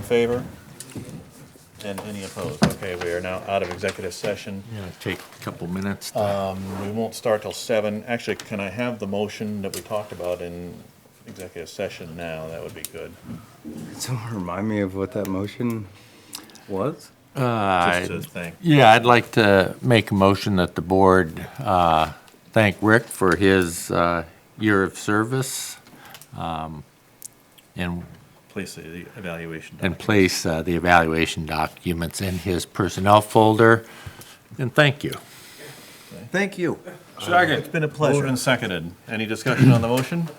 favor? And any opposed? Okay, we are now out of executive session. Yeah, take a couple minutes. We won't start till 7. Actually, can I have the motion that we talked about in executive session now? That would be good. Someone remind me of what that motion was? Just to thank. Yeah, I'd like to make a motion that the board thank Rick for his year of service and Place the evaluation. and place the evaluation documents in his personnel folder. And thank you. Thank you. It's been a pleasure. Moved and seconded. Any discussion on the motion?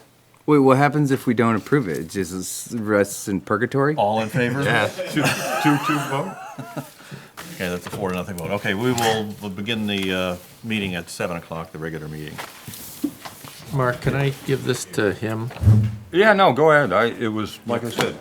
Wait, what happens if we don't approve it? It just rests in purgatory? All in favor? Two vote? Okay, that's a 4-0 vote. Okay, we'll begin the meeting at 7 o'clock, the regular meeting. Mark, can I give this to him? Yeah, no, go ahead. It was, like I said,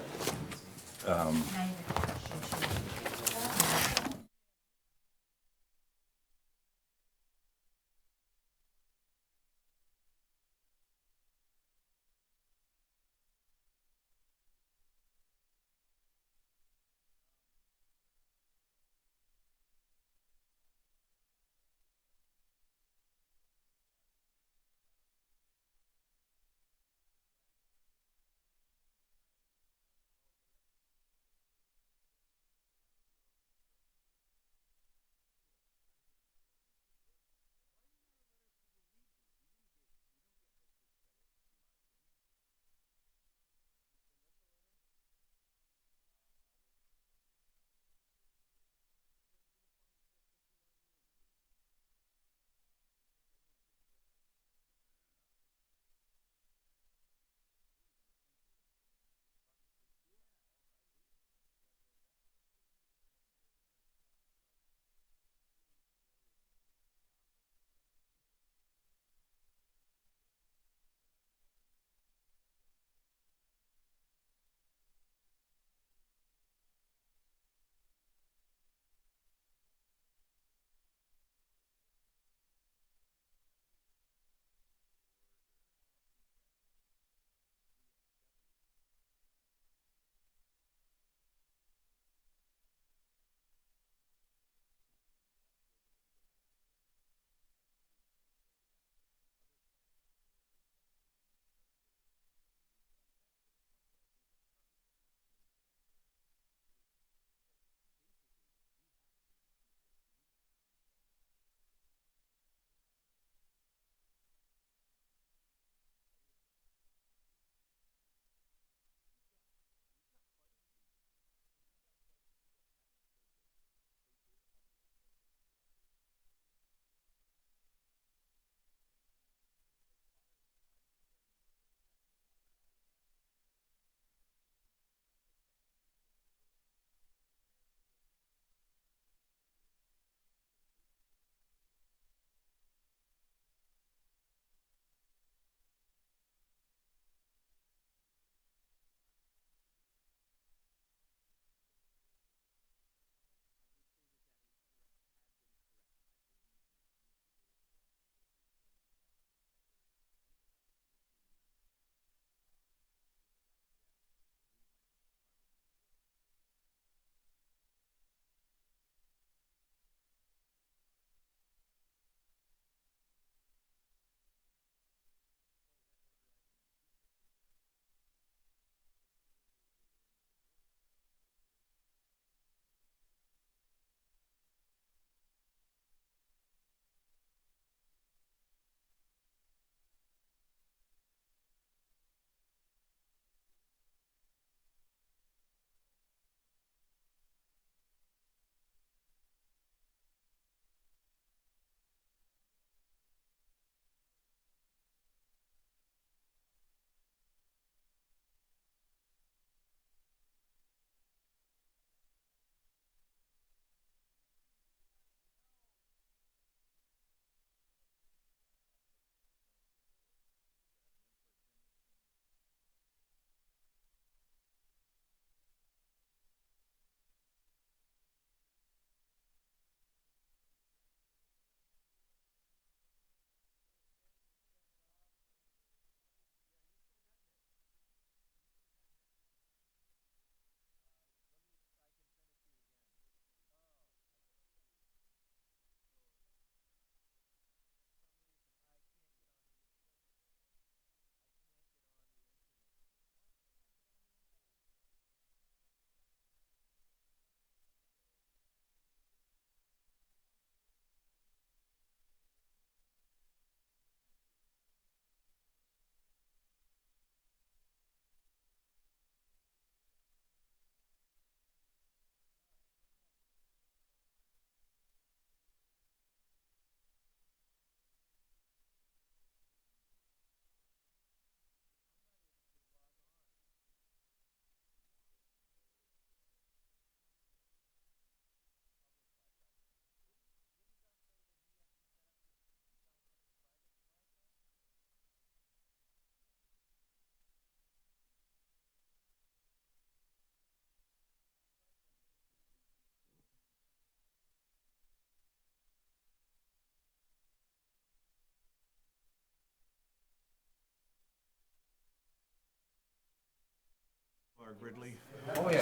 Gridley? What's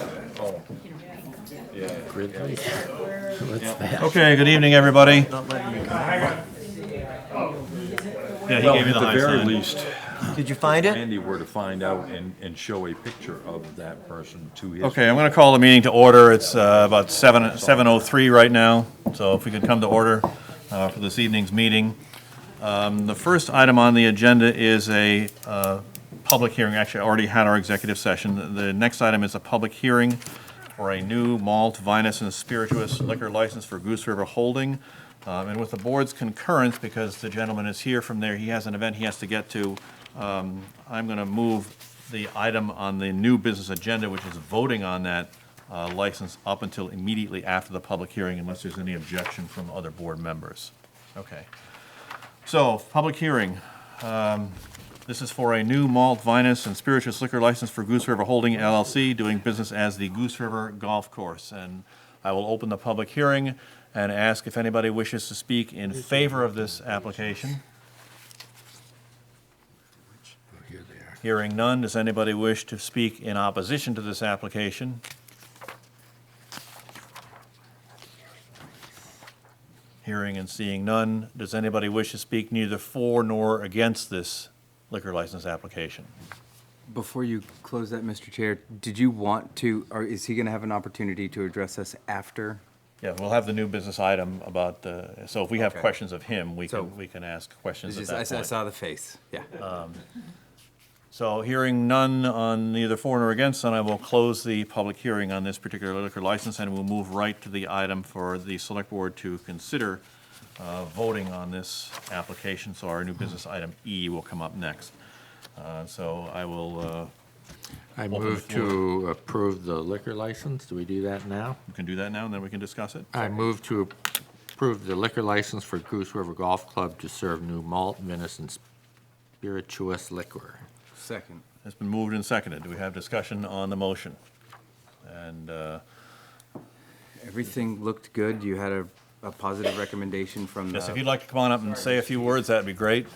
that? Okay, good evening, everybody. Yeah, he Well, gave you at the the high very sign. least, Did you find it? Andy were to find out and show a picture of that person to his. Okay, I'm going to call the meeting to order. It's about 7:03 right now, so if we could come to order for this evening's meeting. The first item on the agenda is a public hearing. Actually, I already had our executive session. The next item is a public hearing for a new malt, vinous, and spirituous liquor license for Goose River Holding. And with the board's concurrence, because the gentleman is here from there, he has an event he has to get to, I'm going to move the item on the new business agenda, which is voting on that license, up until immediately after the public hearing, unless there's any objection from other board members. Okay. So, public hearing. This is for a new malt, vinous, and spirituous liquor license for Goose River Holding LLC, doing business as the Goose River Golf Course. And I will open the public hearing and ask if anybody wishes to speak in favor of this application. Hearing none, does anybody wish to speak in opposition to this application? Hearing and seeing none, does anybody wish to speak neither for nor against this liquor license application? Before you close that, Mr. Chair, did you want to, or is he going to have an opportunity to address us after? Yeah, we'll have the new business item about, so if we have Okay. questions of him, we So- can ask questions at It's that just, I point. saw the face, yeah. So hearing none on neither for nor against, then I will close the public hearing on this particular liquor license, and we'll move right to the item for the select board to consider voting on this application. So our new business item E will come up next. So I will, I Open the move to approve the liquor license. Do we do that now? we can do that now, and then we can discuss it. I move to approve the liquor license for Goose River Golf Club to serve new malt, vinous, and spirituous liquor. Second. It's been moved and seconded. Do we have discussion on the motion? And Everything looked good. You had a positive recommendation from yes, if the, you'd like to come on up and say a few words, that'd be great.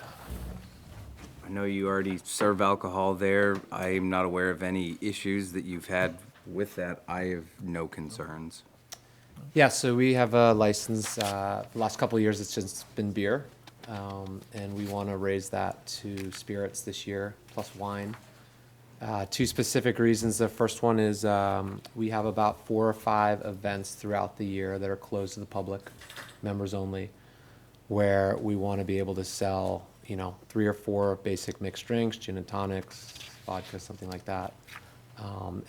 I know you already serve alcohol there. I am not aware of any issues that you've had with that. I have no concerns. Yeah, so we have a license, the last couple of years it's just been beer. And we want to raise that to spirits this year, plus wine. Two specific reasons. The first one is we have about 4 or 5 events throughout the year that are closed to the public, members only, where we want to be able to sell, 3 or 4 basic mixed drinks, gin and tonics, vodka, something like that.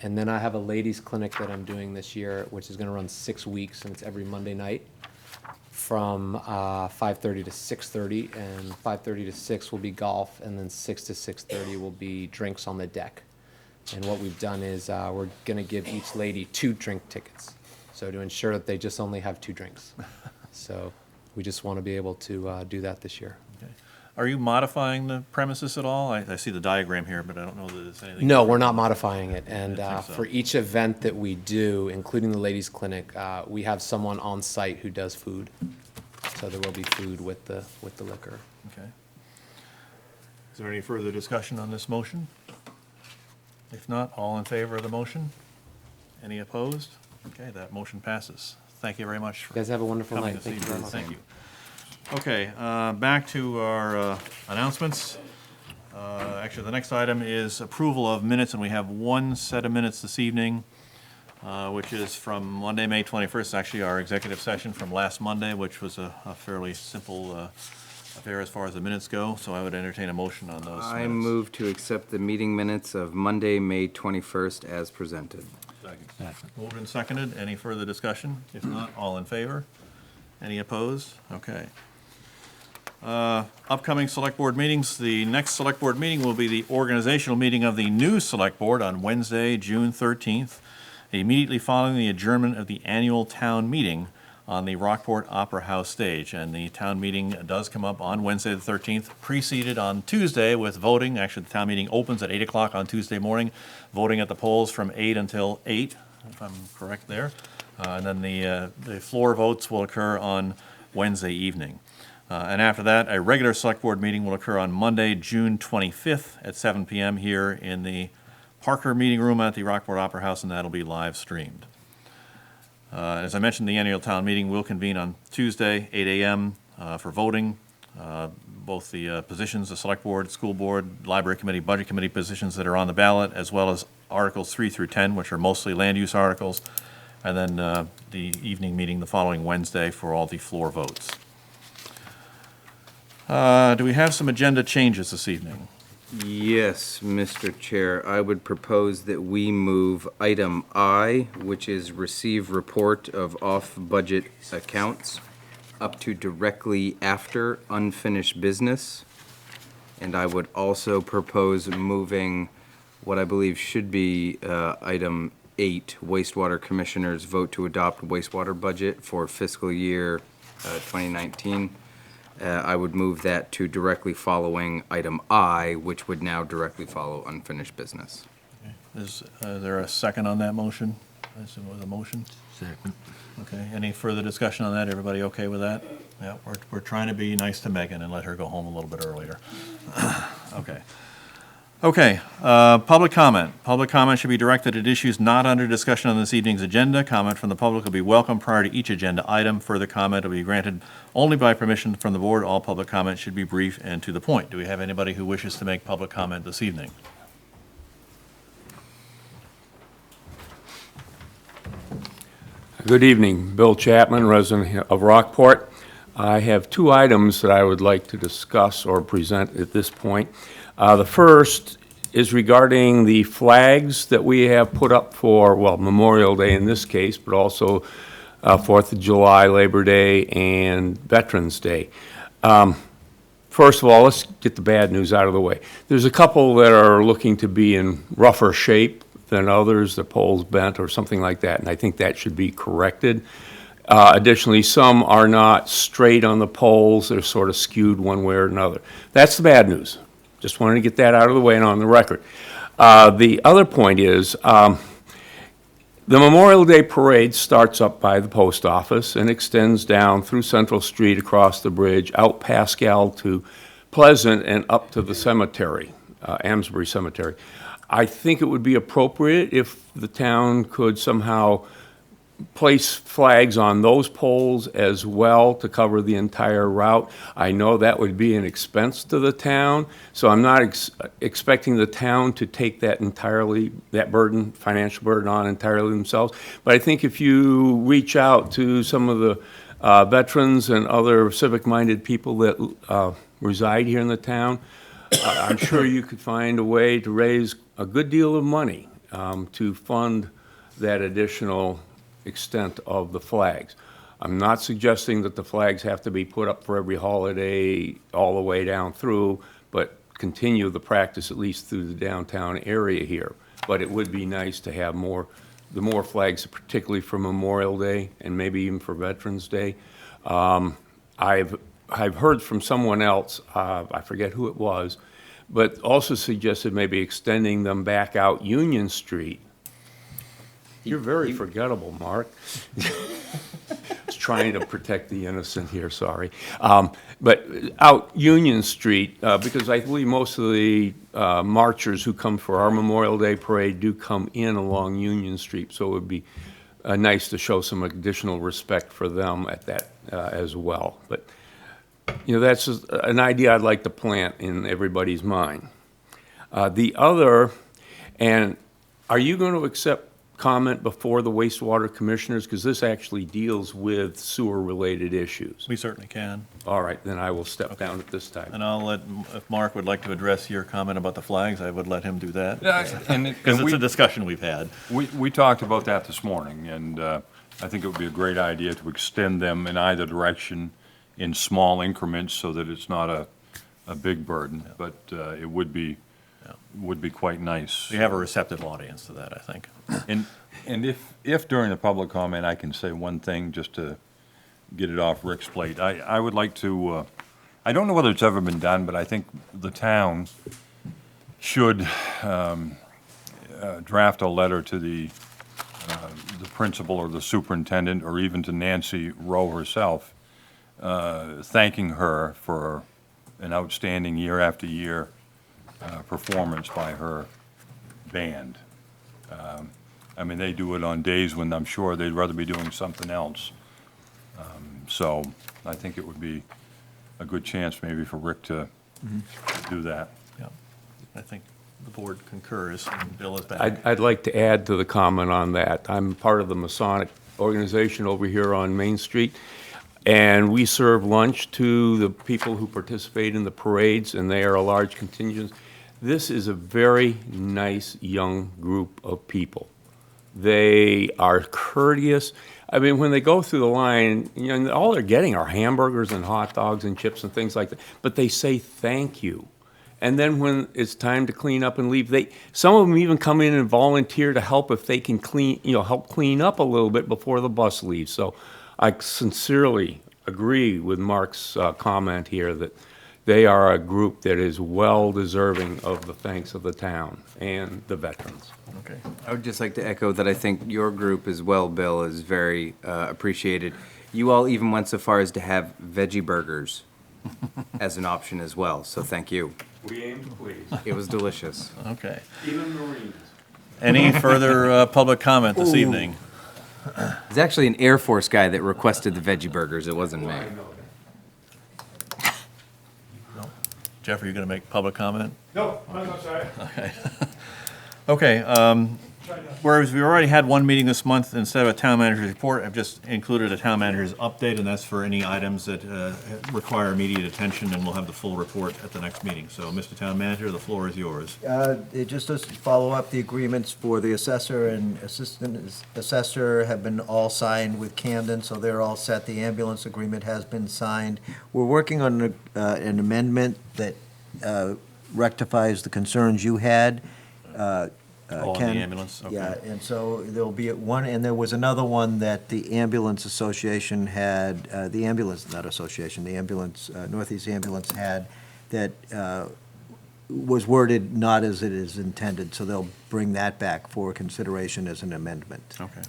And then I have a ladies' clinic that I'm doing this year, which is going to run 6 weeks, and it's every Monday night from 5:30 to 6:30, and 5:30 to 6 will be golf, and then 6 to 6:30 will be drinks on the deck. And what we've done is we're going to give each lady 2 drink tickets, so to ensure that they just only have 2 drinks. So we just want to be able to do that this year. Okay. Are you modifying the premises at all? I see the diagram here, but I don't know that it's anything. No, we're not modifying it. And I think so. for each event that we do, including the ladies' clinic, we have someone on site who does food. So there will be food with the liquor. Okay. Is there any further discussion on this motion? If not, all in favor of the motion? Any opposed? Okay, that motion passes. Thank you very much for You guys have a wonderful coming night. this Thank you very evening. much. Thank you. Okay, back to our announcements. Actually, the next item is approval of minutes, and we have one set of minutes this evening, which is from Monday, May 21st, actually our executive session from last Monday, which was a fairly simple affair as far as the minutes go, so I would entertain a motion on those I minutes. move to accept the meeting minutes of Monday, May 21st as presented. Second. Moved and seconded. Any further discussion? If not, all in favor? Any opposed? Okay. Upcoming select board meetings. The next select board meeting will be the organizational meeting of the new select board on Wednesday, June 13th, immediately following the adjournment of the annual town meeting on the Rockport Opera House stage. And the town meeting does come up on Wednesday the 13th, preceded on Tuesday with voting. Actually, the town meeting opens at 8 o'clock on Tuesday morning, voting at the polls from 8 until 8, if I'm correct there. And then the floor votes will occur on Wednesday evening. And after that, a regular select board meeting will occur on Monday, June 25th at 7 p.m. here in the Parker Meeting Room at the Rockport Opera House, and that'll be live streamed. As I mentioned, the annual town meeting will convene on Tuesday, 8 a.m. For voting. Both the positions, the Select Board, School Board, Library Committee, Budget Committee positions that are on the ballot, as well as Articles 3 through 10, which are mostly land use articles, and then the evening meeting the following Wednesday for all the floor votes. Do we have some agenda changes this evening? Yes, Mr. Chair, I would propose that we move item I, which is receive report of off-budget accounts, up to directly after unfinished business. And I would also propose moving what I believe should be item 8, wastewater commissioners vote to adopt wastewater budget for fiscal year 2019. I would move that to directly following item I, which would now directly follow unfinished business. Is there a second on that motion? I assume it was a motion? Second. Okay, any further discussion on that? Everybody okay with that? Yeah, we're trying to be nice to Megan and let her go home a little bit earlier. Okay. Okay, public comment. Public comment should be directed at issues not under discussion on this evening's agenda. Comment from the public will be welcome prior to each agenda item. Further comment will be granted only by permission from the board. All public comment should be brief and to the point. Do we have anybody who wishes to make public comment this evening? Good evening, Bill Chapman, resident of Rockport. I have two items that I would like to discuss or present at this point. The first is regarding the flags that we have put up for, well, Memorial Day in this case, but also 4th of July, Labor Day, and Veterans Day. First of all, let's get the bad news out of the way. There's a couple that are looking to be in rougher shape than others, the poles bent or something like that, and I think that should be corrected. Additionally, some are not straight on the poles, they're sort of skewed one way or another. That's the bad news. Just wanted to get that out of the way and on the record. The other point is, the Memorial Day Parade starts up by the post office and extends down through Central Street, across the bridge, out Pascal to Pleasant and up to the cemetery, Amesbury Cemetery. I think it would be appropriate if the town could somehow place flags on those poles as well to cover the entire route. I know that would be an expense to the town, so I'm not expecting the town to take that entirely, that burden, financial burden on entirely themselves. But I think if you reach out to some of the veterans and other civic-minded people that reside here in the town, I'm sure you could find a way to raise a good deal of money to fund that additional extent of the flags. I'm not suggesting that the flags have to be put up for every holiday all the way down through, but continue the practice at least through the downtown area here. But it would be nice to have the more flags, particularly for Memorial Day and maybe even for Veterans Day. I've heard from someone else, I forget who it was, but also suggested maybe extending them back out Union Street. You're very forgettable, Mark. Just trying to protect the innocent here, sorry. But out Union Street, because I believe most of the marchers who come for our Memorial Day Parade do come in along Union Street, so it would be nice to show some additional respect for them at that as well. But, you know, that's just an idea I'd like to plant in everybody's mind. The other, and are you going to accept comment before the wastewater commissioners, because this actually deals with sewer-related issues? We certainly can. All right, then I will step down at this time. And I'll let, if Mark would like to address your comment about the flags, I would let him do that. And Because it's a discussion we've had. we talked about that this morning, and I think it would be a great idea to extend them in either direction in small increments so that it's not a big burden, but it would be quite nice. We have a receptive audience to that, I think. And if during the public comment, I can say one thing just to get it off Rick's plate, I would like to, I don't know whether it's ever been done, but I think the town should draft a letter to the principal or the superintendent, or even to Nancy Rowe herself, thanking her for an outstanding year after year performance by her band. I mean, they do it on days when I'm sure they'd rather be doing something else. So I think it would be a good chance maybe for Rick to do that. Yeah, I think the board concurs, and Bill is back. I'd like to add to the comment on that. I'm part of the Masonic organization over here on Main Street, and we serve lunch to the people who participate in the parades, and they are a large contingent. This is a very nice young group of people. They are courteous. I mean, when they go through the line, you know, all they're getting are hamburgers and hot dogs and chips and things like that, but they say thank you. And then when it's time to clean up and leave, some of them even come in and volunteer to help if they can help clean up a little bit before the bus leaves. So I sincerely agree with Mark's comment here that they are a group that is well deserving of the thanks of the town and the veterans. Okay. I would just like to echo that I think your group as well, Bill, is very appreciated. You all even went so far as to have veggie burgers as an option as well, so thank you. We aim to please, It was delicious. Okay. even Marines. Any further public comment this evening? It's actually an Air Force guy that requested the veggie burgers, it wasn't me. Jeff, are you going to make public comment? No, I'm not sorry. Okay, whereas we already had one meeting this month, instead of a town manager's report, I've just included a town manager's update, and that's for any items that require immediate attention, and we'll have the full report at the next meeting. So, Mr. Town Manager, the floor is yours. It just does follow up, the agreements for the assessor and assistant assessor have been all signed with Camden, so they're all set. The ambulance agreement has been signed. We're working on an amendment that rectifies the concerns you had. Oh, on the Ken. ambulance? Okay. Yeah, and so there'll be one, and there was another one that the ambulance association had, the ambulance, not association, the ambulance, Northeast Ambulance had, that was worded not as it is intended, so they'll bring that back for consideration as an amendment. Okay.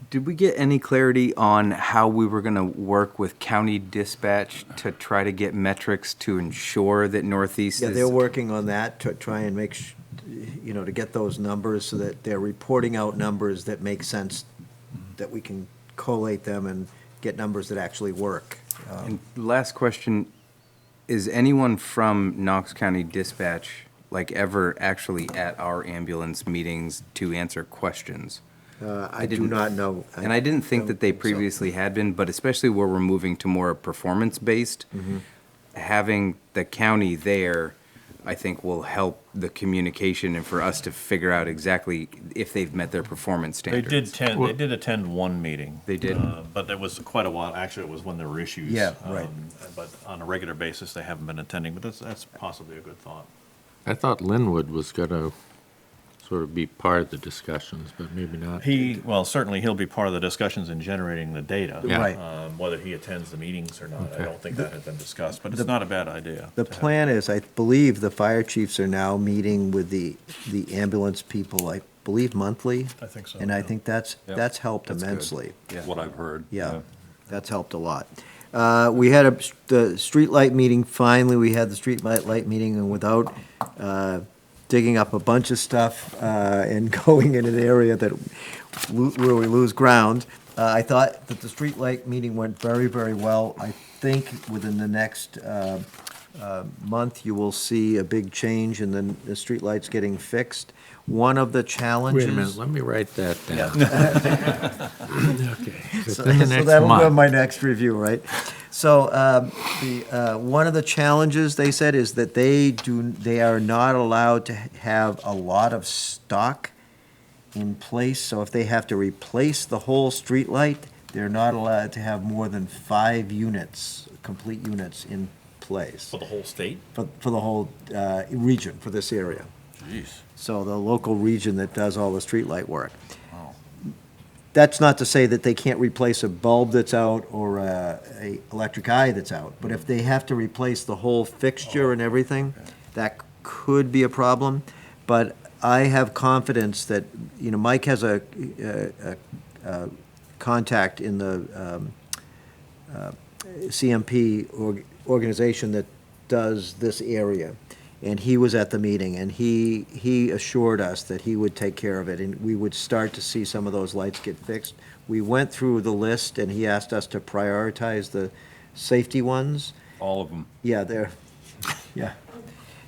Did we get any clarity on how we were gonna work with county dispatch to try to get metrics to ensure that Northeast Yeah, is? they're working on that to try and make, to get those numbers so that they're reporting out numbers that make sense, that we can collate them and get numbers that actually work. And last question, is anyone from Knox County Dispatch, like, ever actually at our ambulance meetings to answer questions? I do not know. And I didn't think that they don't think so. previously had been, but especially where we're moving to more performance-based, having the county there, I think will help the communication and for us to figure out exactly if they've met their performance They standards. did attend one meeting. They did? But that was quite a while, actually, it was when there were issues. Yeah, right. But on a regular basis, they haven't been attending, but that's possibly a good thought. I thought Linwood was going to sort of be part of the discussions, but maybe not. Certainly he'll be part of the discussions in generating the data. Yeah. Right. Whether he attends the meetings or not, I don't think that has been discussed, but it's not a bad idea. The to have. plan is, I believe the fire chiefs are now meeting with the ambulance people, I believe monthly. I think so, And I yeah. think that's helped That's good. immensely. What I've heard. Yeah, that's helped a lot. We had the streetlight meeting, finally, we had the streetlight meeting, and without digging up a bunch of stuff and going in an area where we lose ground, I thought that the streetlight meeting went very, very well. I think within the next month, you will see a big change in the streetlights getting fixed. One of the challenges. Wait a minute, let me write that down. Okay. So Within the next that'll go in month. my next review, right? So, one of the challenges, they said, is that they are not allowed to have a lot of stock in place. So if they have to replace the whole streetlight, they're not allowed to have more than 5 units, complete units in place For the whole state? for the whole region, for this area. Jeez. So the local region that does all the streetlight work. That's not to say that they can't replace a bulb that's out or a electric eye that's out, but if they have to replace the whole fixture and everything, that could be a problem. But I have confidence that, Mike has a contact in the CMP organization that does this area. and he was at the meeting, and he assured us that he would take care of it, and we would start to see some of those lights get fixed. We went through the list, and he asked us to prioritize the safety ones. All of them. Yeah, yeah.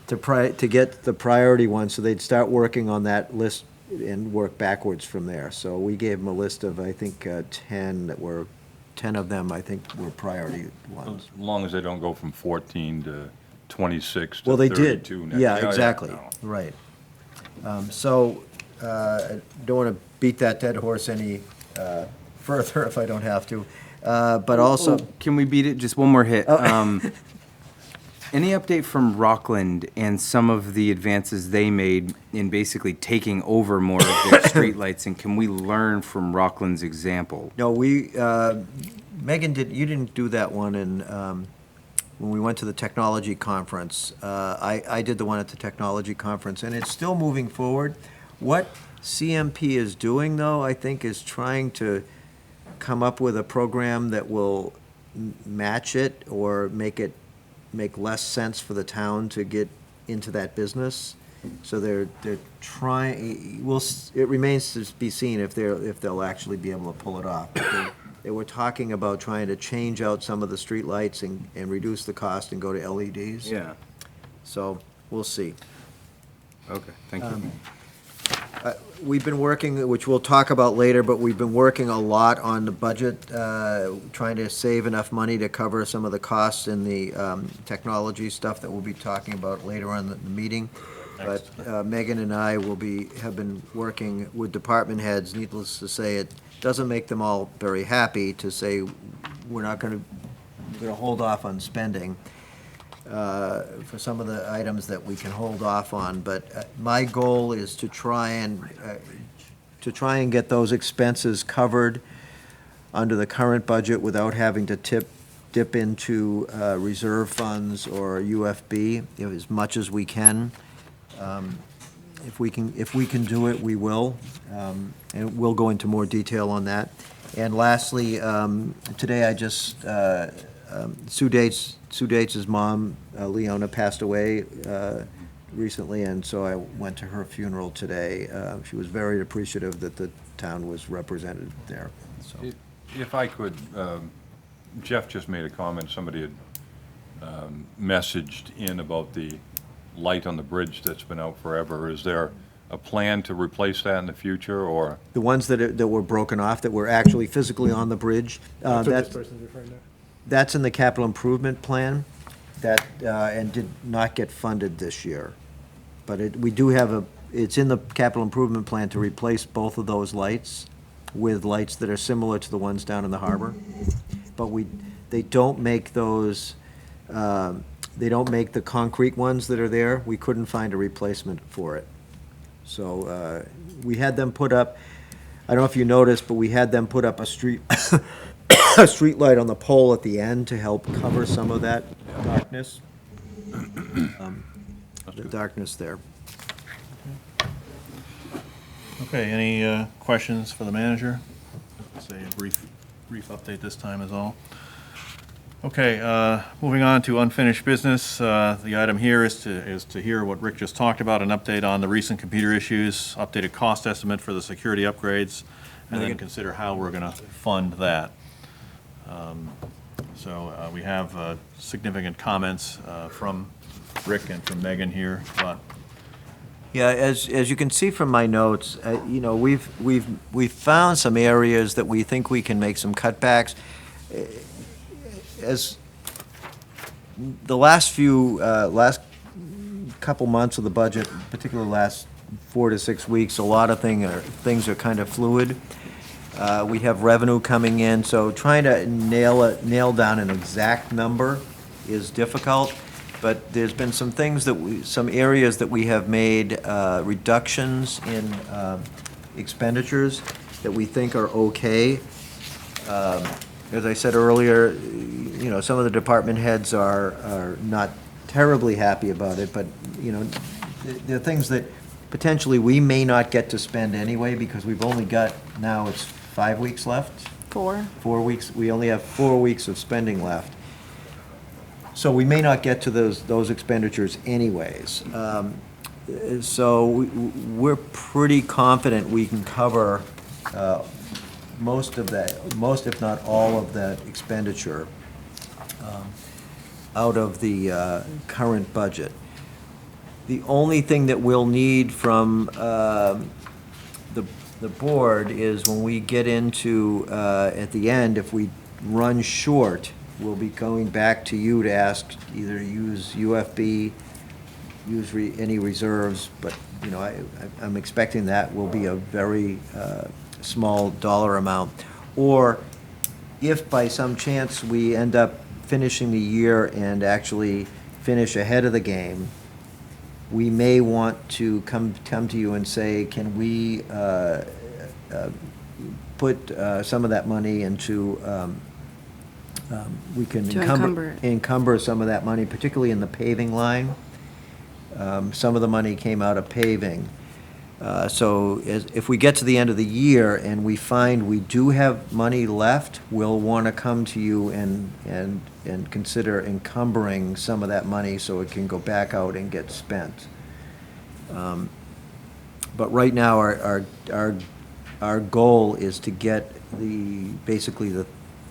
To get the priority ones, so they'd start working on that list and work backwards from there. So we gave them a list of, I think, 10 of them, I think, were priority ones. As long as they don't go from 14 to 26 Well, to they did. 32 next. Yeah, exactly, no. right. So, I don't want to beat that dead horse any further if I don't have to, but also, Can we beat it? Just one more hit. Any update from Rockland and some of the advances they made in basically taking over more of their streetlights? And can we learn from Rockland's example? no, Megan you didn't do that one when we went to the technology conference. I did the one at the technology conference, and it's still moving forward. What CMP is doing, though, I think, is trying to come up with a program that will match it or make less sense for the town to get into that business. So they're trying, it remains to be seen if they'll actually be able to pull it off. But they were talking about trying to change out some of the streetlights and reduce the cost and go to LEDs. Yeah. So we'll see. Okay, thank you. We've been working, which we'll talk about later, but we've been working a lot on the budget, trying to save enough money to cover some of the costs in the technology stuff that we'll be talking about later on in the meeting. But Megan and I have been working with department heads. Needless to say, it doesn't make them all very happy to say we're going to hold off on spending for some of the items that we can hold off on, but my goal is to try and get those expenses covered under the current budget without having to dip into reserve funds or UFB, as much as we can. If we can do it, we will, and we'll go into more detail on that. And lastly, today I just Sue Dates' mom, Leona, passed away recently, and so I went to her funeral today. She was very appreciative that the town was represented there, so. If I could, Jeff just made a comment, somebody had messaged in about the light on the bridge that's been out forever. Is there a plan to replace that in the future, or? The ones that were broken off, that were actually physically on the bridge, that's in the capital improvement plan, and did not get funded this year. But we do have it's in the capital improvement plan to replace both of those lights with lights that are similar to the ones down in the harbor. But they don't make those, they don't make the concrete ones that are there. We couldn't find a replacement for it. So we had them put up, I don't know if you noticed, but we had them put up a street light on the pole at the end to help cover some of that darkness. The darkness there. Okay, any questions for the manager? Say a brief update this time is all. Okay, moving on to unfinished business. The item here is to hear what Rick just talked about, an update on the recent computer issues, updated cost estimate for the security upgrades, and then consider how we're going to fund that. So we have significant comments from Rick and from Megan here, but Yeah, as you can see from my notes, we've found some areas that we think we can make some cutbacks. As the last couple months of the budget, particularly last 4 to 6 weeks, a lot of things are kind of fluid. We have revenue coming in, so trying to nail down an exact number is difficult. But there's been some things some areas that we have made reductions in expenditures that we think are okay. As I said earlier, some of the department heads are not terribly happy about it, but, there are things that potentially we may not get to spend anyway, because we've only got, now it's 5 weeks left? 4. 4 weeks, we only have 4 weeks of spending left. So we may not get to those expenditures anyways. So we're pretty confident we can cover most of that, most if not all of that expenditure out of the current budget. The only thing that we'll need from the board is when we get into, at the end, if we run short, we'll be going back to you to ask either use UFB, use any reserves, but, you know, I'm expecting that will be a very small dollar amount. Or if by some chance we end up finishing the year and actually finish ahead of the game, we may want to come to you and say, can we put some of that money into, we can To encumber it. encumber some of that money, particularly in the paving line. Some of the money came out of paving. So if we get to the end of the year and we find we do have money left, we'll want to come to you and consider encumbering some of that money so it can go back out and get spent. But right now, our goal is to get basically the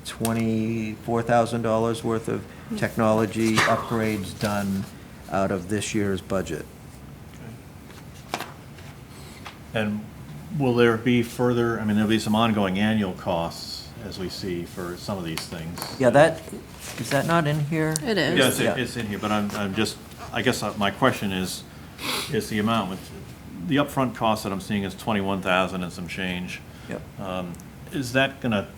$24,000 worth of technology upgrades done out of this year's budget. And will there be further, I mean, there'll be some ongoing annual costs, as we see, for some of these things. Yeah, is that not in here? It is. Yes, Yeah. it's in here, but I'm just, I guess my question is the amount, the upfront cost that I'm seeing is 21,000 and some change. Yep. Is that gonna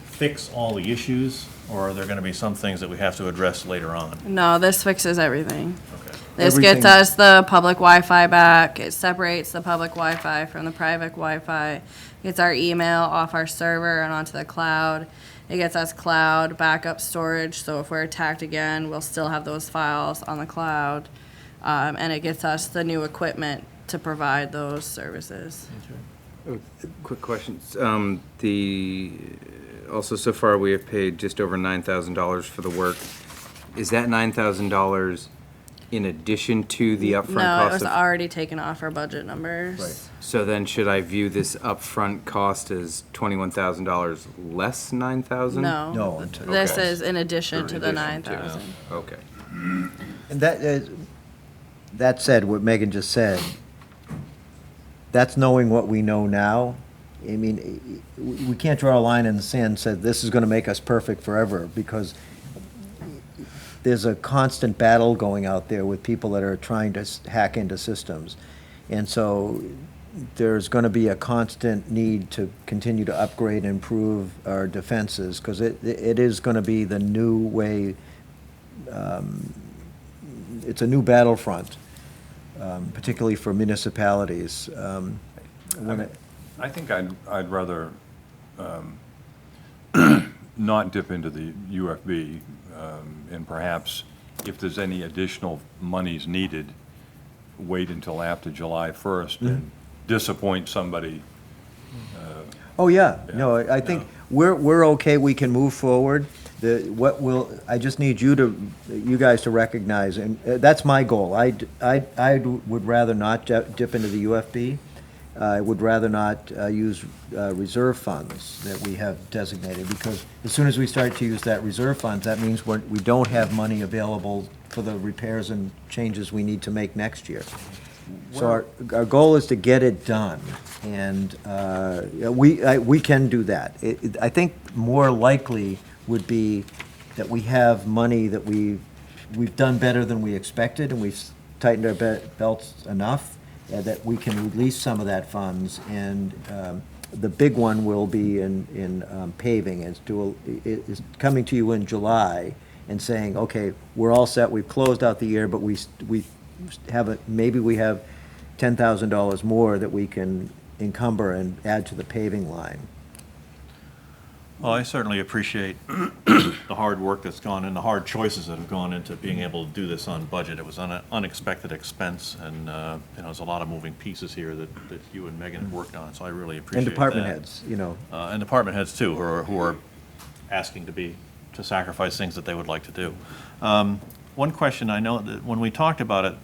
fix all the issues, or are there gonna be some things that we have to address later on? No, this fixes everything. Okay. This Everything. gets us the public Wi-Fi back. It separates the public Wi-Fi from the private Wi-Fi. Gets our email off our server and onto the cloud. It gets us cloud backup storage, so if we're attacked again, we'll still have those files on the cloud. And it gets us the new equipment to provide those services. Quick questions. Also, so far, we have paid just over $9,000 for the work. Is that $9,000 in addition to the upfront No, it cost was of? already taken off our budget numbers. Right. So then, should I view this upfront cost as $21,000 less 9,000? No, No. until- This Okay. is in addition to the In addition to. 9,000. Okay. And that said, what Megan just said, that's knowing what we know now. I mean, we can't draw a line in the sand and say, this is gonna make us perfect forever, because there's a constant battle going out there with people that are trying to hack into systems. And so there's gonna be a constant need to continue to upgrade and improve our defenses, because it is gonna be the new way, it's a new battlefront, particularly for municipalities. I think I'd rather not dip into the UFB, and perhaps if there's any additional monies needed, wait until after July 1st and disappoint somebody. Oh, yeah, no, I think we're okay, we can move forward. I just need you guys to recognize, and that's my goal. I would rather not dip into the UFB. I would rather not use reserve funds that we have designated, because as soon as we start to use that reserve funds, that means we don't have money available for the repairs and changes we need to make next year. So our goal is to get it done, and we can do that. I think more likely would be that we have money that we've done better than we expected, and we've tightened our belts enough that we can release some of that funds, and the big one will be in paving. Is coming to you in July and saying, okay, we're all set, we've closed out the year, but we have maybe we have $10,000 more that we can encumber and add to the paving line. Well, I certainly appreciate the hard work that's gone in, the hard choices that have gone into being able to do this on budget. It was an unexpected expense, and there's a lot of moving pieces here that you and Megan have worked on, so I really appreciate And that. department heads, And department heads too, who are asking to be to sacrifice things that they would like to do. One question, I know that when we talked about it,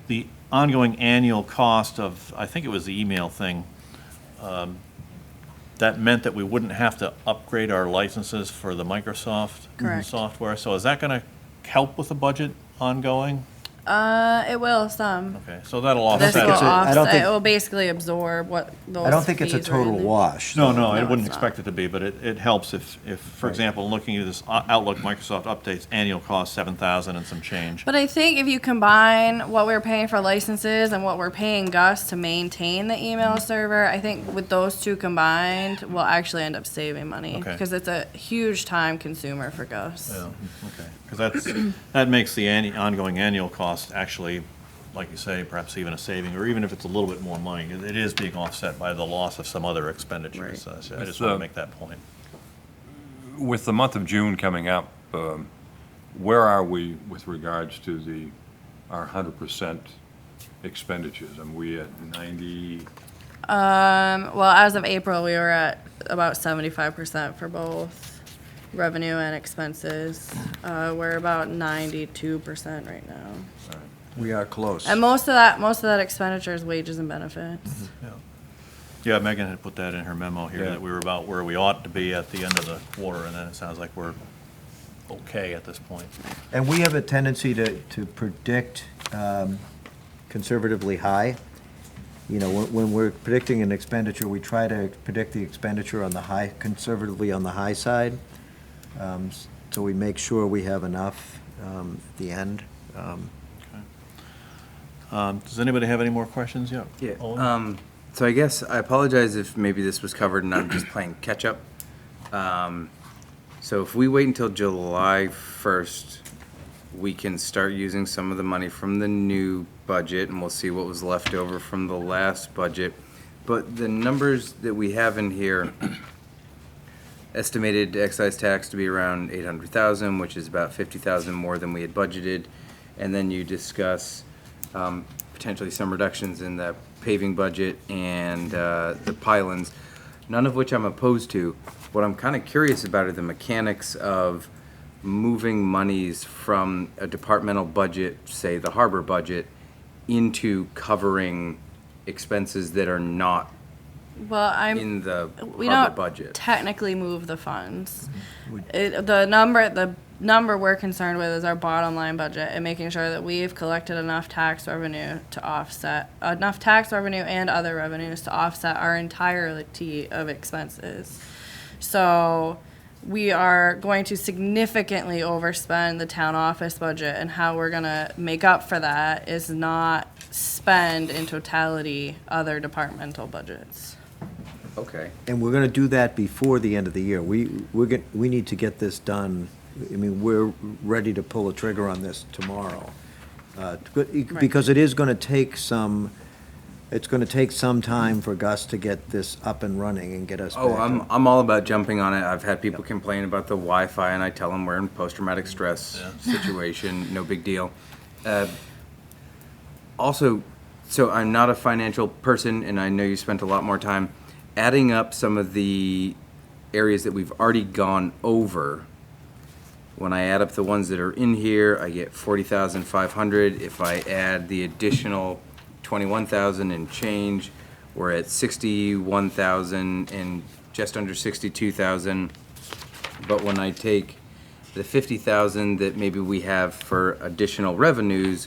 the ongoing annual cost of, I think it was the email thing, that meant that we wouldn't have to upgrade our licenses for the Microsoft Correct. software. So is that going to help with the budget ongoing? It will some. Okay, so that'll This offset. will it's a- I don't offset, think- it will basically absorb what those I don't think it's a fees were in total there. wash. No, no, I No, wouldn't it's not. expect it to be, but it helps if, for example, looking at this Outlook Microsoft updates, annual cost 7,000 and some change. But I think if you combine what we're paying for licenses and what we're paying Gus to maintain the email server, I think with those two combined, we'll actually end up saving money. Okay. Because it's a huge time consumer for Gus. Yeah, okay, because that makes the ongoing annual cost actually, like you say, perhaps even a saving, or even if it's a little bit more money, it is being offset by the loss of some other expenditures. So I just want to make that point. With the month of June coming up, where are we with regards to our 100% expenditures? Are we at 90? Well, as of April, we were at about 75% for both revenue and expenses. We're about 92% right now. We are close. And most of that expenditure is wages and benefits. Yeah, Megan had put that in her memo here, Yeah. that we were about where we ought to be at the end of the quarter, and then it sounds like we're okay at this point. And we have a tendency to predict conservatively high. You know, when we're predicting an expenditure, we try to predict the expenditure on the high, conservatively on the high side. So we make sure we have enough at the end. Does anybody have any more questions? Yeah. Yeah, Owen? so I guess, I apologize if maybe this was covered and I'm just playing catch-up. So if we wait until July 1st, we can start using some of the money from the new budget, and we'll see what was left over from the last budget. But the numbers that we have in here, estimated excise tax to be around 800,000, which is about 50,000 more than we had budgeted. And then you discuss potentially some reductions in the paving budget and the pylons, none of which I'm opposed to. What I'm kind of curious about are the mechanics of moving monies from a departmental budget, say the harbor budget, into covering expenses that are not Well, in the we harbor don't budget. technically move the funds. The number we're concerned with is our bottom line budget and making sure that we've collected enough tax revenue and other revenues to offset our entirety of expenses. So we are going to significantly overspend the town office budget, and how we're gonna make up for that is not spend in totality other departmental budgets. Okay. And we're gonna do that before the end of the year. We need to get this done. I mean, we're ready to pull the trigger on this tomorrow. Because it is gonna take it's gonna take some time for Gus to get this up and running and get us back. Oh, I'm all about jumping on it. I've had people complain about the Wi-Fi, and I tell them we're in post-traumatic stress situation, no big deal. Also, so I'm not a financial person, and I know you spent a lot more time adding up some of the areas that we've already gone over. When I add up the ones that are in here, I get 40,500. If I add the additional 21,000 and change, we're at 61,000 and just under 62,000. But when I take the 50,000 that maybe we have for additional revenues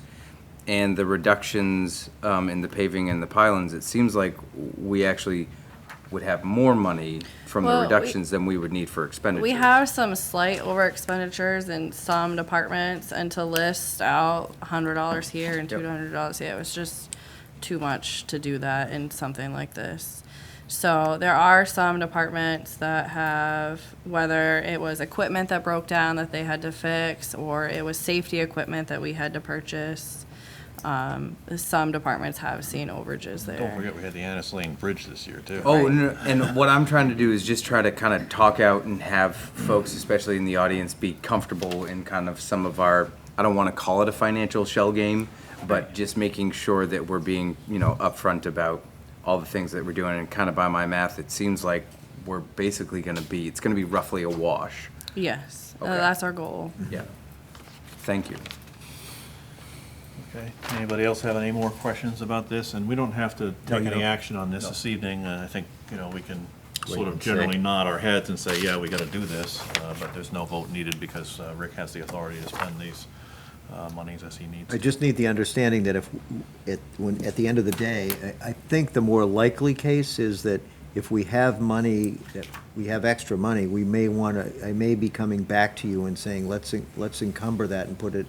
and the reductions in the paving and the pylons, it seems like we actually would have more money from the Well, reductions than we would need for expenditures. We have some slight over expenditures in some departments, and to list out $100 here and Yep. $200 here, it was just too much to do that in something like this. So there are some departments that have, whether it was equipment that broke down that they had to fix, or it was safety equipment that we had to purchase. Some departments have seen overages there. Don't forget, we had the Annis Lane Bridge this year, too. Oh, and what I'm trying to do is just try to kind of talk out and have folks, especially in the audience, be comfortable in kind of some of our, I don't want to call it a financial shell game, but just making sure that we're being, upfront about all the things that we're doing. And kind of by my math, it seems like we're basically gonna be, it's gonna be roughly a wash. Yes, Okay. that's our goal. Yeah. Thank you. Okay, anybody else have any more questions about this? And we don't have to No, take you any don't. action on this this evening. I think, we can sort of and see. generally nod our heads and say, yeah, we gotta do this, but there's no vote needed because Rick has the authority to spend these monies as he needs. I just need the understanding that if, at the end of the day, I think the more likely case is that if we have money, that we have extra money, we may want to, I may be coming back to you and saying, let's encumber that and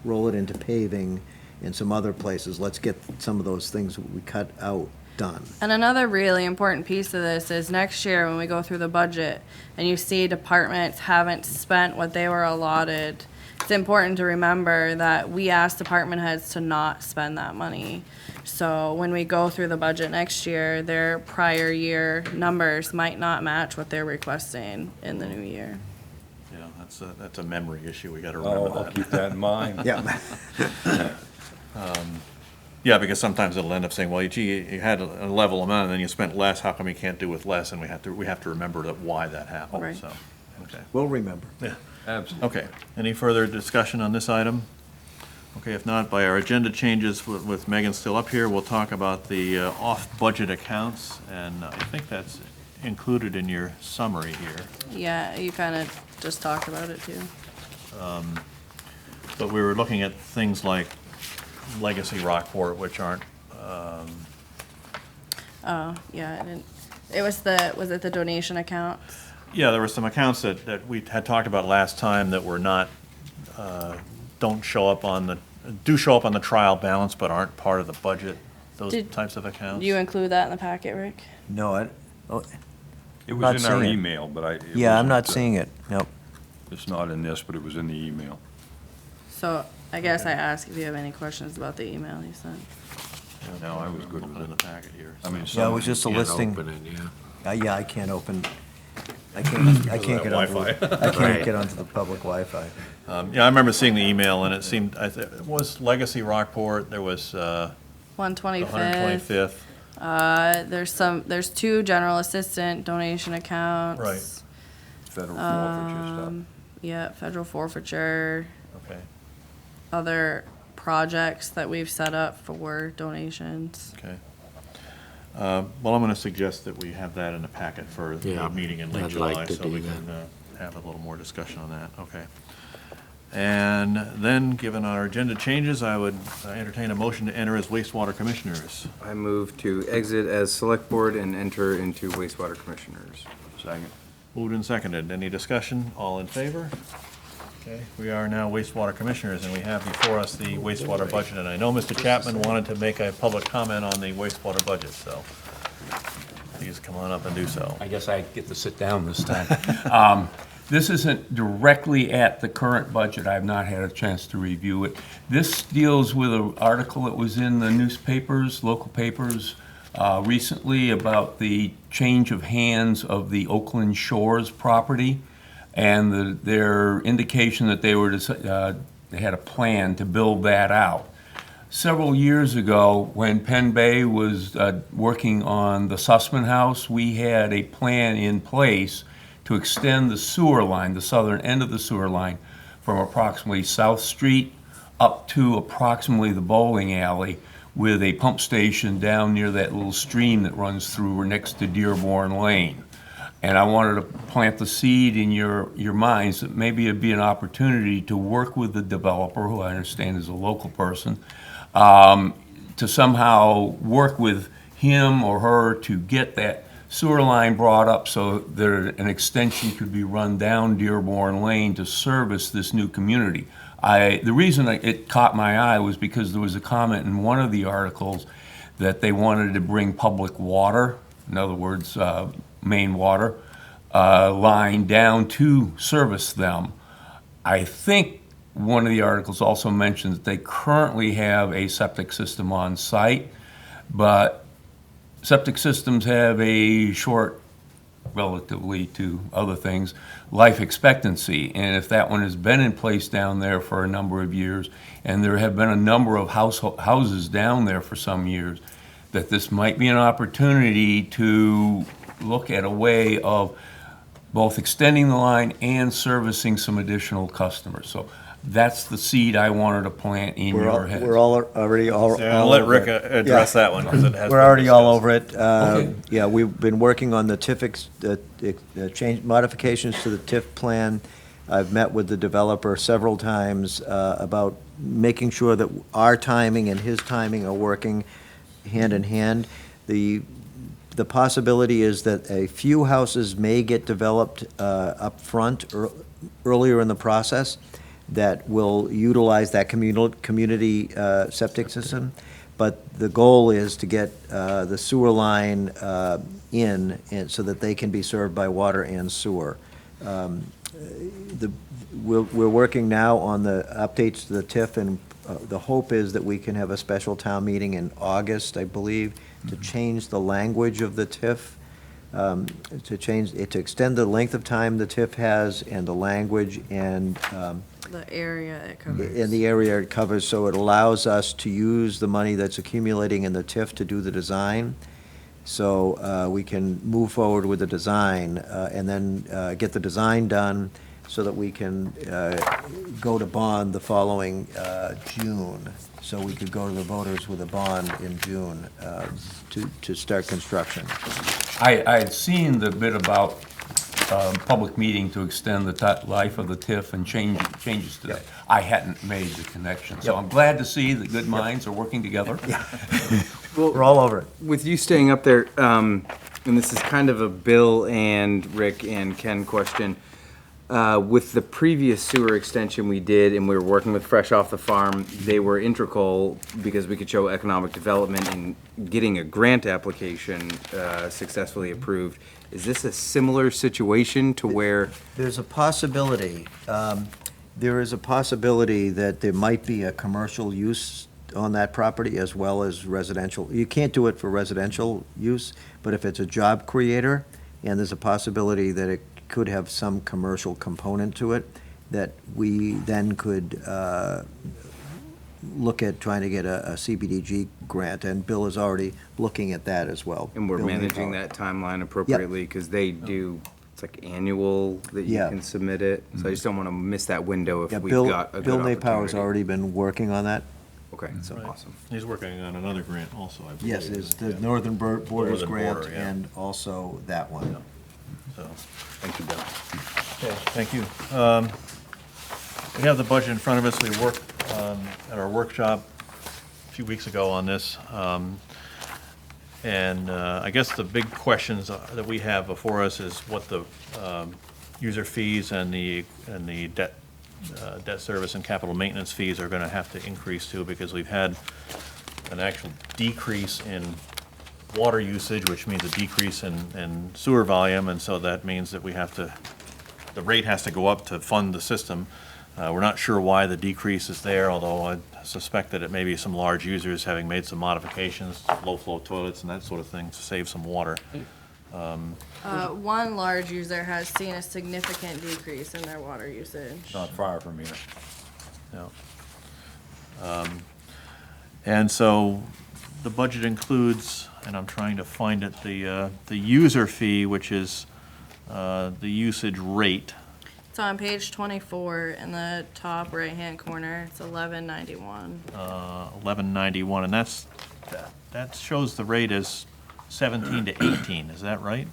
roll it into paving in some other places. Let's get some of those things we cut out done. And another really important piece of this is next year when we go through the budget and you see departments haven't spent what they were allotted, it's important to remember that we ask department heads to not spend that money. So when we go through the budget next year, their prior year numbers might not match what they're requesting in the new year. Yeah, that's a memory issue. We gotta remember I'll that. keep that in mind. Yeah. Yeah, because sometimes it'll end up saying, well, gee, you had a level amount and then you spent less, how come you can't do with less? And we have to remember why that happened, Right. so, okay. We'll remember. Yeah. Absolutely. Okay, any further discussion on this item? Okay, if not, by our agenda changes with Megan still up here, we'll talk about the off-budget accounts, and I think that's included in your summary here. Yeah, you kind of just talked about it too. But we were looking at things like Legacy Rockport, which aren't, Oh, yeah, I didn't, was it the donation account? yeah, there were some accounts that we had talked about last time that were not, do show up on the trial balance, but aren't part of the budget, those Did types of accounts. Do you include that in the packet, Rick? No, It Not was in our seeing it. email, but it yeah, I'm not wasn't, seeing it. Nope. It's not in this, but it was in the email. So I guess I ask if you have any questions about the email you sent. No, I was good Looking with in the it. packet here. I mean, Yeah, it was just a Can't listing. open it, yeah. Yeah, I can't open, I can't get onto, Wi-Fi. I can't get onto the public Wi-Fi. Yeah, I remember seeing the email, and it seemed, it was Legacy Rockport, there was 125th. 125th. There's two general assistant donation accounts. Right. Federal forfeiture stuff. Yeah, federal forfeiture, Okay, other projects that we've set up for donations. okay. Well, I'm gonna suggest that we have that in the packet for Yeah, the meeting in late I'd like July, to so do we that. can have a little more discussion on that, okay. And then, given our agenda changes, I would entertain a motion to enter as wastewater commissioners. I move to exit as select board and enter into wastewater commissioners. Second. Moved and seconded. Any discussion? All in favor? Okay, we are now wastewater commissioners, and we have before us the wastewater budget. And I know Mr. Chapman wanted to make a public comment on the wastewater budget, so please come on up and do so. I guess I get to sit down this time. This isn't directly at the current budget. I've not had a chance to review it. This deals with an article that was in the newspapers, local papers, recently about the change of hands of the Oakland Shores property and their indication that they had a plan to build that out. Several years ago, when Penn Bay was working on the Sussman House, we had a plan in place to extend the sewer line, the southern end of the sewer line, from approximately South Street up to approximately the bowling alley with a pump station down near that little stream that runs through next to Dearborn Lane. And I wanted to plant the seed in your minds that maybe it'd be an opportunity to work with the developer, who I understand is a local person, to somehow work with him or her to get that sewer line brought up so that an extension could be run down Dearborn Lane to service this new community. The reason it caught my eye was because there was a comment in one of the articles that they wanted to bring public water, in other words, main water, line down to service them. I think one of the articles also mentions that they currently have a septic system on site, but septic systems have a short, relatively to other things, life expectancy. And if that one has been in place down there for a number of years, and there have been a number of houses down there for some years, that this might be an opportunity to look at a way of both extending the line and servicing some additional customers. So that's the seed I wanted to plant in your heads. We're all already all. So I'll all let over Rick it. address Yeah. that one, because it has been We're already all discussed. over it. Okay. Yeah, we've been working on the change, modifications to the TIF plan. I've met with the developer several times about making sure that our timing and his timing are working hand in hand. The possibility is that a few houses may get developed up front or earlier in the process that will utilize that community septic system. But the goal is to get the sewer line in, and so that they can be served by water and sewer. We're working now on the updates to the TIF, and the hope is that we can have a special town meeting in August, I believe, to change the language of the TIF, to extend the length of time the TIF has and the language and The area it covers. in the area it covers, so it allows us to use the money that's accumulating in the TIF to do the design. So we can move forward with the design and then get the design done so that we can go to bond the following June. So we could go to the voters with a bond in June to start construction. I had seen the bit about public meeting to extend the life of the TIF and changes to that. I hadn't made the connection, so I'm glad to see that good minds are working together. We're all over it. With you staying up there, and this is kind of a Bill and Rick and Ken question. With the previous sewer extension we did, and we were working with Fresh Off the Farm, they were integral because we could show economic development in getting a grant application successfully approved. Is this a similar situation to where, There's a possibility, there is a possibility that there might be a commercial use on that property as well as residential. You can't do it for residential use, but if it's a job creator, and there's a possibility that it could have some commercial component to it, that we then could look at trying to get a CBDG grant, and Bill is already looking at that as well. and we're Bill managing Maypower. that timeline appropriately? Because they do, it's like annual that you Yeah. can submit it. So I just don't want to miss that window if Yeah, we've Bill, got a good Bill opportunity. Maypower's already been working on that. Okay, so Right. awesome. He's working on another grant also, I believe. Yes, there's the Northern Borders Northern Grant Border, yeah. and also that one. So, Thank you, Bill. okay, thank you. We have the budget in front of us. We worked at our workshop a few weeks ago on this. And I guess the big questions that we have before us is what the user fees and the debt service and capital maintenance fees are gonna have to increase to, because we've had an actual decrease in water usage, which means a decrease in sewer volume, and so that means that we have to, the rate has to go up to fund the system. We're not sure why the decrease is there, although I suspect that it may be some large users having made some modifications, low-flow toilets and that sort of thing to save some water. One large user has seen a significant decrease in their water usage. Not far from here. Yeah. And so the budget includes, and I'm trying to find it, the user fee, which is the usage rate. It's on page 24 in the top right-hand corner. It's 1191. 1191, and that shows the rate as 17 to 18, is that right?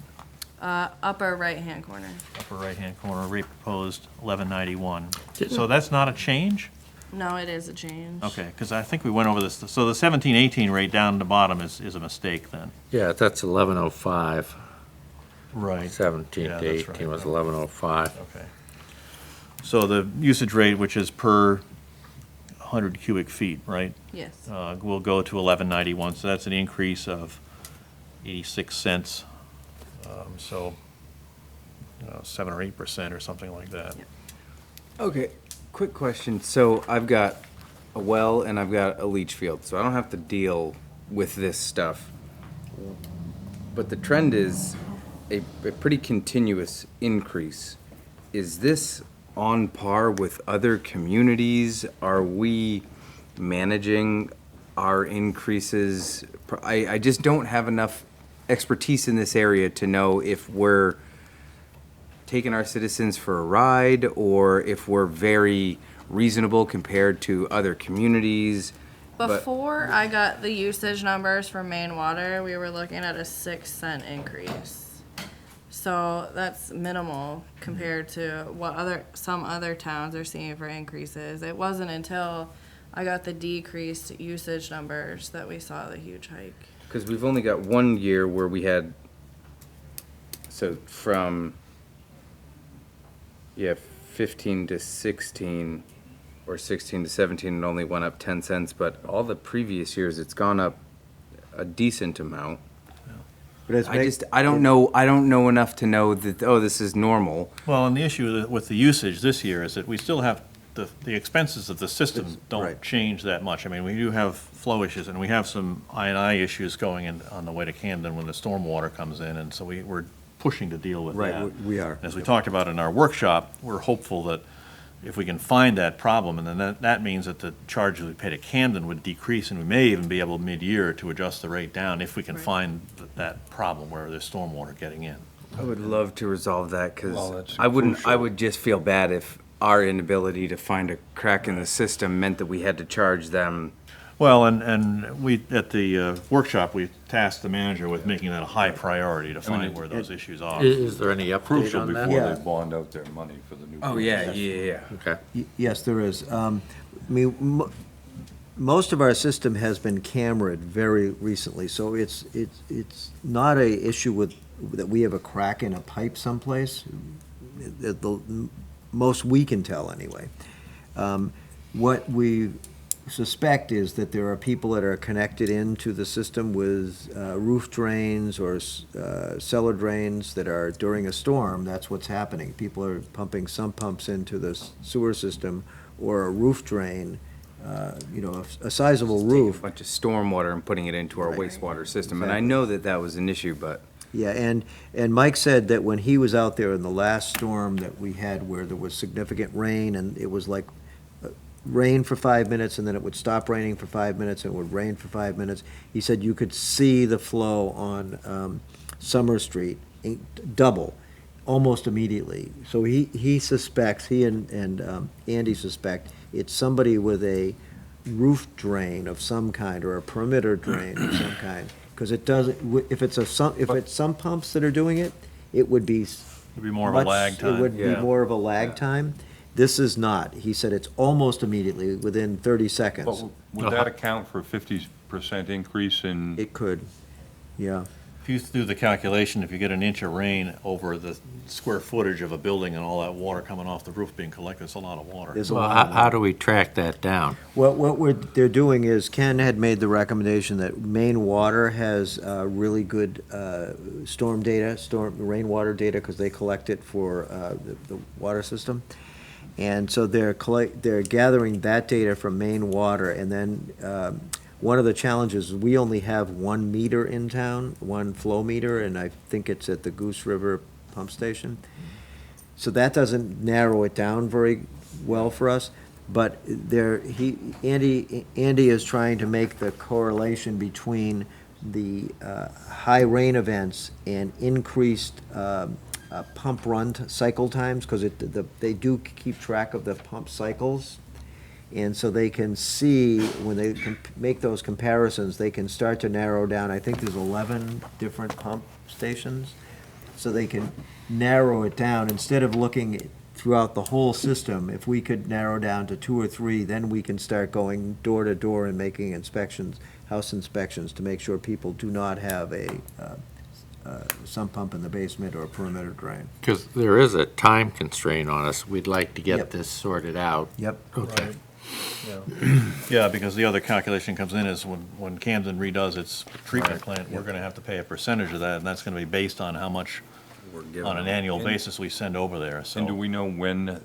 Upper right-hand corner. Upper right-hand corner, rate proposed 1191. So that's not a change? No, it is a change. Okay, because I think we went over this, so the 17, 18 rate down the bottom is a mistake then. Yeah, that's 1105. Right. 17 Yeah, to that's 18 right. was 1105. Okay. So the usage rate, which is per 100 cubic feet, right? Yes. Will go to 1191, so that's an increase of 86 cents. So, 7 or 8% or something like that. Yep. Okay, quick question. So I've got a well and I've got a leach field, so I don't have to deal with this stuff. But the trend is a pretty continuous increase. Is this on par with other communities? Are we managing our increases? I just don't have enough expertise in this area to know if we're taking our citizens for a ride or if we're very reasonable compared to other communities. But- Before I got the usage numbers from Maine Water, we were looking at a 6 cent increase. So that's minimal compared to what some other towns are seeing for increases. It wasn't until I got the decreased usage numbers that we saw the huge hike. Because we've only got 1 year where we had, so from, 15 to 16, or 16 to 17, it only went up 10 cents, but all the previous years, it's gone up a decent amount. But as Meg- I don't know enough to know that, oh, this is normal. Well, and the issue with the usage this year is that we still have, the expenses of the system don't right. change that much. I mean, we do have flow issues, and we have some I&I issues going in on the way to Camden when the stormwater comes in, and so we're pushing to deal with that. Right, we are. As we talked about in our workshop, we're hopeful that if we can find that problem, and then that means that the charges we pay to Camden would decrease, and we may even be able mid-year to adjust the rate down if we can find that problem where there's stormwater getting in. I would love to resolve that Well, because that's I crucial. would just feel bad if our inability to find a crack in the system meant that we had to charge them. Well, and we, at the workshop, we tasked the manager with making that a high priority to find where those issues are. Is there any update Crucial on that? before Yeah. they bond out their money for the new. Oh, yeah. Okay. Yes, there is. I mean, most of our system has been cameraed very recently, so it's not a issue with, that we have a crack in a pipe someplace. The most we can tell, anyway. What we suspect is that there are people that are connected into the system with roof drains or cellar drains that are, during a storm, that's what's happening. People are pumping sump pumps into the sewer system or a roof drain, a sizable Taking roof. a bunch of stormwater and putting it into our Right. wastewater system. And I know that that was an issue, but Yeah, and Mike said that when he was out there in the last storm that we had where there was significant rain and it was like rain for 5 minutes and then it would stop raining for 5 minutes and it would rain for 5 minutes. He said you could see the flow on Summer Street double almost immediately. So he suspects, he and Andy suspect, it's somebody with a roof drain of some kind or a perimeter drain of some kind. Because it doesn't, if it's sump pumps that are doing it, it would be. It'd be more of a lag time. It would be Yeah. more of a lag time. This is not. He said it's almost immediately, within 30 seconds. But would that account for a 50% increase in, It could, yeah. If you do the calculation, if you get an inch of rain over the square footage of a building and all that water coming off the roof being collected, it's a lot of water. There's a Well, lot of how do we track that down? Well, they're doing is, Ken had made the recommendation that Maine Water has really good rainwater data, because they collect it for the water system. And so they're gathering that data from Maine Water, and then one of the challenges is we only have 1 meter in town, 1 flow meter, and I think it's at the Goose River Pump Station. So that doesn't narrow it down very well for us. But Andy is trying to make the correlation between the high rain events and increased pump run cycle times, because they do keep track of the pump cycles. And so they can see, when they make those comparisons, they can start to narrow down. I think there's 11 different pump stations. So they can narrow it down. Instead of looking throughout the whole system, if we could narrow down to 2 or 3, then we can start going door to door and making inspections, house inspections, to make sure people do not have a sump pump in the basement or a perimeter drain. Because there is a time constraint on us. We'd like to Yep. get this sorted out. Yep. Okay. Yeah, because the other calculation comes in is when Camden redoes its treatment plant, we're gonna have to pay a percentage of that, and that's gonna be based on how much, we're giving on an them- annual basis, we send over there, so. and do we know when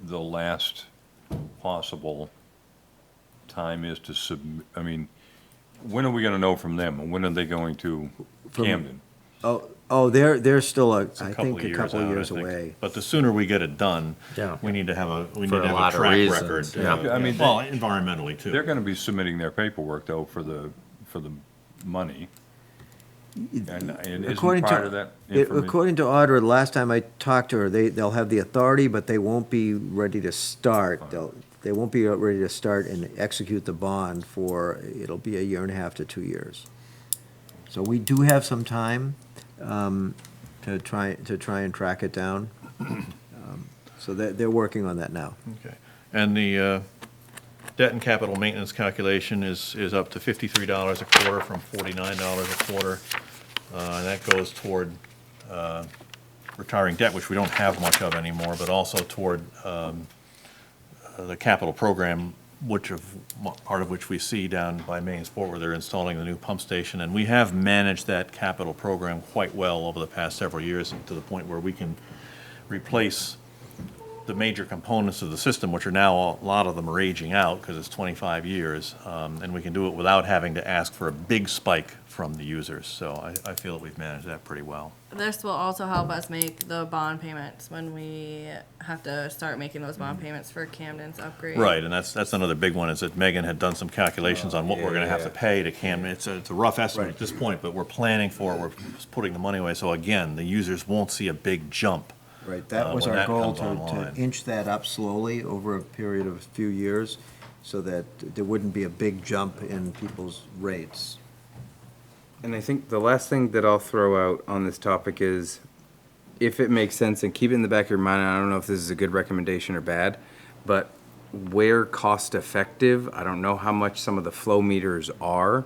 the last possible time is to when are we gonna know from them? And when are they going to Camden? They're still, I It's a think, a couple of out, I years think. away. But the sooner we get it done, Yeah. we need to have a For a lot of track reasons, record. yeah. I mean, Well, environmentally, too. They're gonna be submitting their paperwork, though, for the money. And isn't According part to, of that it- information? according to Audra, the last time I talked to her, they'll have the authority, but they won't be ready to start. They won't be ready to start and execute the bond for, it'll be a year and a half to 2 years. So we do have some time to try and track it down. So they're working on that now. Okay. And the debt and capital maintenance calculation is up to $53 a quarter from $49 a quarter. And that goes toward retiring debt, which we don't have much of anymore, but also toward the capital program, part of which we see down by Main Sport where they're installing the new pump station. And we have managed that capital program quite well over the past several years, to the point where we can replace the major components of the system, which are now, a lot of them are aging out because it's 25 years, and we can do it without having to ask for a big spike from the users. So I feel that we've managed that pretty well. This will also help us make the bond payments when we have to start making those bond payments for Camden's upgrade. Right, and that's another big one, is that Megan had done some calculations on what we're gonna have to pay to Camden. It's a rough estimate at this point, but we're planning for it, we're putting the money away. So again, the users won't see a big jump. Right, that was when our that goal, comes to online. inch that up slowly over a period of a few years, so that there wouldn't be a big jump in people's rates. And I think the last thing that I'll throw out on this topic is, if it makes sense, and keep it in the back of your mind, I don't know if this is a good recommendation or bad, but where cost effective, I don't know how much some of the flow meters are,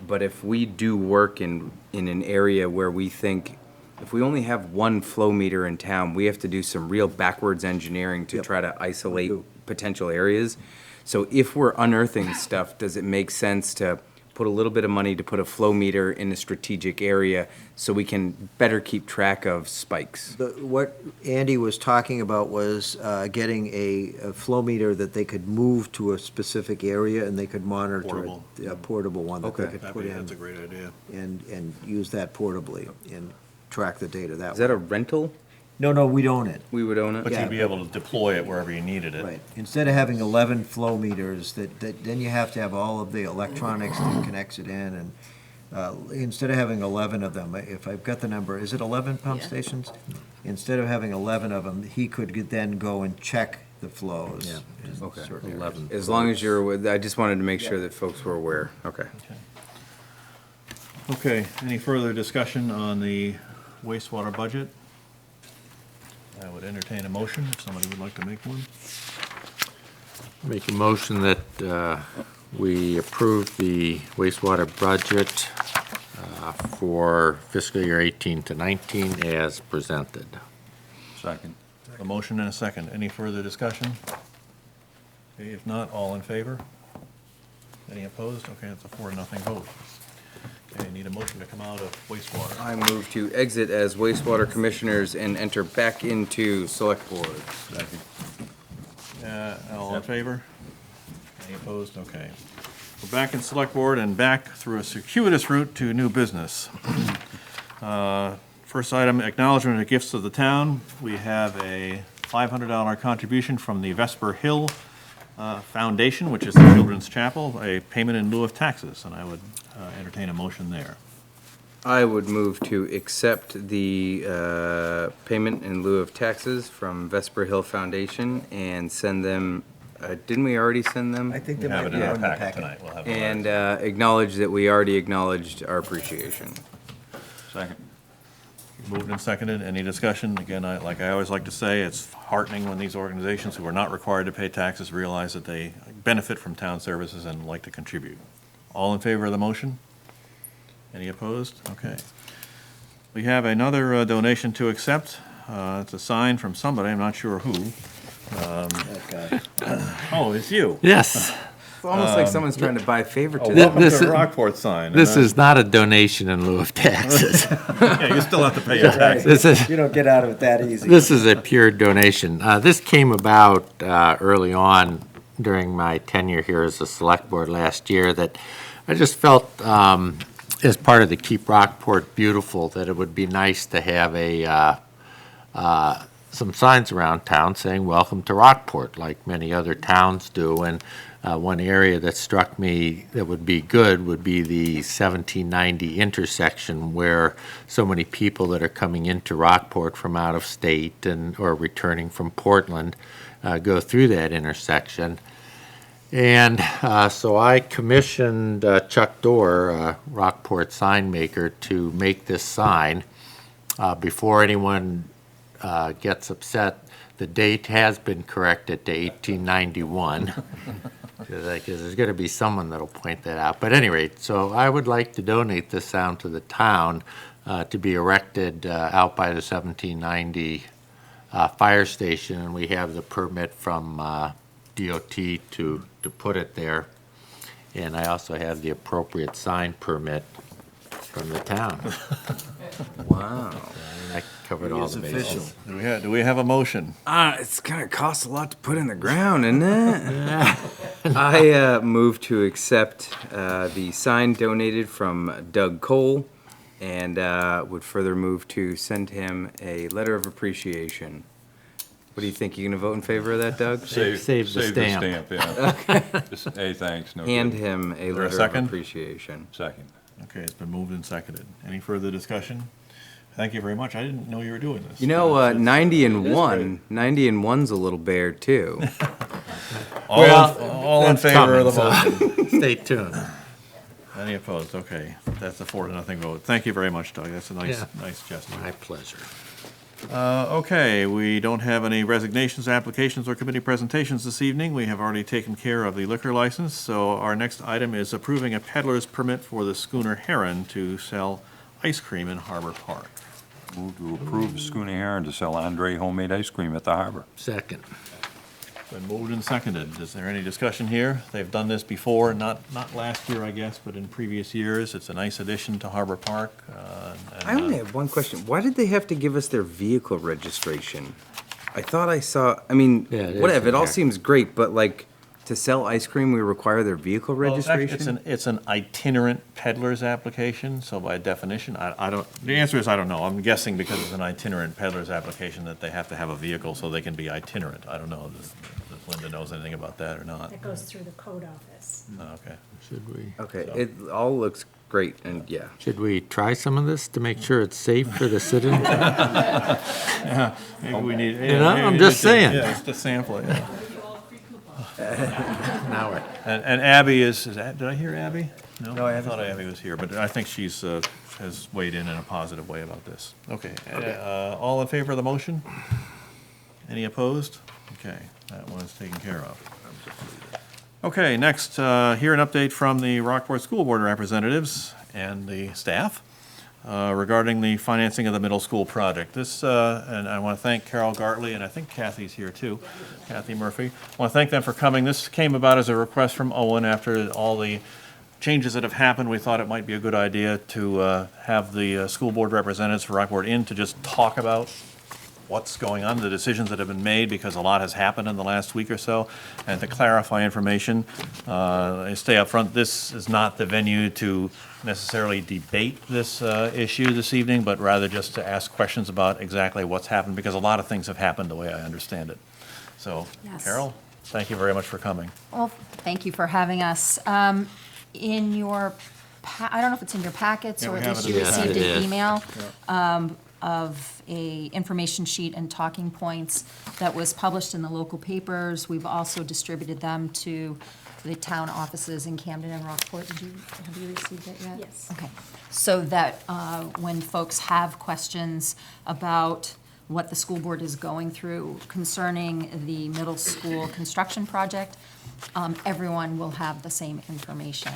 but if we do work in an area where we think, if we only have one flow meter in town, we have to do some real backwards engineering to Yep. try to isolate We do. potential areas. So if we're unearthing stuff, does it make sense to put a little bit of money to put a flow meter in a strategic area so we can better keep track of spikes? What Andy was talking about was getting a flow meter that they could move to a specific area and they could monitor it. Portable. A portable one that they Okay. could put in That's a great idea. and use that portably and track the data that Is way. that a rental? No, we own it. We would own it? But Yeah. you'd be able to deploy it wherever you needed it. Right. Instead of having 11 flow meters, then you have to have all of the electronics that connects it in, and instead of having 11 of them, if I've got the number, is it 11 pump Yeah. stations? Instead of having 11 of them, he could then go and check the flows. Yeah. in Okay. certain areas. 11. As long as you're, I just wanted to make sure that folks were aware. Okay. Okay, any further discussion on the wastewater budget? I would entertain a motion if somebody would like to make one. Make a motion that we approve the wastewater budget for fiscal year 18 to 19 as presented. Second. A motion and a second. Any further discussion? Okay, if not, all in favor? Any opposed? Okay, it's a 4-0 vote. Okay, need a motion to come out of wastewater. I move to exit as wastewater commissioners and enter back into select board. All in favor? Any opposed? Okay. We're back in select board and back through a circuitous route to new business. First item, acknowledgement of gifts of the town. We have a $500 contribution from the Vesper Hill Foundation, which is the Children's Chapel, a payment in lieu of taxes, and I would entertain a motion there. I would move to accept the payment in lieu of taxes from Vesper Hill Foundation and send them, didn't we already send them? I think We there have might it be in our one in the packet packet. tonight. We'll have it. And acknowledge that we already acknowledged our appreciation. Second. Moved and seconded. Any discussion? Again, like I always like to say, it's heartening when these organizations who are not required to pay taxes realize that they benefit from town services and like to contribute. All in favor of the motion? Any opposed? Okay. We have another donation to accept. It's a sign from somebody, I'm not sure who. That guy. Oh, it's you. Yes, It's almost like someone's trying to buy favoritism. Welcome Welcome to to Rockport sign. this is not a donation in lieu of taxes. Yeah, you still have to pay your taxes. This is, You don't get out of it that easy. this is a pure donation. This came about early on during my tenure here as a select board last year, that I just felt, as part of the Keep Rockport Beautiful, that it would be nice to have some signs around town saying, "Welcome to Rockport," like many other towns do. And One area that struck me that would be good would be the 1790 intersection where so many people that are coming into Rockport from out of state or returning from Portland go through that intersection. And so I commissioned Chuck Dorr, a Rockport sign maker, to make this sign. Before anyone gets upset, the date has been corrected to 1891. Because there's going to be someone that'll point that out. But at any rate, so I would like to donate this sign to the town to be erected out by the 1790 fire station, and we have the permit from DOT to put it there. And I also have the appropriate sign permit from the town. Wow. And I covered all the bases. Do we have a motion? It's gonna cost a lot to put in the ground, isn't it? I move to accept the sign donated from Doug Cole, and would further move to send him a letter of appreciation. What do you think? You gonna vote in favor of that, Doug? Save the stamp. Yeah. Just, hey, thanks, no Hand good. him a there a letter of second? appreciation. Second. Okay, it's been moved and seconded. Any further discussion? Thank you very much. I didn't know you were doing this. You know, It's- 90 and 1's a little bear too. all in favor of the motion? Stay tuned. Any opposed? Okay, that's a 4-0 vote. Thank you very much, Doug. That's a nice, Yeah. nice gesture. My pleasure. Okay, we don't have any resignations, applications, or committee presentations this evening. We have already taken care of the liquor license, so our next item is approving a peddler's permit for the Schooner Heron to sell ice cream in Harbor Park. Move to approve the Schooner Heron to sell Andre homemade ice cream at the harbor. Second. Been moved and seconded. Is there any discussion here? They've done this before, not last year, I guess, but in previous years. It's a nice addition to Harbor Park. I only have one question. Why did they have to give us their vehicle registration? I thought I saw, I mean, Yeah, it is whatever, it in all there. seems great, but like, to sell ice cream, we require their vehicle Well, it's registration? it's an itinerant peddler's application, so by definition, I don't, the answer is I don't know. I'm guessing because it's an itinerant peddler's application that they have to have a vehicle so they can be itinerant. I don't know if Linda knows anything about that or not. That goes through the code office. Oh, okay. Should we? Okay, it all looks great, and yeah. Should we try some of this to make sure it's safe for the citizens? Maybe we need. You know, I'm just saying. Yeah, just to sample it, yeah. Now we're. And Abby is that, did I hear Abby? No, I thought Abby was here, but I think she's, has weighed in a positive way about this. Okay, all in favor of the motion? Any opposed? Okay, that one is taken care of. Okay, next, hear an update from the Rockport School Board representatives and the staff regarding the financing of the middle school project. This, and I want to thank Carol Gartley, and I think Kathy's here too, Kathy Murphy. I want to thank them for coming. This came about as a request from Owen after all the changes that have happened. We thought it might be a good idea to have the school board representatives for Rockport in to just talk about what's going on, the decisions that have been made, because a lot has happened in the last week or so, and to clarify information. I stay up front. This is not the venue to necessarily debate this issue this evening, but rather just to ask questions about exactly what's happened, because a lot of things have happened the way I understand it. So, Yes. Carol, thank you very much for coming. Well, thank you for having us. In your, I don't know if it's in your packets Yeah, or we at have least it. you Yeah, received it an is. email of a information sheet and talking points that was published in the local papers. We've also distributed them to the town offices in Camden and Rockport. Have you received it yet? Yes. Okay. So that when folks have questions about what the school board is going through concerning the middle school construction project, everyone will have the same information.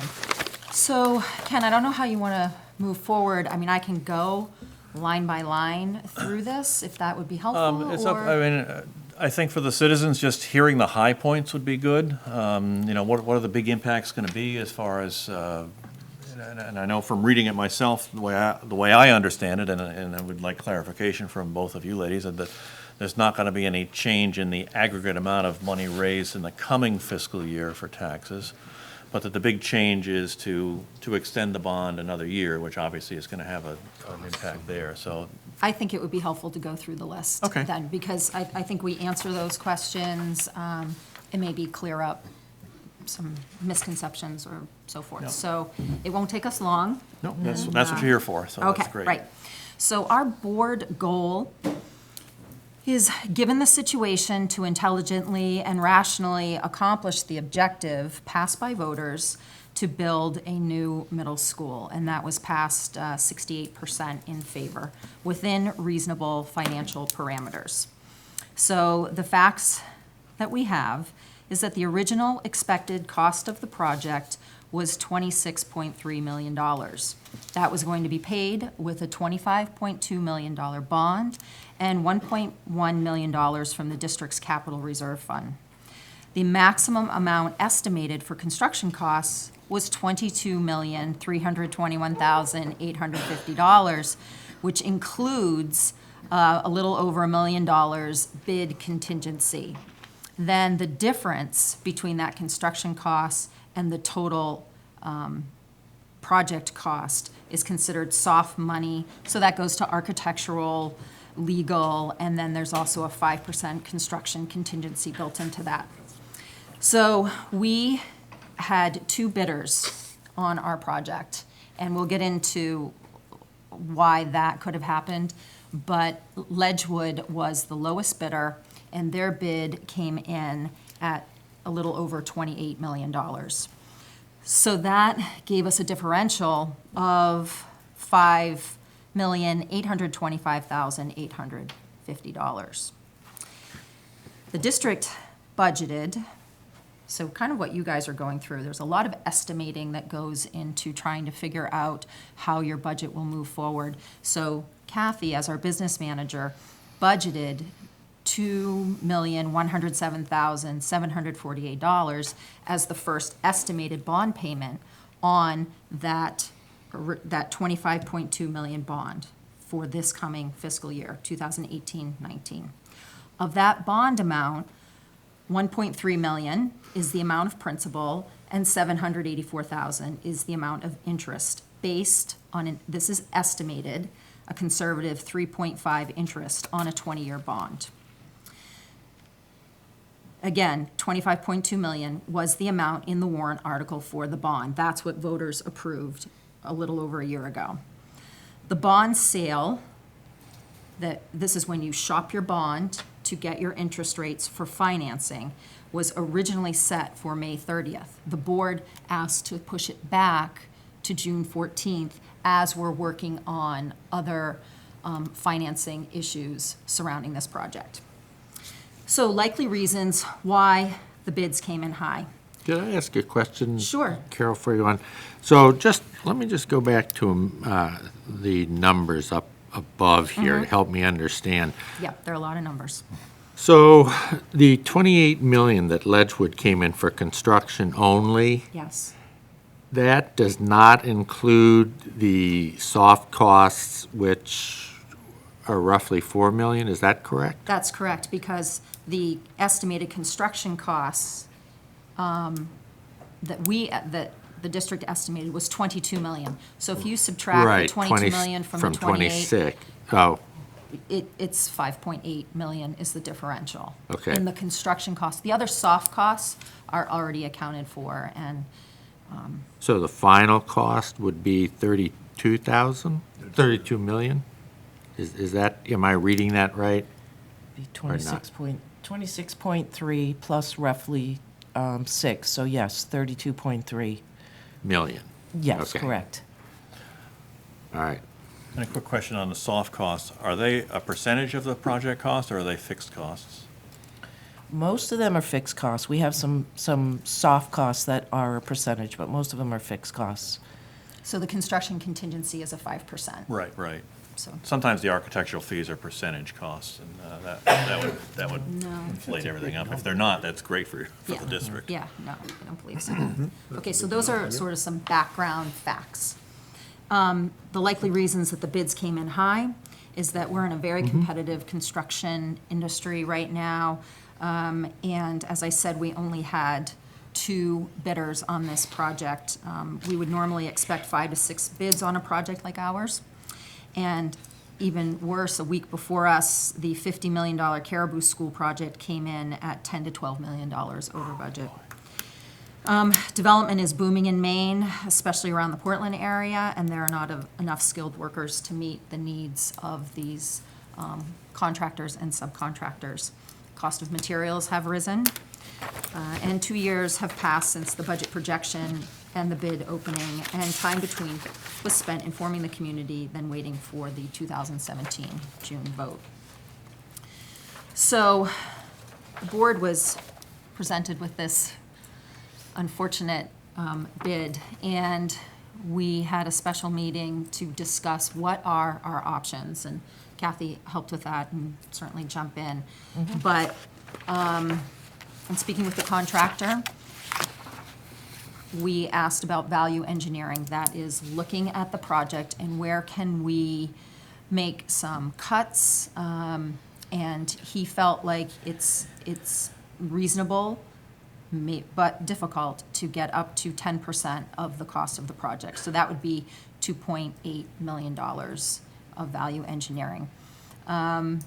So, Ken, I don't know how you want to move forward. I mean, I can go line by line through this, if that would be helpful, It's up, or- I mean, I think for the citizens, just hearing the high points would be good. You know, what are the big impacts going to be as far as, and I know from reading it myself, the way I understand it, and I would like clarification from both of you ladies, that there's not going to be any change in the aggregate amount of money raised in the coming fiscal year for taxes, but that the big change is to extend the bond another year, which obviously is going to have an impact there, so. I think it would be helpful to go through the list Okay. then, because I think we answer those questions, and maybe clear up some misconceptions or so forth. No. So it won't take us long. No, that's what you're here for, so Okay, that's great. right. So our board goal is, given the situation, to intelligently and rationally accomplish the objective passed by voters to build a new middle school. And that was passed 68% in favor, within reasonable financial parameters. So the facts that we have is that the original expected cost of the project was $26.3 million. That was going to be paid with a $25.2 million bond and $1.1 million from the district's capital reserve fund. The maximum amount estimated for construction costs was $22,321,850, which includes a little over $1 million bid contingency. Then the difference between that construction cost and the total project cost is considered soft money. So that goes to architectural, legal, and then there's also a 5% construction contingency built into that. So we had two bidders on our project, and we'll get into why that could have happened. But Ledgewood was the lowest bidder, and their bid came in at a little over $28 million. So that gave us a differential of $5,825,850. The district budgeted, so kind of what you guys are going through, there's a lot of estimating that goes into trying to figure out how your budget will move forward. So Kathy, as our business manager, budgeted $2,107,748 as the first estimated bond payment on that $25.2 million bond for this coming fiscal year, 2018-19. Of that bond amount, $1.3 million is the amount of principal, and $784,000 is the amount of interest, based on, this is estimated, a conservative 3.5 interest on a 20-year bond. Again, $25.2 million was the amount in the warrant article for the bond. That's what voters approved a little over a year ago. The bond sale, this is when you shop your bond to get your interest rates for financing, was originally set for May 30th. The board asked to push it back to June 14th as we're working on other financing issues surrounding this project. So likely reasons why the bids came in high. Could I ask a question? Sure. Carol, for you on, so let me just go back to the numbers up above here to help me understand. Yeah, there are a lot of numbers. So the 28 million that Ledgewood came in for construction only, Yes. that does not include the soft costs, which are roughly 4 million, is that correct? That's correct, because the estimated construction costs that the district estimated was 22 million. So if you subtract Right, the 22 million from the 28, 26. Oh, it's 5.8 million is the differential. Okay. In the construction costs. The other soft costs are already accounted for, and so the final cost would be 32,000? 32 million? Is that, am I reading that right? Be Or not. 26.3 plus roughly 6, so yes, 32.3. Million? Yes, Okay. correct. All right. And a quick question on the soft costs. Are they a percentage of the project cost, or are they fixed costs? Most of them are fixed costs. We have some soft costs that are a percentage, but most of them are fixed costs. so the construction contingency is a 5%. Right, right. So, Sometimes the architectural fees are percentage costs, and that would inflate everything up. If they're not, that's great for the Yeah. district. yeah, no, I don't believe so. Okay, so those are sort of some background facts. The likely reasons that the bids came in high is that we're in a very competitive construction industry right now. And as I said, we only had 2 bidders on this project. We would normally expect 5 to 6 bids on a project like ours. And even worse, a week before us, the $50 million Caribou School project came in at $10 to $12 million over budget. Development is booming in Maine, especially around the Portland area, and there are not enough skilled workers to meet the needs of these contractors and subcontractors. Cost of materials have risen, and 2 years have passed since the budget projection and the bid opening, and time between was spent informing the community, then waiting for the 2017 June vote. So the board was presented with this unfortunate bid, and we had a special meeting to discuss what are our options, and Kathy helped with that and certainly jump in. But in speaking with the contractor, we asked about value engineering, that is looking at the project and where can we make some cuts, and he felt like it's reasonable but difficult to get up to 10% of the cost of the project. So that would be $2.8 million of value engineering. And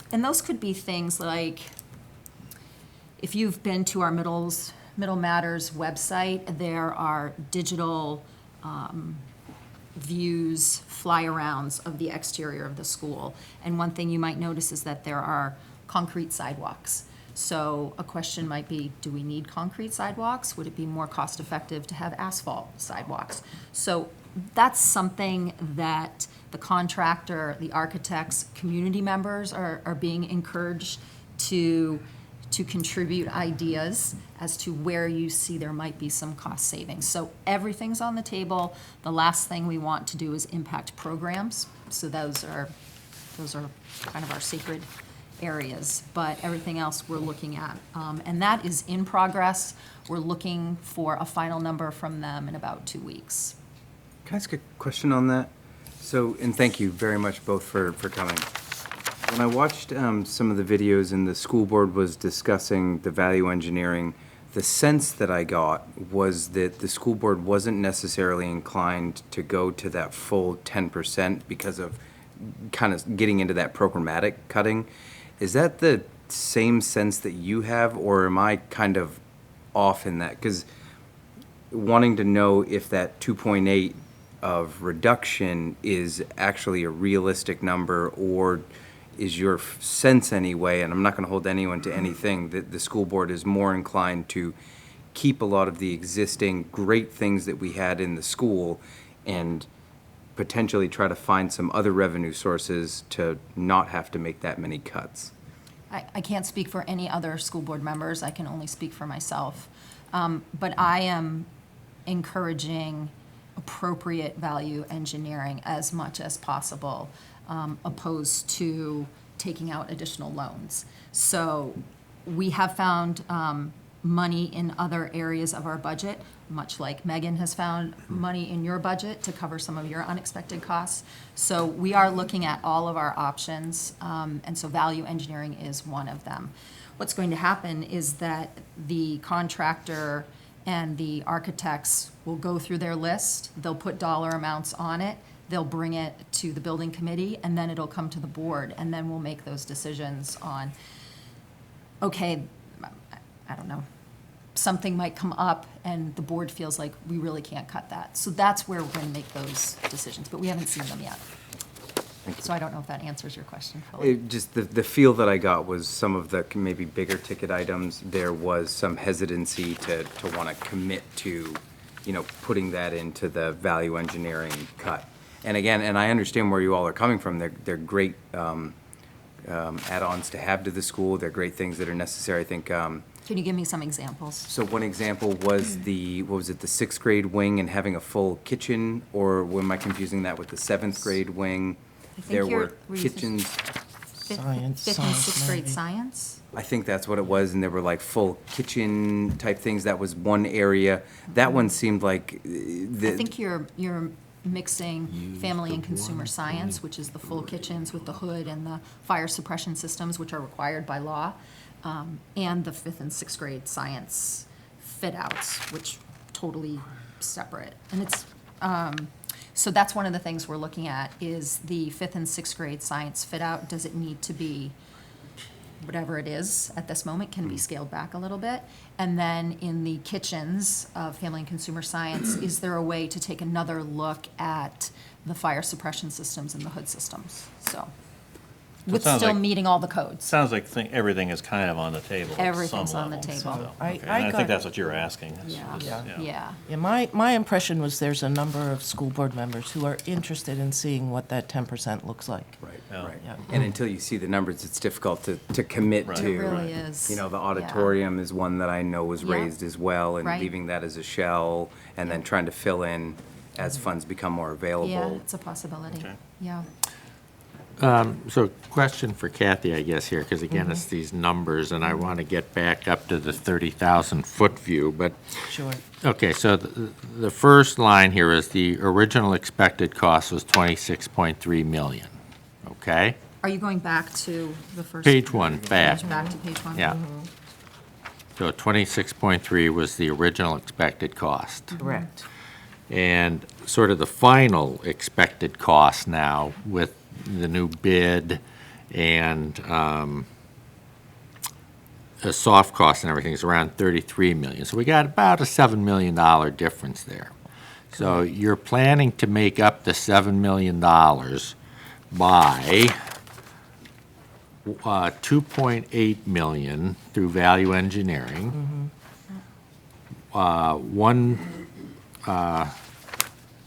those could be things like, if you've been to our Middle Matters website, there are digital views, fly-arounds of the exterior of the school. And one thing you might notice is that there are concrete sidewalks. So a question might be, do we need concrete sidewalks? Would it be more cost-effective to have asphalt sidewalks? So that's something that the contractor, the architects, community members are being encouraged to contribute ideas as to where you see there might be some cost savings. So everything's on the table. The last thing we want to do is impact programs. So those are kind of our sacred areas, but everything else we're looking at. And that is in progress. We're looking for a final number from them in about 2 weeks. Can I ask a question on that? So, and thank you very much both for coming. When I watched some of the videos and the school board was discussing the value engineering, the sense that I got was that the school board wasn't necessarily inclined to go to that full 10% because of kind of getting into that programmatic cutting. Is that the same sense that you have, or am I kind of off in that? Because wanting to know if that 2.8 of reduction is actually a realistic number, or is your sense anyway, and I'm not going to hold anyone to anything, that the school board is more inclined to keep a lot of the existing great things that we had in the school and potentially try to find some other revenue sources to not have to make that many cuts? I can't speak for any other school board members. I can only speak for myself. But I am encouraging appropriate value engineering as much as possible, opposed to taking out additional loans. So we have found money in other areas of our budget, much like Megan has found money in your budget to cover some of your unexpected costs. So we are looking at all of our options, and so value engineering is one of them. What's going to happen is that the contractor and the architects will go through their list, they'll put dollar amounts on it, they'll bring it to the building committee, and then it'll come to the board, and then we'll make those decisions on, okay, I don't know, something might come up and the board feels like we really can't cut that. So that's where we're going to make those decisions, but we haven't seen them yet. So I don't know if that answers your question fully. Just the feel that I got was some of the maybe bigger ticket items, there was some hesitancy to want to commit to, putting that into the value engineering cut. And again, and I understand where you all are coming from. They're great add-ons to have to the school. They're great things that are necessary. I think. Can you give me some examples? So one example was the 6th grade wing and having a full kitchen, or am I confusing that with the 7th grade wing? I think There you're- were kitchens. Science, Fifth and science, sixth grade maybe. science? I think that's what it was, and there were like full kitchen type things. That was one area. That one seemed like I think you're mixing family and consumer science, which is the full kitchens with the hood and the fire suppression systems, which are required by law, and the 5th and 6th grade science fit-outs, which totally separate. And it's, so that's one of the things we're looking at, is the 5th and 6th grade science fit-out. Does it need to be whatever it is at this moment can be scaled back a little bit. And then in the kitchens of Family and Consumer Science, is there a way to take another look at the fire suppression systems and the hood systems? So, with sounds still like- meeting all the codes. Sounds like everything is kind of on the table at some Everything's on the level, table. so, I- okay. I And I got- think that's what you're asking. Yeah, Yeah. yeah. My impression was there's a number of school board members who are interested in seeing what that 10% looks like. Right, Yeah. right. Yeah. And until you see the numbers, it's difficult to commit Right. to. It really is. You know, the Yeah. auditorium is one that I know was Yeah. raised as well, and Right. leaving that as a shell, and then trying to fill in as funds become more available. Yeah, it's a possibility. Okay. Yeah. So question for Kathy, I guess, here, because again, it's these numbers, and I want to get back up to the 30,000-foot view, but, Sure. okay, so the first line here is the original expected cost was 26.3 million, okay? Are you going back to the first? Page one, back. Back to page one? Yeah. So 26.3 was the original expected cost. Correct. And sort of the final expected cost now with the new bid and the soft cost and everything is around 33 million. So we got about a $7 million difference there. So you're planning to make up the $7 million by 2.8 million through value engineering.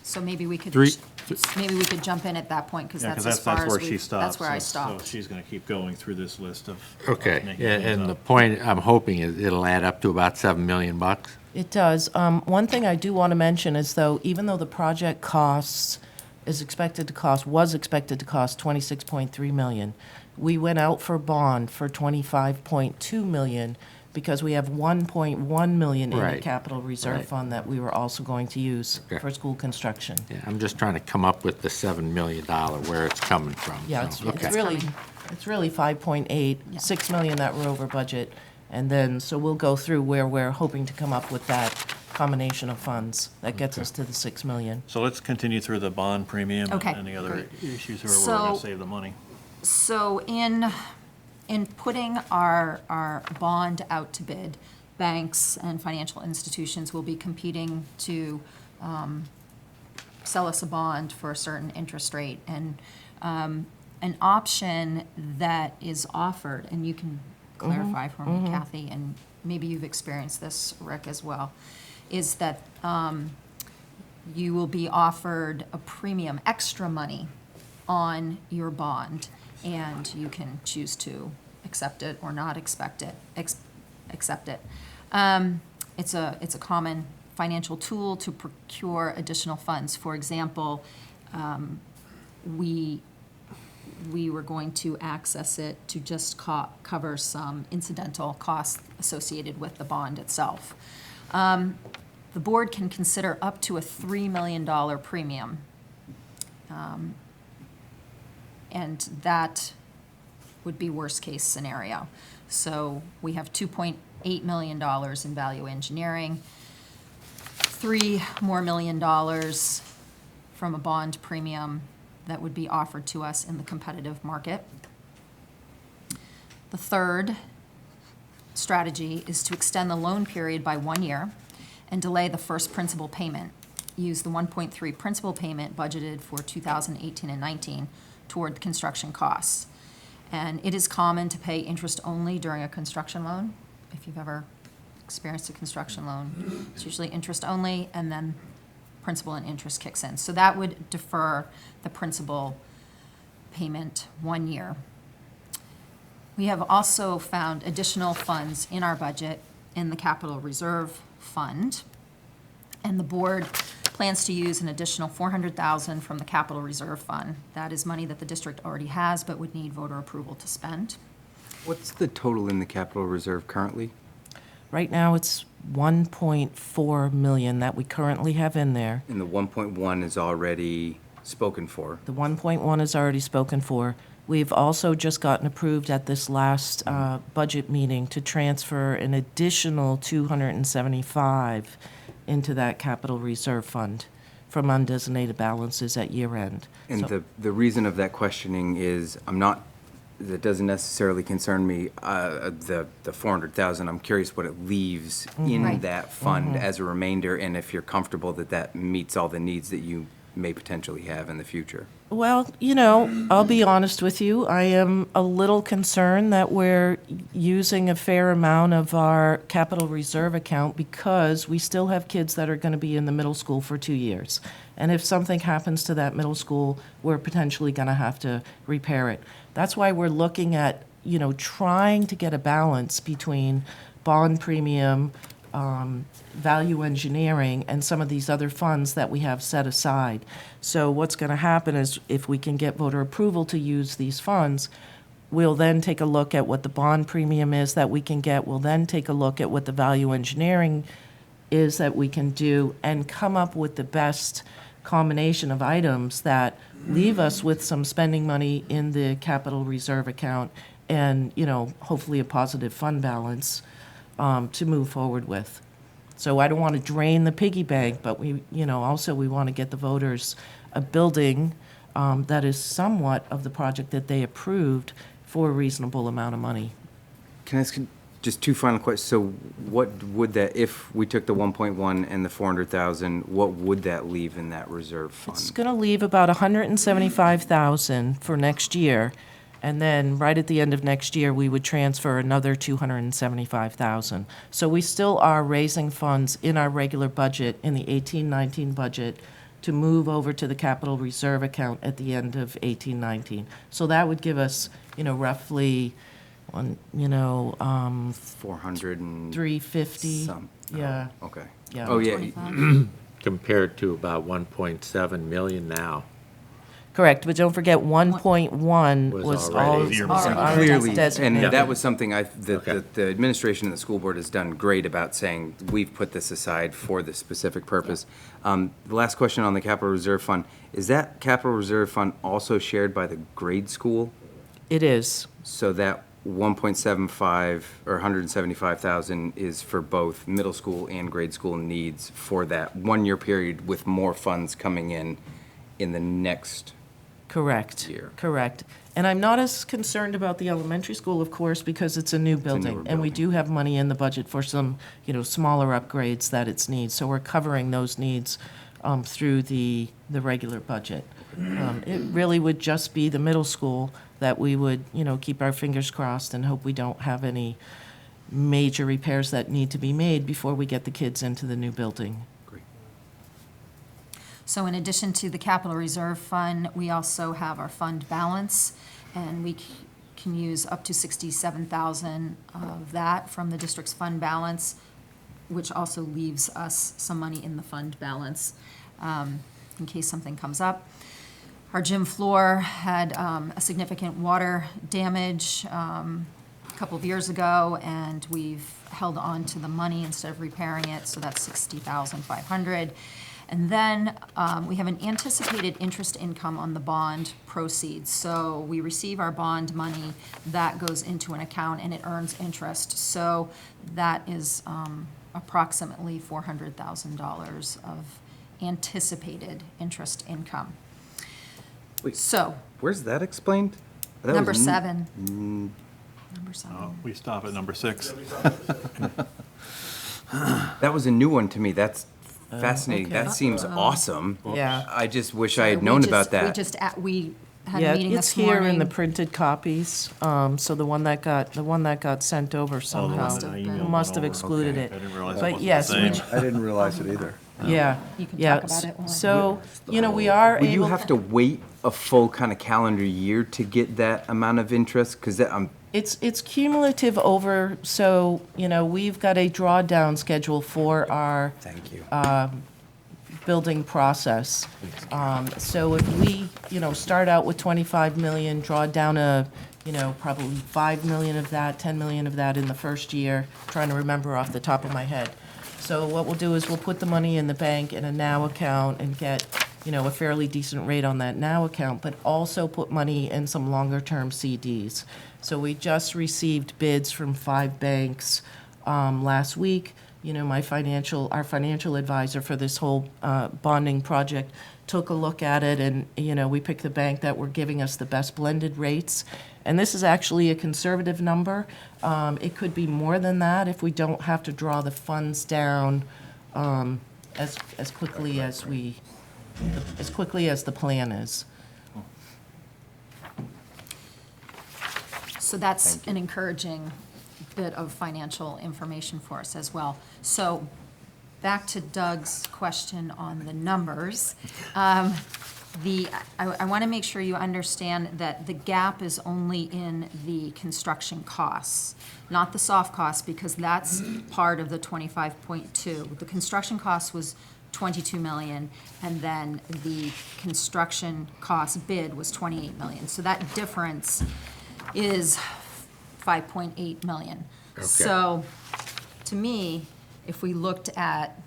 So maybe we could, Three- maybe we could jump in at that point, because Yeah, that's because as far that's as where we, she stopped. that's where I So stopped. she's going to keep going through this list of. Okay, making and things the up. point I'm hoping is it'll add up to about $7 million bucks? It does. One thing I do want to mention is though, even though the project costs, was expected to cost 26.3 million, we went out for bond for 25.2 million because we have 1.1 million in the Right. capital reserve Right. fund that we were also going to use Okay. for school construction. Yeah, I'm just trying to come up with the $7 million, where it's coming from. Yeah, so, it's okay. really, it's really 5.8, Yeah. 6 million that were over budget. And then, so we'll go through where we're hoping to come up with that combination of funds that gets us to the 6 million. So let's continue through the bond premium and Okay, any other great. issues where we're going to So- save the money. So in putting our bond out to bid, banks and financial institutions will be competing to sell us a bond for a certain interest rate. And an option that is offered, and you can clarify for me, Kathy, and maybe you've experienced this, Rick, as well, is that you will be offered a premium, extra money on your bond, and you can choose to accept it or not accept it. Accept it. It's a common financial tool to procure additional funds. For example, we were going to access it to just cover some incidental costs associated with the bond itself. The board can consider up to a $3 million premium. And that would be worst-case scenario. So we have $2.8 million in value engineering, $3 more million from a bond premium that would be offered to us in the competitive market. The third strategy is to extend the loan period by 1 year and delay the first principal payment. Use the 1.3 principal payment budgeted for 2018 and 19 toward construction costs. And it is common to pay interest only during a construction loan. If you've ever experienced a construction loan, it's usually interest only, and then principal and interest kicks in. So that would defer the principal payment 1 year. We have also found additional funds in our budget in the capital reserve fund. And the board plans to use an additional $400,000 from the capital reserve fund. That is money that the district already has but would need voter approval to spend. What's the total in the capital reserve currently? Right now, it's 1.4 million that we currently have in there. And the 1.1 is already spoken for. The 1.1 is already spoken for. We've also just gotten approved at this last budget meeting to transfer an additional 275 into that capital reserve fund from undesignated balances at year end. And So- the reason of that questioning is I'm not that doesn't necessarily concern me, the 400,000. I'm curious what it leaves in Right. that fund as a remainder, and if you're comfortable that that meets all the needs that you may potentially have in the future. Well, you know, I'll be honest with you, I am a little concerned that we're using a fair amount of our capital reserve account because we still have kids that are going to be in the middle school for 2 years. And if something happens to that middle school, we're potentially going to have to repair it. That's why we're looking at, you know, trying to get a balance between bond premium, value engineering, and some of these other funds that we have set aside. So what's going to happen is if we can get voter approval to use these funds, we'll then take a look at what the bond premium is that we can get. We'll then take a look at what the value engineering is that we can do and come up with the best combination of items that leave us with some spending money in the capital reserve account and, you know, hopefully a positive fund balance to move forward with. So I don't want to drain the piggy bank, but we, you know, also we want to get the voters a building that is somewhat of the project that they approved for a reasonable amount of money. Can I ask just two final questions? So what would that, if we took the 1.1 and the 400,000, what would that leave in that reserve It's fund? going to leave about 175,000 for next year, and then right at the end of next year, we would transfer another 275,000. So we still are raising funds in our regular budget, in the 18-19 budget, to move over to the capital reserve account at the end of 18-19. So that would give us, you know, roughly, 400 and 350. some. Yeah, Okay. yeah. Oh, yeah. 25. Compared to about 1.7 million now. Correct, but don't forget, 1.1 Was was already- already Clearly, and designated. that was something that Okay. the administration and the school board has done great about saying, we've put this aside for this specific purpose. The last question on the capital reserve fund, is that capital reserve fund also shared by the grade school? It is. So that 1.75 or 175,000 is for both middle school and grade school needs for that 1-year period with more funds coming in the next. Correct. Year. Correct. And I'm not as concerned about the elementary school, of course, because it's a new building. newer And we building. do have money in the budget for some, you know, smaller upgrades that it's needs. So we're covering those needs through the regular budget. It really would just be the middle school that we would, you know, keep our fingers crossed and hope we don't have any major repairs that need to be made before we get the kids into the new building. So in addition to the capital reserve fund, we also have our fund balance, and we can use up to 67,000 of that from the district's fund balance, which also leaves us some money in the fund balance in case something comes up. Our gym floor had a significant water damage a couple of years ago, and we've held on to the money instead of repairing it, so that's 60,500. And then we have an anticipated interest income on the bond proceeds. So we receive our bond money, that goes into an account and it earns interest. So that is approximately $400,000 of anticipated interest income. Wait. So, Where's that explained? That number was n- 7. Number 7. We stop at number 6. That was a new one to me. That's fascinating. okay. That seems awesome. Yeah. I just wish I had We known just- about that. We had Yeah, a meeting it's this morning. here in the printed copies, so the one that got sent over somehow Must have been. must have excluded I it. didn't realize it But wasn't yes, the we same. I didn't realize it either. Yeah, You can yeah. talk about it while- So, you know, we are Will you able, have to wait a full kind of calendar year to get that amount of interest? Because it's cumulative over, so, you know, we've got a drawdown schedule for our thank you. building process. So if we, you know, start out with 25 million, draw down probably 5 million of that, 10 million of that in the first year, trying to remember off the top of my head. So what we'll do is we'll put the money in the bank in a NOW account and get, you know, a fairly decent rate on that NOW account, but also put money in some longer-term CDs. So we just received bids from 5 banks last week. You know, our financial advisor for this whole bonding project took a look at it, and, you know, we picked the bank that were giving us the best blended rates, And this is actually a conservative number. It could be more than that if we don't have to draw the funds down as quickly as the plan is. So that's an encouraging bit of financial information for us as well. So back to Doug's question on the numbers. I want to make sure you understand that the gap is only in the construction costs, not the soft costs, because that's part of the 25.2. The construction cost was 22 million, and then the construction cost bid was 28 million. So that difference is 5.8 million. So, to me, if we looked at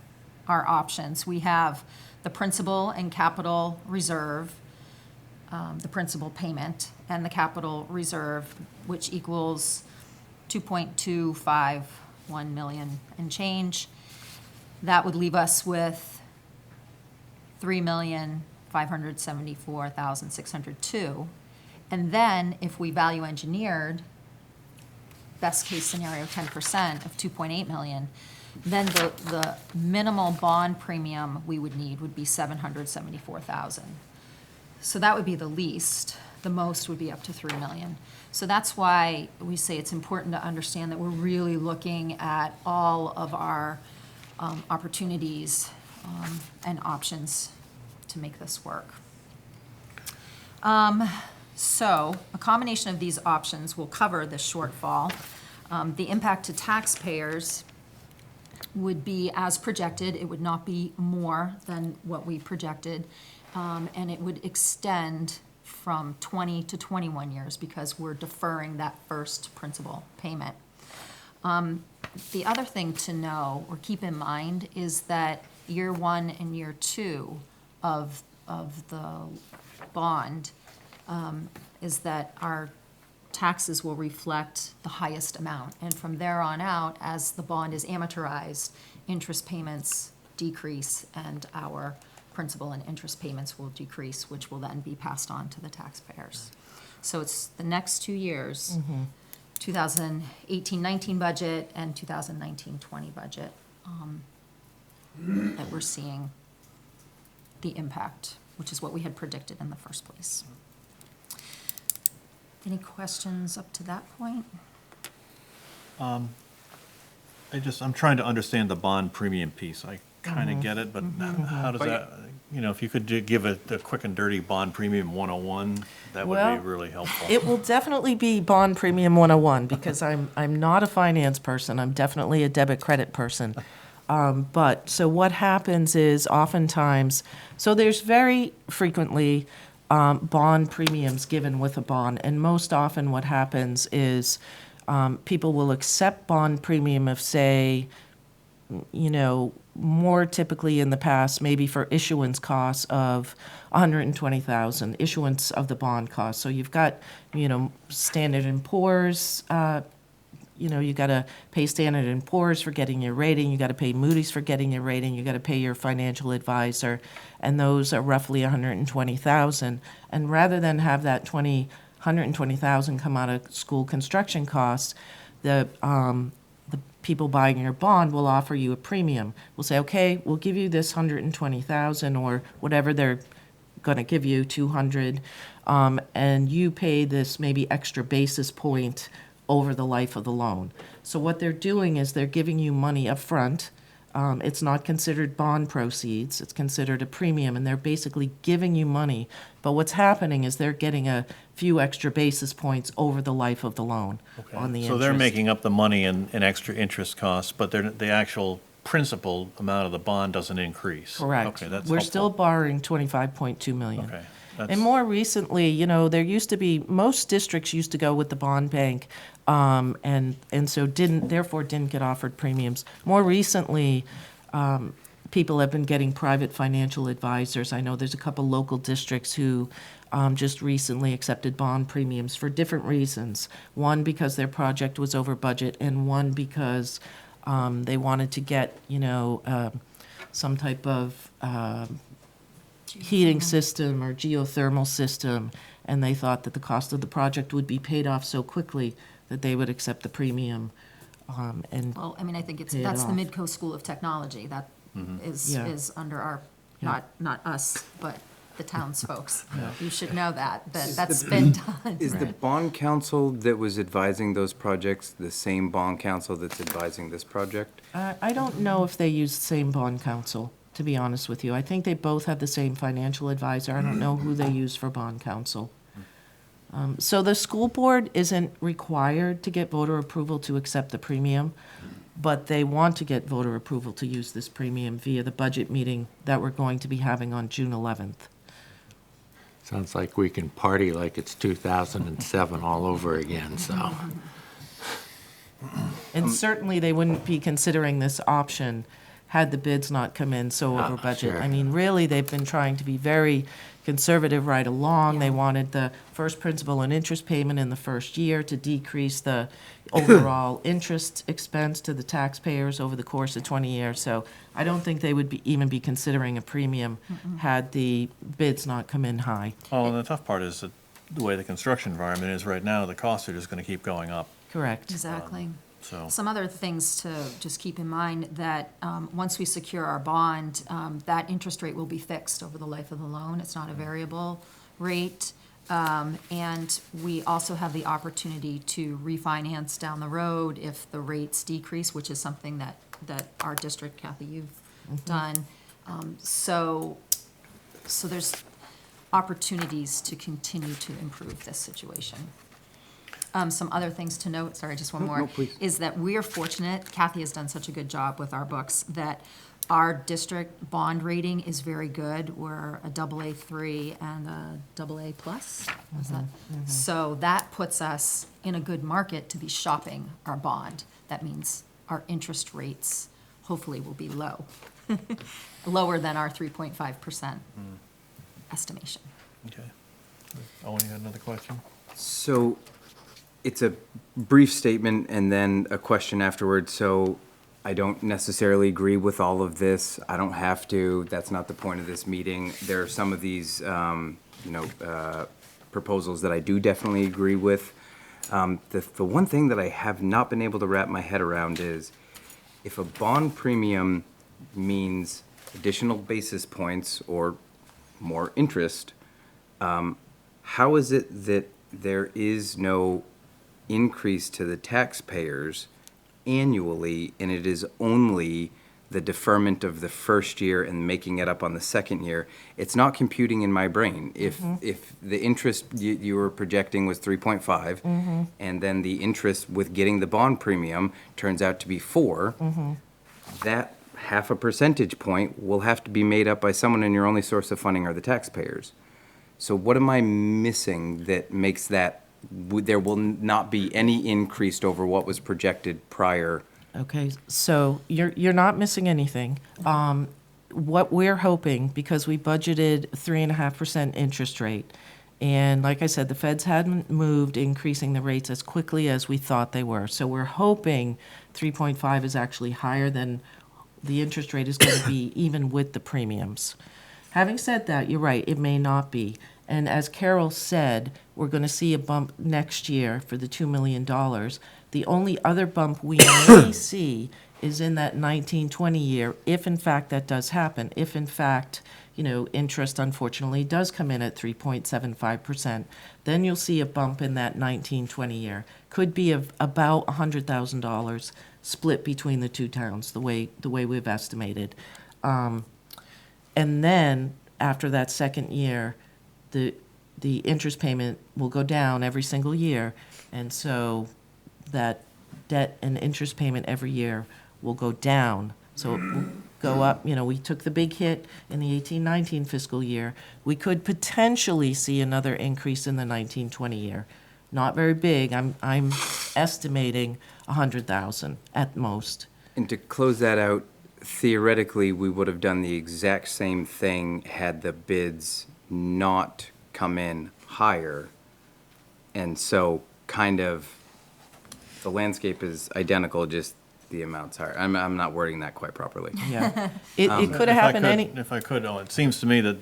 our options, we have the principal and capital reserve, the principal payment, and the capital reserve, which equals 2.251 million and change. That would leave us with 3,574,602. And then, if we value engineered, best case scenario, 10% of 2.8 million, then the minimal bond premium we would need would be 774,000. So that would be the least. The most would be up to 3 million. So that's why we say it's important to understand that we're really looking at all of our opportunities and options to make this work. So a combination of these options will cover the shortfall. The impact to taxpayers would be as projected. It would not be more than what we projected. And it would extend from 20 to 21 years because we're deferring that first principal payment. The other thing to know or keep in mind is that year one and year two of the bond is that our taxes will reflect the highest amount. And from there on out, as the bond is amortized, interest payments decrease and our principal and interest payments will decrease, which will then be passed on to the taxpayers. So it's the next 2 years, 2018-19 budget and 2019-20 budget that we're seeing the impact, which is what we had predicted in the first place. Any questions up to that point? I'm trying to understand the bond premium piece. I kind of get it, but how does that, if you could give it the quick and dirty bond premium 101, that would Well, be really helpful. It will definitely be bond premium 101 because I'm not a finance person. I'm definitely a debit credit person. So what happens is oftentimes, so there's very frequently bond premiums given with a bond, and most often what happens is people will accept bond premium of, say, more typically in the past, maybe for issuance costs of $120,000, issuance of the bond cost. So you've got, Standard & Poor's, you got to pay Standard & Poor's for getting your rating, you got to pay Moody's for getting your rating, you got to pay your financial advisor, and those are roughly $120,000. And rather than have that $120,000 come out of school construction costs, the people buying your bond will offer you a premium. We'll say, okay, we'll give you this $120,000 or whatever they're going to give you, $200, and you pay this maybe extra basis point over the life of the loan. So what they're doing is they're giving you money up front. It's not considered bond proceeds. It's considered a premium, and they're basically giving you money. But what's happening is they're getting a few extra basis points over the life of the loan on the interest. So they're making up the money in extra interest costs, but the actual principal amount of the bond doesn't increase. Correct. Okay, that's We're helpful. still borrowing $25.2 million. Okay. And more recently, there used to be, most districts used to go with the bond bank, and so therefore didn't get offered premiums. More recently, people have been getting private financial advisors. I know there's a couple local districts who just recently accepted bond premiums for different reasons. One, because their project was over budget, and one, because they wanted to get, some type of heating system or geothermal system, and they thought that the cost of the project would be paid off so quickly that they would accept the premium. And Well, I mean, I think it's, Pay it that's the off. Midco School of Technology. That is, Yeah. is under our, Yeah. not us, but the town's folks. You should know that, that's been done. Is the bond council that was advising those projects the same bond council that's advising this project? I don't know if they use the same bond counsel, to be honest with you. I think they both have the same financial advisor. I don't know who they use for bond counsel. So the school board isn't required to get voter approval to accept the premium, but they want to get voter approval to use this premium via the budget meeting that we're going to be having on June 11th. Sounds like we can party like it's 2007 all over again, so. And certainly, they wouldn't be considering this option had the bids not come in so over budget. sure. I mean, really, they've been trying to be very conservative right along. They wanted the first principal and interest payment in the first year to decrease the overall interest expense to the taxpayers over the course of 20 years. So I don't think they would even be considering a premium had the bids not come in high. Well, and the tough part is that the way the construction environment is right now, the costs are just going to keep going up, Correct. Exactly. so. Some other things to just keep in mind, that once we secure our bond, that interest rate will be fixed over the life of the loan. It's not a variable rate. And we also have the opportunity to refinance down the road if the rates decrease, which is something that our district, Kathy, you've done. So there's opportunities to continue to improve this situation. Some other things to note, sorry, just one more. no, please. Is that we're fortunate, Kathy has done such a good job with our books, that our district bond rating is very good. We're a AA3 and a AA plus. Is that? So that puts us in a good market to be shopping our bond. That means our interest rates hopefully will be low, lower than our 3.5% estimation. Okay. Owen, you had another question? So it's a brief statement and then a question afterwards. So I don't necessarily agree with all of this. I don't have to. That's not the point of this meeting. There are some of these, proposals that I do definitely agree with. The one thing that I have not been able to wrap my head around is if a bond premium means additional basis points or more interest, how is it that there is no increase to the taxpayers annually, and it is only the deferment of the first year and making it up on the second year? It's not computing in my brain. If the interest you were projecting was 3.5, and then the interest with getting the bond premium turns out to be 4, that half a percentage point will have to be made up by someone, and your only source of funding are the taxpayers. So what am I missing that makes that there will not be any increase over what was projected prior? Okay, so you're not missing anything. What we're hoping, because we budgeted 3.5% interest rate, and like I said, the feds hadn't moved increasing the rates as quickly as we thought they were. So we're hoping 3.5 is actually higher than the interest rate is going to be, even with the premiums. Having said that, you're right, it may not be. And as Carol said, we're going to see a bump next year for the $2 million. The only other bump we may see is in that 1920 year, if in fact that does happen. If in fact, interest unfortunately does come in at 3.75%, then you'll see a bump in that 1920 year. Could be of about $100,000 split between the two towns, the way we've estimated. And then after that second year, the interest payment will go down every single year, and so that debt and interest payment every year will go down. So it will go up. We took the big hit in the 18-19 fiscal year. We could potentially see another increase in the 19-20 year. Not very big. I'm estimating 100,000 at most. And to close that out, theoretically, we would have done the exact same thing had the bids not come in higher. And so kind of the landscape is identical, just the amount's higher. I'm not wording that quite properly. Yeah. It could have happened If I could, Owen, it seems to me that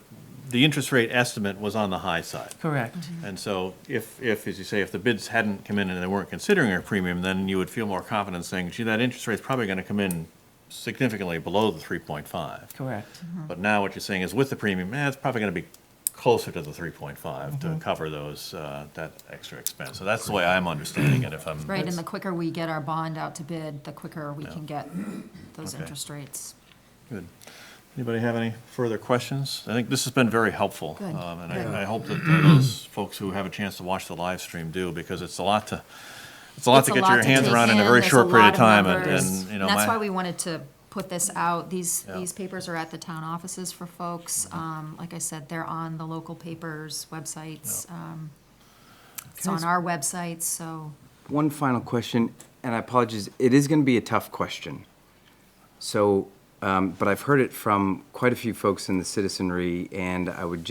the interest rate estimate was on the high side. Correct. And so if, as you say, if the bids hadn't come in and they weren't considering a premium, then you would feel more confident saying, gee, that interest rate's probably gonna come in significantly below the 3.5. Correct. But now what you're saying is with the premium, it's probably gonna be closer to the 3.5 to cover those, that extra expense. So that's the way I'm understanding it, if I'm. Right, and the quicker we get our bond out to bid, the quicker we Yeah. can get those Okay. interest rates. Good. Anybody have any further questions? I think this has been very helpful. Good, And good. I hope that those folks who have a chance to watch the live stream do, because it's a lot to get your hands take around in a in. very There's short period lot of time. numbers. And, you know, That's why my, we wanted to put this out. These Yeah. papers are at the town offices for folks. Like I said, they're on the local papers' websites. It's on our websites, so. One final question, and I apologize, it is going to be a tough question. So, but I've heard it from quite a few folks in the citizenry, and I would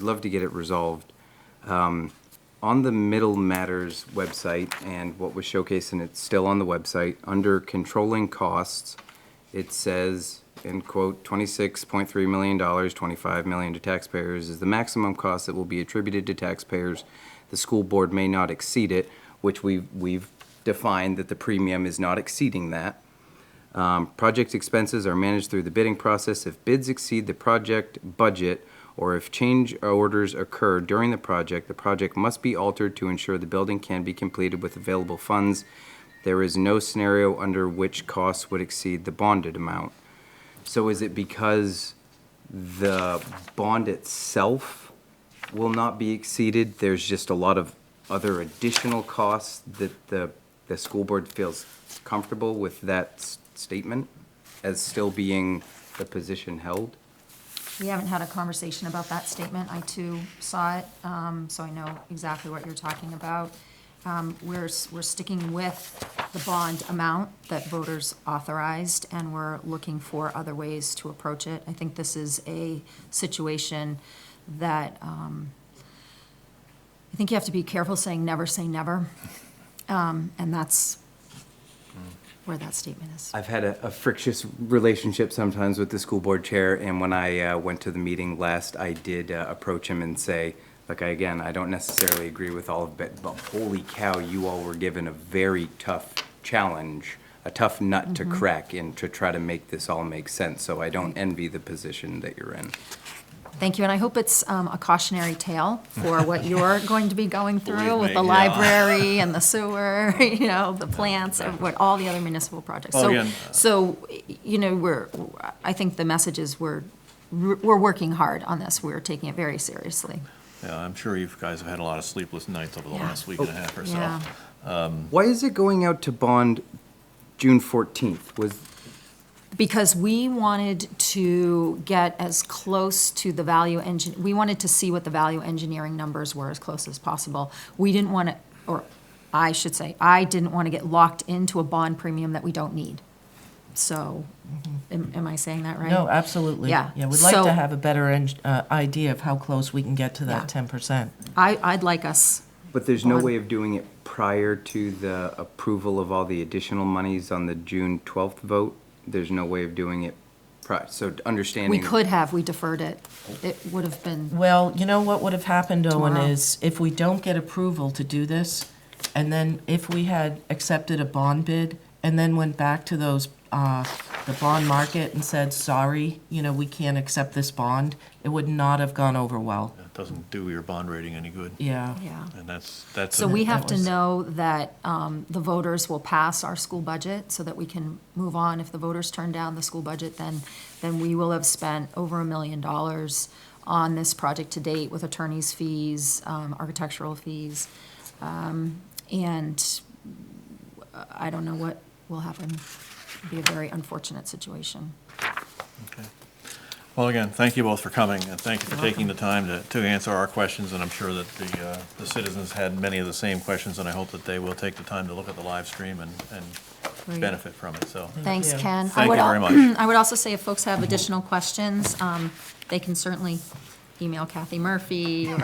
love to get it resolved. On the Middle Matters website, and what was showcased, and it's still on the website, under controlling costs, it says, in quote, $26.3 million, $25 million to taxpayers is the maximum cost that will be attributed to taxpayers. The school board may not exceed it, which we've defined that the premium is not exceeding that. Project expenses are managed through the bidding process. If bids exceed the project budget, or if change orders occur during the project must be altered to ensure the building can be completed with available funds. There is no scenario under which costs would exceed the bonded amount. So is it because the bond itself will not be exceeded? There's just a lot of other additional costs that the school board feels comfortable with that statement as still being the position held? We haven't had a conversation about that statement. I too saw it, so I know exactly what you're talking about. We're sticking with the bond amount that voters authorized, and we're looking for other ways to approach it. I think this is a situation that, I think you have to be careful saying never say never, and that's where that statement is. I've had a frictious relationship sometimes with the school board chair, and when I went to the meeting last, I did approach him and say, look, I don't necessarily agree with all of it, but holy cow, you all were given a very tough challenge, a tough nut to crack, and to try to make this all make sense. So I don't envy the position that you're in. Thank you, and I hope it's a cautionary tale for what you're going to be going through Believe with me, the yeah. library and the sewer, the plants, and what all the other municipal projects. Well, again, I think the message is we're working hard on this. We're taking it very seriously. yeah, I'm sure you guys have had a lot of sleepless nights over the Yeah. last week and a half or so. Yeah. Why is it going out to bond June 14th? Because we wanted to get as close to the we wanted to see what the value engineering numbers were as close as possible. We didn't want to, or I should say, I didn't want to get locked into a bond premium that we don't need. So, am I saying that right? No, absolutely. Yeah. Yeah, we'd like So- to have a better idea of how close we can get to that Yeah. 10%. I'd like us, But there's no Bond. way of doing it prior to the approval of all the additional monies on the June 12th vote? There's no way of doing it so understanding. we could have, we deferred it. It would have been, Well, you know what would have happened, Owen, Tomorrow. is if we don't get approval to do this, and then if we had accepted a bond bid, and then went back to those, the bond market and said, sorry, we can't accept this bond, it would not have gone over well. It doesn't do your bond rating any good. Yeah. yeah. And that's. So we that have to was- know that the voters will pass our school budget so that we can move on. If the voters turn down the school budget, then we will have spent over $1 million on this project to date with attorney's fees, architectural fees. And I don't know what will happen. It'll be a very unfortunate situation. Okay. Well, again, thank you both for coming, and thank you for taking the time to answer our questions, and I'm sure that the citizens had many of the same questions, and I hope that they will take the time to look at the live stream and Great. benefit from it, so. Thanks, you. Ken. Thank you very much. I would also say if folks have additional questions, they can certainly email Kathy Murphy or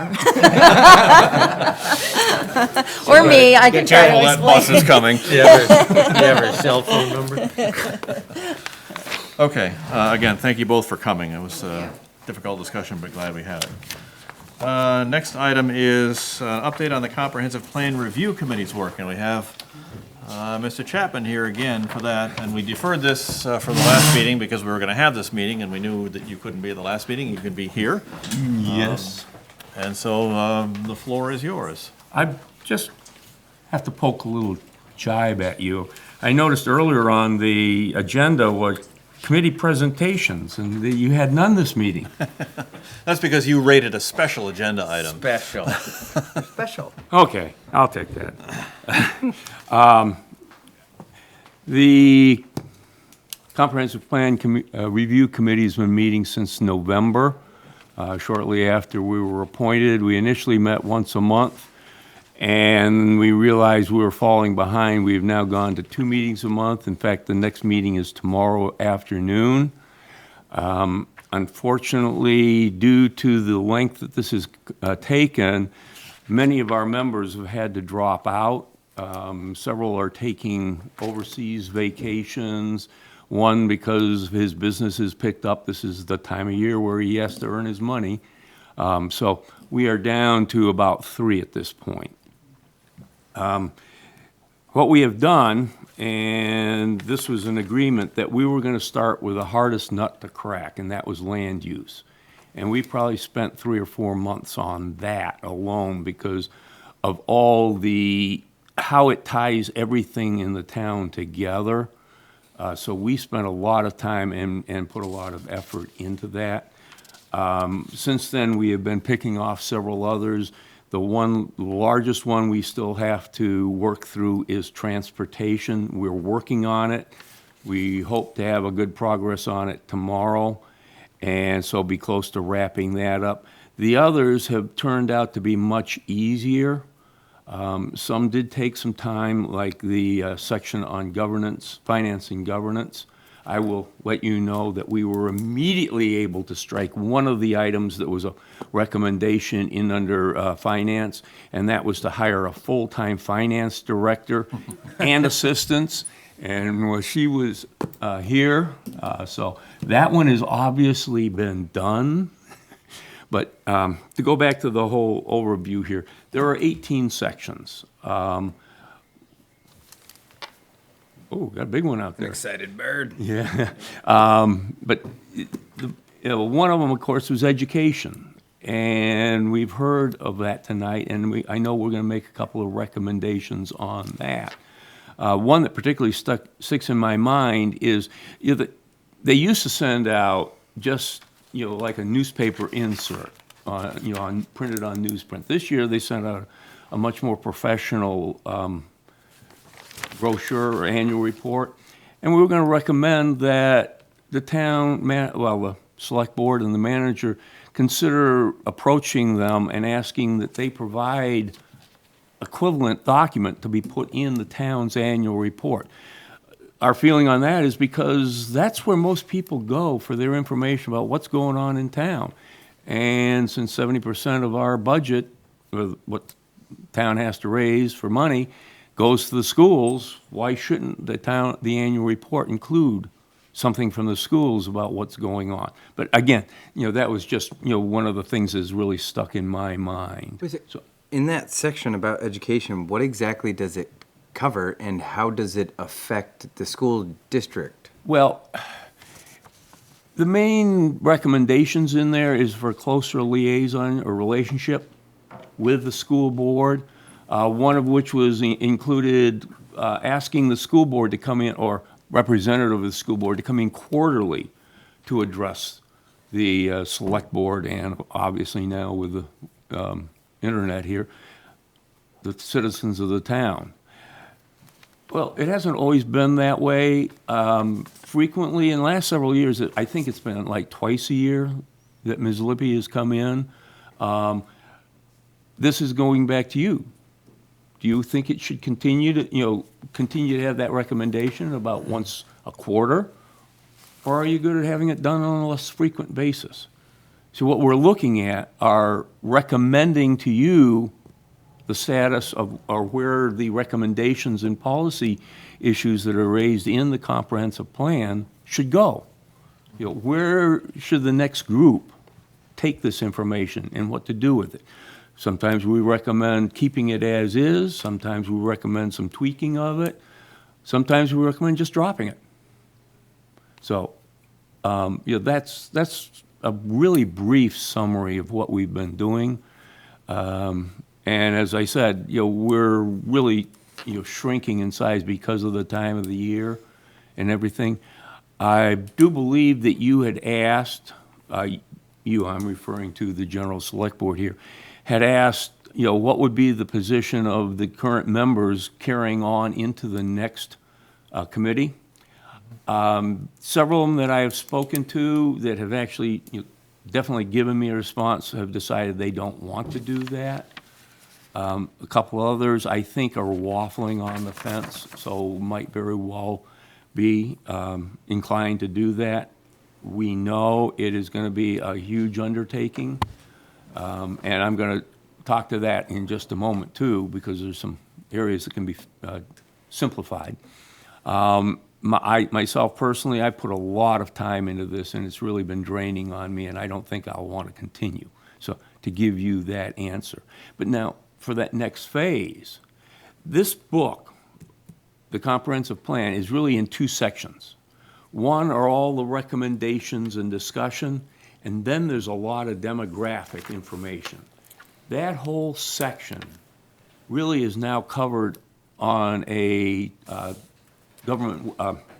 or me. I can try to Careful, that bus explain. is coming. Do you have her cell phone number? Okay, again, thank you both for coming. It was difficult discussion, but glad we had it. Next item is update on the Comprehensive Plan Review Committee's work, and we have Mr. Chapman here again for that, and we deferred this for the last meeting because we were going to have this meeting, and we knew that you couldn't be at the last meeting, you could be here. Yes. And so the floor is yours. I just have to poke a little jibe at you. I noticed earlier on the agenda was committee presentations, and you had none this meeting. That's because you rated a special agenda item. Special. Special. Okay, I'll take that. The Comprehensive Plan Review Committee's been meeting since November. Shortly after we were appointed, we initially met once a month, and we realized we were falling behind. We've now gone to 2 meetings a month. In fact, the next meeting is tomorrow afternoon. Unfortunately, due to the length that this has taken, many of our members have had to drop out. Several are taking overseas vacations. One, because his business is picked up. This is the time of year where he has to earn his money. So we are down to about 3 at this point. What we have done, and this was an agreement, that we were going to start with the hardest nut to crack, and that was land use. And we probably spent 3 or 4 months on that alone because of all how it ties everything in the town together. So we spent a lot of time and put a lot of effort into that. Since then, we have been picking off several others. The largest one we still have to work through is transportation. We're working on it. We hope to have a good progress on it tomorrow, and so be close to wrapping that up. The others have turned out to be much easier. Some did take some time, like the section on governance, finance and governance. I will let you know that we were immediately able to strike one of the items that was a recommendation in under finance, and that was to hire a full-time finance director and assistants. And well, she was here, so that one has obviously been done. But to go back to the whole overview here, there are 18 sections. Oh, got a big one out there. Excited bird. Yeah. But one of them, of course, was education. And we've heard of that tonight, and I know we're going to make a couple of recommendations on that. One that particularly sticks in my mind is they used to send out just like a newspaper insert, printed on newsprint. This year, they sent out a much more professional brochure or annual report, and we were going to recommend that the town, the select board and the manager consider approaching them and asking that they provide equivalent document to be put in the town's annual report. Our feeling on that is because that's where most people go for their information about what's going on in town. And since 70% of our budget, or what town has to raise for money, goes to the schools, why shouldn't the annual report include something from the schools about what's going on? But again, that was just, one of the things that's really stuck in my mind. In that section about education, what exactly does it cover, and how does it affect the school district? Well, the main recommendations in there is for closer liaison or relationship with the school board. One of which was included asking the school board to come in, or representative of the school board to come in quarterly to address the select board, and obviously now with the internet here, the citizens of the town. Well, it hasn't always been that way. Frequently, in the last several years, I think it's been like twice a year that Ms. Lippy has come in. This is going back to you. Do you think it should continue to have that recommendation about once a quarter? Or are you good at having it done on a less frequent basis? So what we're looking at are recommending to you the status of, or where the recommendations and policy issues that are raised in the comprehensive plan should go. Where should the next group take this information and what to do with it. Sometimes we recommend keeping it as is, sometimes we recommend some tweaking of it, sometimes we recommend just dropping it. So, that's a really brief summary of what we've been doing. And as I said, we're really, shrinking in size because of the time of the year and everything. I do believe that you had asked, I'm referring to the General Select Board here, had asked, what would be the position of the current members carrying on into the next committee. Several of them that I have spoken to that have actually definitely given me a response have decided they don't want to do that. A couple others, I think, are waffling on the fence, so might very well be inclined to do that. We know it is going to be a huge undertaking, and I'm going to talk to that in just a moment, too, because there's some areas that can be simplified. Myself personally, I put a lot of time into this, and it's really been draining on me, and I don't think I'll want to continue. So to give you that answer. But now, for that next phase, this book, the comprehensive plan, is really in two sections. One are all the recommendations and discussion, and then there's a lot of demographic information. That whole section really is now covered on a government,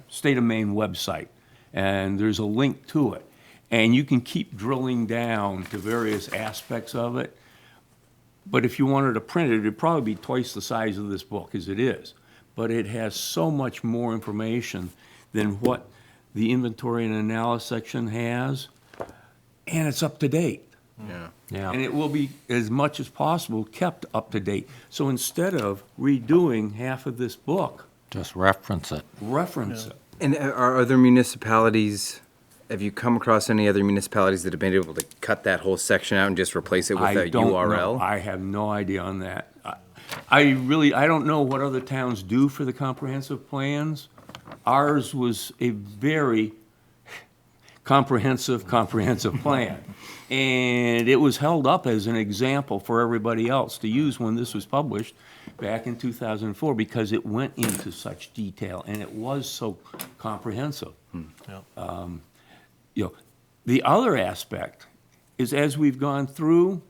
State of Maine website, and there's a link to it. And you can keep drilling down to various aspects of it. But if you wanted to print it, it'd probably be twice the size of this book as it is. But it has so much more information than what the inventory and analysis section has, and it's up to date. Yeah. And it will be, as much as possible, kept up to date. So instead of redoing half of this book, Just reference it. reference it. And are other municipalities, have you come across any other municipalities that have been able to cut that whole section out and just replace it with I a don't know. URL? I have no idea on that. I don't know what other towns do for the comprehensive plans. Ours was a very comprehensive plan. And it was held up as an example for everybody else to use when this was published back in 2004 because it went into such detail and it was so comprehensive. The other aspect is as we've gone through,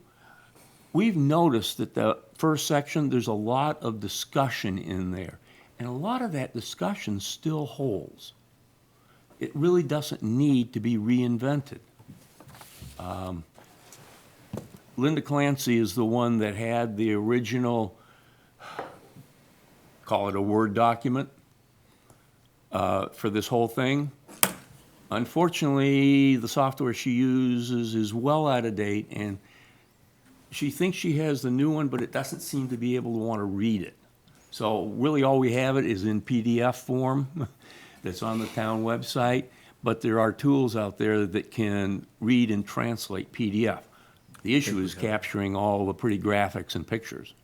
we've noticed that the first section, there's a lot of discussion in there. And a lot of that discussion still holds. It really doesn't need to be reinvented. Linda Clancy is the one that had the original, call it a Word document, for this whole thing. Unfortunately, the software she uses is well out of date, and she thinks she has the new one, but it doesn't seem to be able to want to read it. So really all we have it is in PDF form that's on the town website, but there are tools out there that can read and translate PDF. The issue is capturing all the pretty graphics and pictures,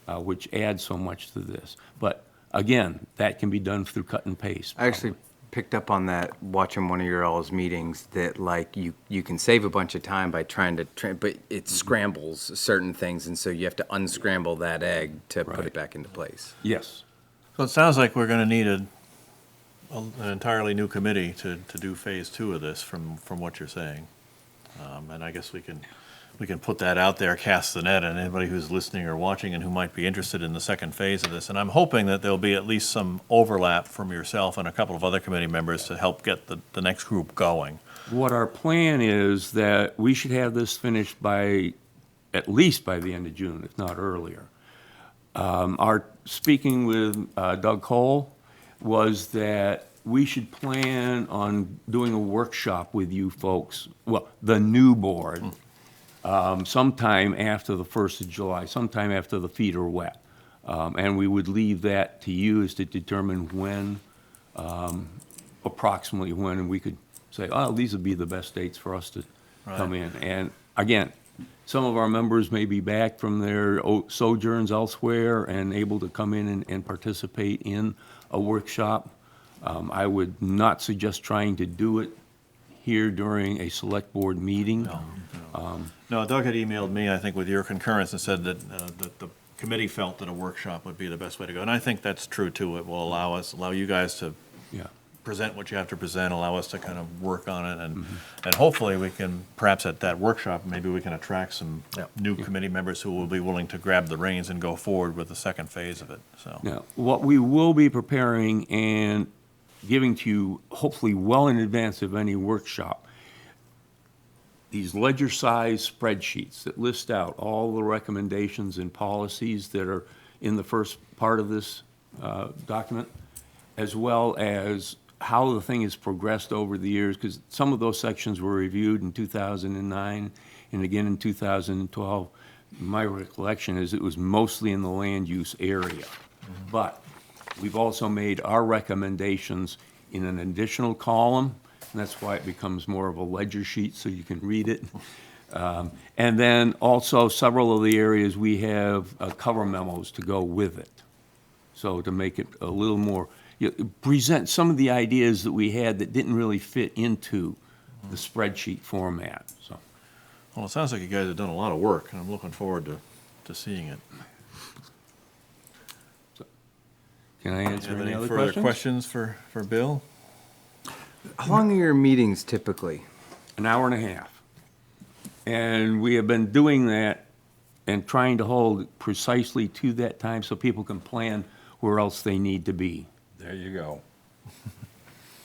which add so much to this. But again, that can be done through cut and paste. I actually picked up on that watching one of your all's meetings that like you can save a bunch of time by trying to, but it scrambles certain things, and so you have to unscramble that egg to put it back into place. Yes. So it sounds like we're gonna need an entirely new committee to do phase two of this from what you're saying. And I guess we can put that out there, cast the net, and anybody who's listening or watching and who might be interested in the second phase of this. And I'm hoping that there'll be at least some overlap from yourself and a couple of other committee members to help get the next group going. What our plan is that we should have this finished at least by the end of June, if not earlier. Our speaking with Doug Cole was that we should plan on doing a workshop with you folks, well, the new board, sometime after the 1st of July, sometime after the feet are wet. And we would leave that to you as to determine when, approximately when, and we could say, oh, these would be the best dates for us to come in. And again, some of our members may be back from their sojourns elsewhere and able to come in and participate in a workshop. I would not suggest trying to do it here during a select board meeting. No, Doug had emailed me, I think, with your concurrence and said that the committee felt that a workshop would be the best way to go. And I think that's true, too. It will allow you guys to Yeah. present what you have to present, allow us to kind of work on it, and hopefully we can, perhaps at that workshop, maybe we can attract some new committee members who will be willing to grab the reins and go forward with the second phase of it, so. Now, what we will be preparing and giving to you, hopefully well in advance of any workshop, these ledger-sized spreadsheets that list out all the recommendations and policies that are in the first part of this document, as well as how the thing has progressed over the years, because some of those sections were reviewed in 2009 and again in 2012. My recollection is it was mostly in the land use area. But we've also made our recommendations in an additional column, and that's why it becomes more of a ledger sheet so you can read it. And then also several of the areas we have cover memos to go with it. So to make it a little more, present some of the ideas that we had that didn't really fit into the spreadsheet format, so. Well, it sounds like you guys have done a lot of work, and I'm looking forward to seeing it. Can I Do answer you have any any other further questions? questions for Bill? How long are your meetings typically? An hour and a half. And we have been doing that and trying to hold precisely to that time so people can plan where else they need to be. There you go.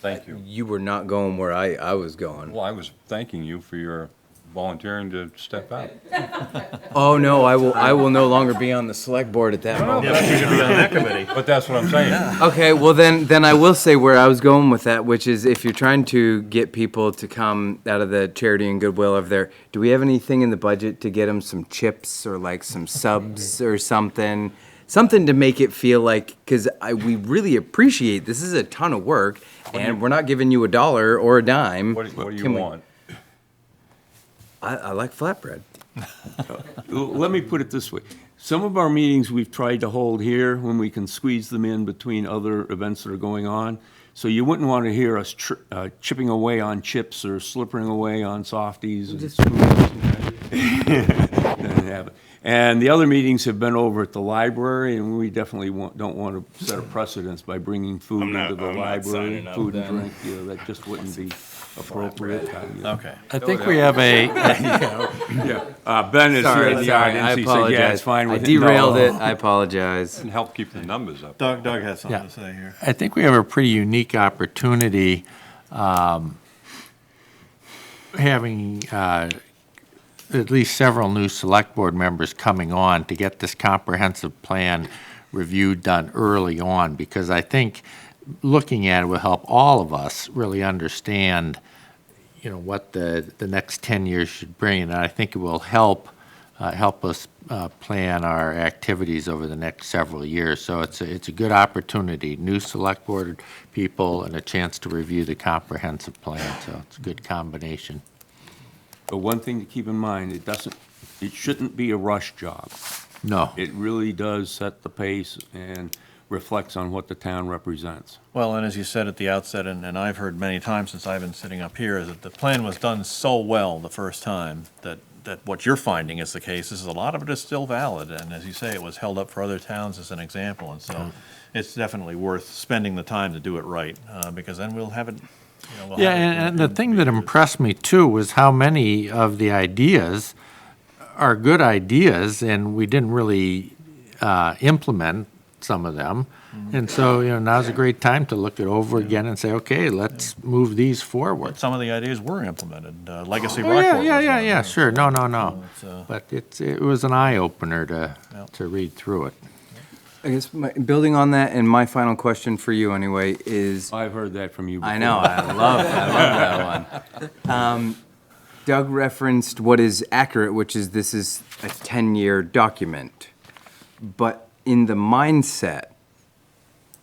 Thank you. You were not going where I was going. Well, I was thanking you for your volunteering to step out. Oh, no, I will no longer be on the select board at that moment. Yeah, you should be on that committee. But that's what I'm saying. Okay, well then I will say where I was going with that, which is if you're trying to get people to come out of the charity and goodwill of their, do we have anything in the budget to get them some chips or like some subs or something? Something to make it feel like, because we really appreciate, this is a ton of work, and we're not giving you $1 or a dime. What do you Can we- want? I like flatbread. Let me put it this way. Some of our meetings we've tried to hold here when we can squeeze them in between other events that are going on. So you wouldn't want to hear us chipping away on chips or slipping away on softies. And the other meetings have been over at the library, and we definitely don't want to set a precedence by bringing food into the library, food and drink, that just wouldn't be appropriate. Okay. I think we have a, Ben is here in the Sorry, I audience. He said, yeah, apologize. it's fine I with him. derailed No. it, I apologize. And help keep the numbers up. Doug has something Yeah. to say here. I think we have a pretty unique opportunity having at least several new select board members coming on to get this comprehensive plan review done early on, because I think looking at it will help all of us really understand, what the next 10 years should bring. And I think it will help us plan our activities over the next several years. So it's a good opportunity, new select board people and a chance to review the comprehensive plan. So it's a good combination. But one thing to keep in mind, it shouldn't be a rush job. No. It really does set the pace and reflects on what the town represents. Well, and as you said at the outset, and I've heard many times since I've been sitting up here, is that the plan was done so well the first time that what you're finding is the case is a lot of it is still valid. And as you say, it was held up for other towns as an example. And so it's definitely worth spending the time to do it right, because then we'll have it. We'll Yeah, have it and the thing that impressed me too was how many of the ideas are good ideas, and we didn't really implement some of them. And so, now's a great time to look it over again and say, okay, let's move these forward. But some of the ideas were implemented. Legacy Oh, Rockport. yeah, was one. sure, no. it's, But it was an eye-opener to read through it. I guess building on that, and my final question for you anyway is, I've heard that from you before. I know, I love that one. Doug referenced what is accurate, which is this is a 10-year document. But in the mindset,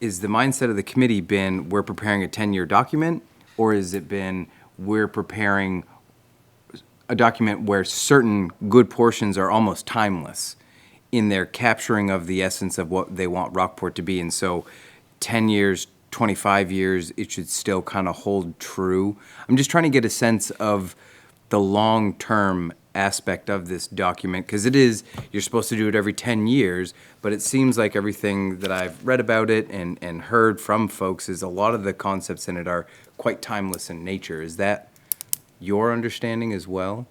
is the mindset of the committee been we're preparing a 10-year document, or has it been we're preparing a document where certain good portions are almost timeless in their capturing of the essence of what they want Rockport to be? And so 10 years, 25 years, it should still kind of hold true. I'm just trying to get a sense of the long-term aspect of this document, because it is, you're supposed to do it every 10 years, but it seems like everything that I've read about it and heard from folks is a lot of the concepts in it are quite timeless in nature. Is that your understanding as well?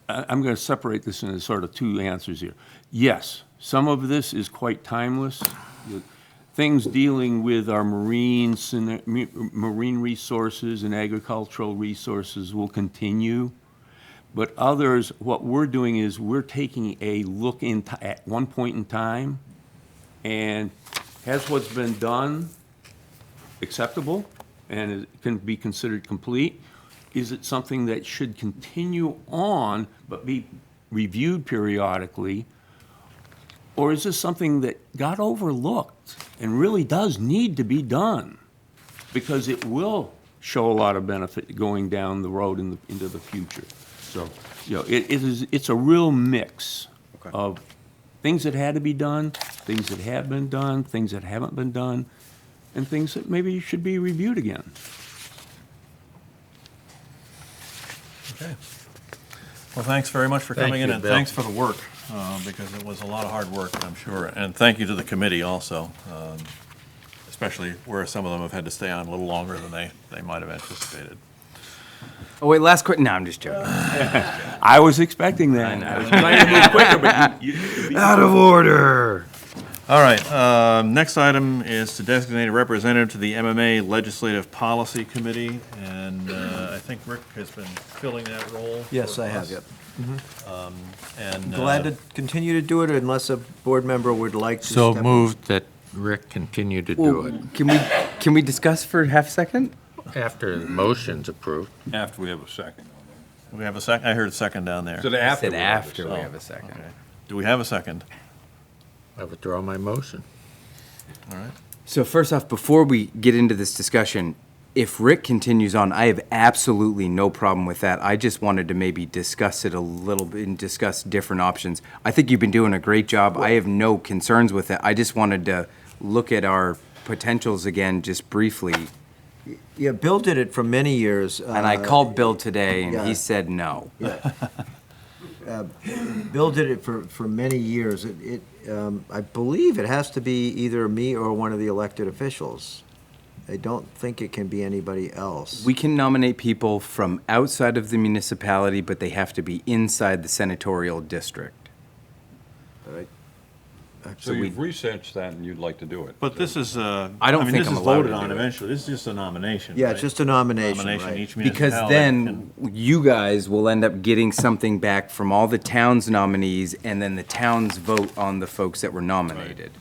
I'm going to separate this into sort of two answers here. Yes, some of this is quite timeless. The things dealing with our marine resources and agricultural resources will continue. But others, what we're doing is we're taking a look at one point in time, and has what's been done acceptable and can be considered complete? Is it something that should continue on but be reviewed periodically? Or is this something that got overlooked and really does need to be done? Because it will show a lot of benefit going down the road into the future. So, it's a real mix of things that had to be done, things that have been done, things that haven't been done, and things that maybe should be reviewed again. Okay. Well, thanks very much for Thank coming in, you, and Bill. thanks for the work, because it was a lot of hard work, I'm sure. And thank you to the committee also, especially where some of them have had to stay on a little longer than they might have anticipated. Oh, wait, last question. No, I'm just joking. I was expecting that. I was trying to move quicker, but you Out of order. All right, next item is to designate a representative to the MMA Legislative Policy Committee, and I think Rick has been filling that role. Yes, for I have, us. yep. And Glad to continue to do it unless a board member would like to. So step in. moved that Rick continue to do it Can we discuss for half a second? after the motion's approved. After we have a second. we have a second. I heard a second down there. So after Said we have a after we have a second. Okay. Do we have a second? I withdraw my motion. All right. So first off, before we get into this discussion, if Rick continues on, I have absolutely no problem with that. I just wanted to maybe discuss it a little bit and discuss different options. I think you've been doing a great job. I have no concerns with it. I just wanted to look at our potentials again, just briefly. Yeah, Bill did it for many years. And I called Bill today and yeah. he said no. Bill did it for many years. I believe it has to be either me or one of the elected officials. I don't think it can be anybody else. We can nominate people from outside of the municipality, but they have to be inside the senatorial district. So you've researched that and you'd like to do it. But this is, I don't think this I'm is allowed voted to on do it. eventually. This is just a nomination. Yeah, right? it's just a nomination, Nomination, right. each Because municipality then can- you guys will end up getting something back from all the town's nominees, and then the towns vote on the folks that were nominated.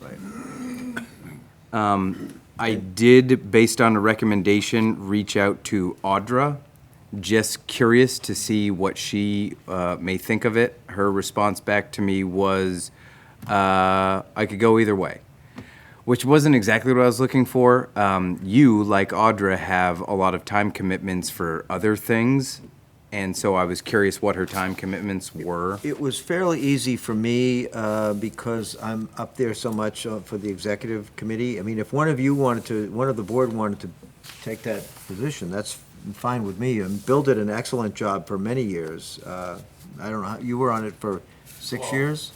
I did, based on a recommendation, reach out to Audra, just curious to see what she may think of it. Her response back to me was, I could go either way, which wasn't exactly what I was looking for. You, like Audra, have a lot of time commitments for other things, and so I was curious what her time commitments were. It was fairly easy for me because I'm up there so much for the executive committee. I mean, if one of the board wanted to take that position, that's fine with me. And Bill did an excellent job for many years. I don't know, you were on it for 6 years?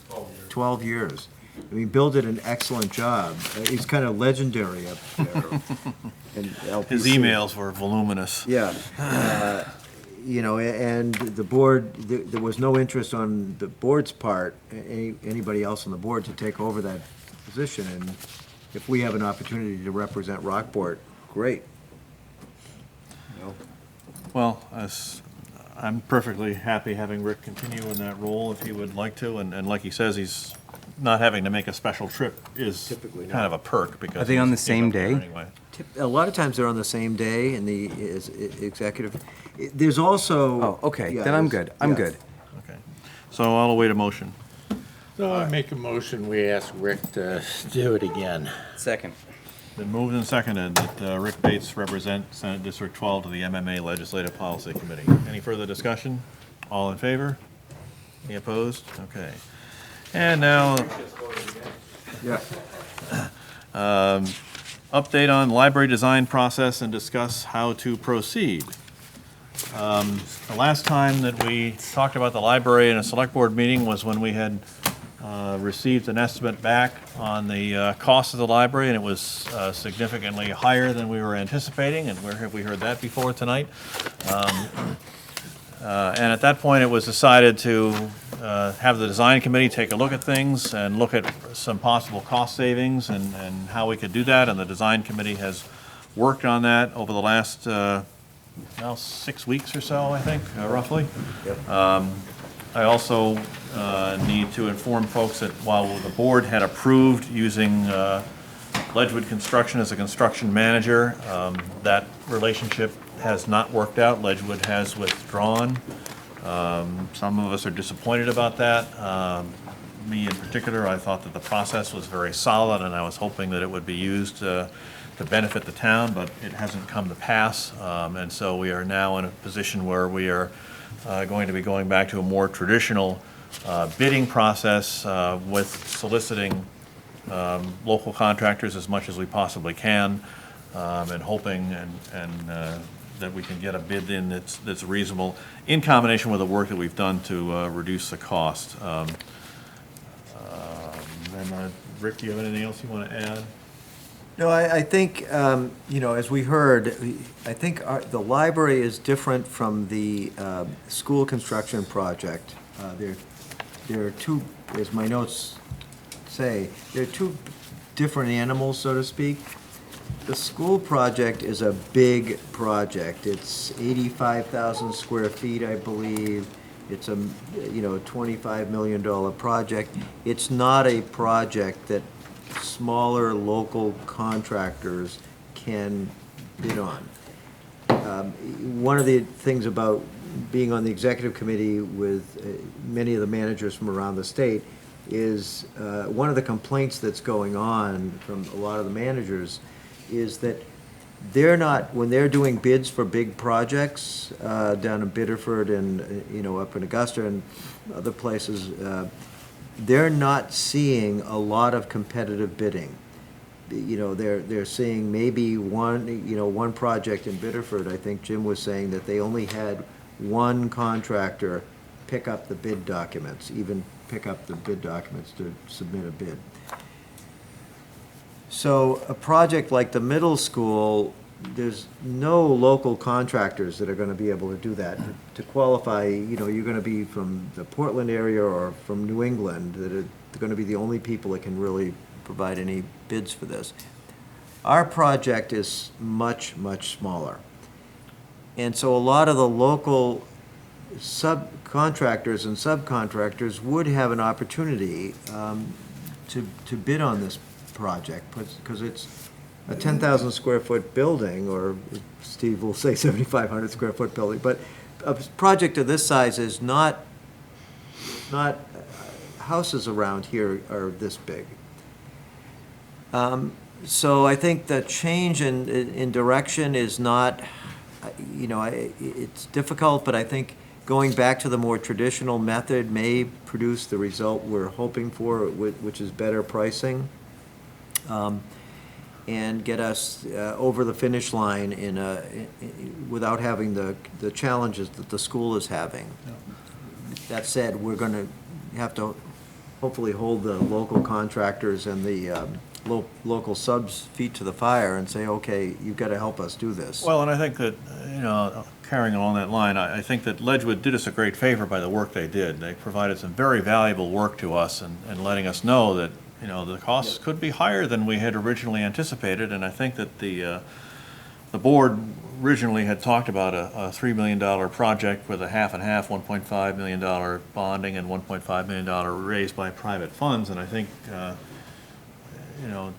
12 years. I mean, Bill did an excellent job. He's kind of legendary up there. in His LPC. emails were voluminous. Yeah. You know, and the board, there was no interest on the board's part, anybody else on the board to take over that position. And if we have an opportunity to represent Rockport, great. Well, I'm perfectly happy having Rick continue in that role if he would like to, and like he says, he's not having to make a special trip is Typically not. kind of a perk because. Are they on he's the same up there day? anyway. A lot of times they're on the same day in the executive. There's also. Oh, okay, yeah, then I'm there's- good. I'm yeah. good. Okay. So I'll await a motion. So I make a motion, we ask Rick to do it again. Second. Been moved and seconded that Rick Bates represent Senate District 12 to the MMA Legislative Policy Committee. Any further discussion? All in favor? Any opposed? Okay. And now, Yeah. update on library design process and discuss how to proceed. The last time that we talked about the library in a select board meeting was when we had received an estimate back on the cost of the library, and it was significantly higher than we were anticipating, and where have we heard that before tonight? And at that point, it was decided to have the design committee take a look at things and look at some possible cost savings and how we could do that, and the design committee has worked on that over the last, now 6 weeks or so, I think, roughly. I also need to inform folks that while the board had approved using Ledgewood Construction as a construction manager, that relationship has not worked out. Ledgewood has withdrawn. Some of us are disappointed about that. Me in particular, I thought that the process was very solid, and I was hoping that it would be used to benefit the town, but it hasn't come to pass. And so we are now in a position where we are going to be going back to a more traditional bidding process with soliciting local contractors as much as we possibly can, and hoping that we can get a bid in that's reasonable, in combination with the work that we've done to reduce the cost. Rick, do you have anything else you want to add? No, I think, as we heard, I think the library is different from the school construction project. There are two, as my notes say, there are two different animals, so to speak. The school project is a big project. It's 85,000 square feet, I believe. It's a, $25 million project. It's not a project that smaller local contractors can bid on. One of the things about being on the executive committee with many of the managers from around the state is one of the complaints that's going on from a lot of the managers is that they're not, when they're doing bids for big projects down in Biddeford and, up in Augusta and other places, they're not seeing a lot of competitive bidding. They're seeing maybe one project in Biddeford. I think Jim was saying that they only had one contractor pick up the bid documents, even pick up the bid documents to submit a bid. So a project like the middle school, there's no local contractors that are going to be able to do that. To qualify, you're going to be from the Portland area or from New England, that are going to be the only people that can really provide any bids for this. Our project is much, much smaller. And so a lot of the local subcontractors and subcontractors would have an opportunity to bid on this project, because it's a 10,000 square foot building, or Steve will say 7,500 square foot building, but a project of this size is not houses around here are this big. So I think the change in direction is not, it's difficult, but I think going back to the more traditional method may produce the result we're hoping for, which is better pricing. And get us over the finish line without having the challenges that the school is having. That said, we're going to have to hopefully hold the local contractors and the local subs' feet to the fire and say, okay, you've got to help us do this. Well, and I think that, carrying along that line, I think that Ledgewood did us a great favor by the work they did. They provided some very valuable work to us and letting us know that the costs could be higher than we had originally anticipated, and I think that the board originally had talked about a $3 million project with a half and half, $1.5 million bonding and $1.5 million raised by private funds, and I think,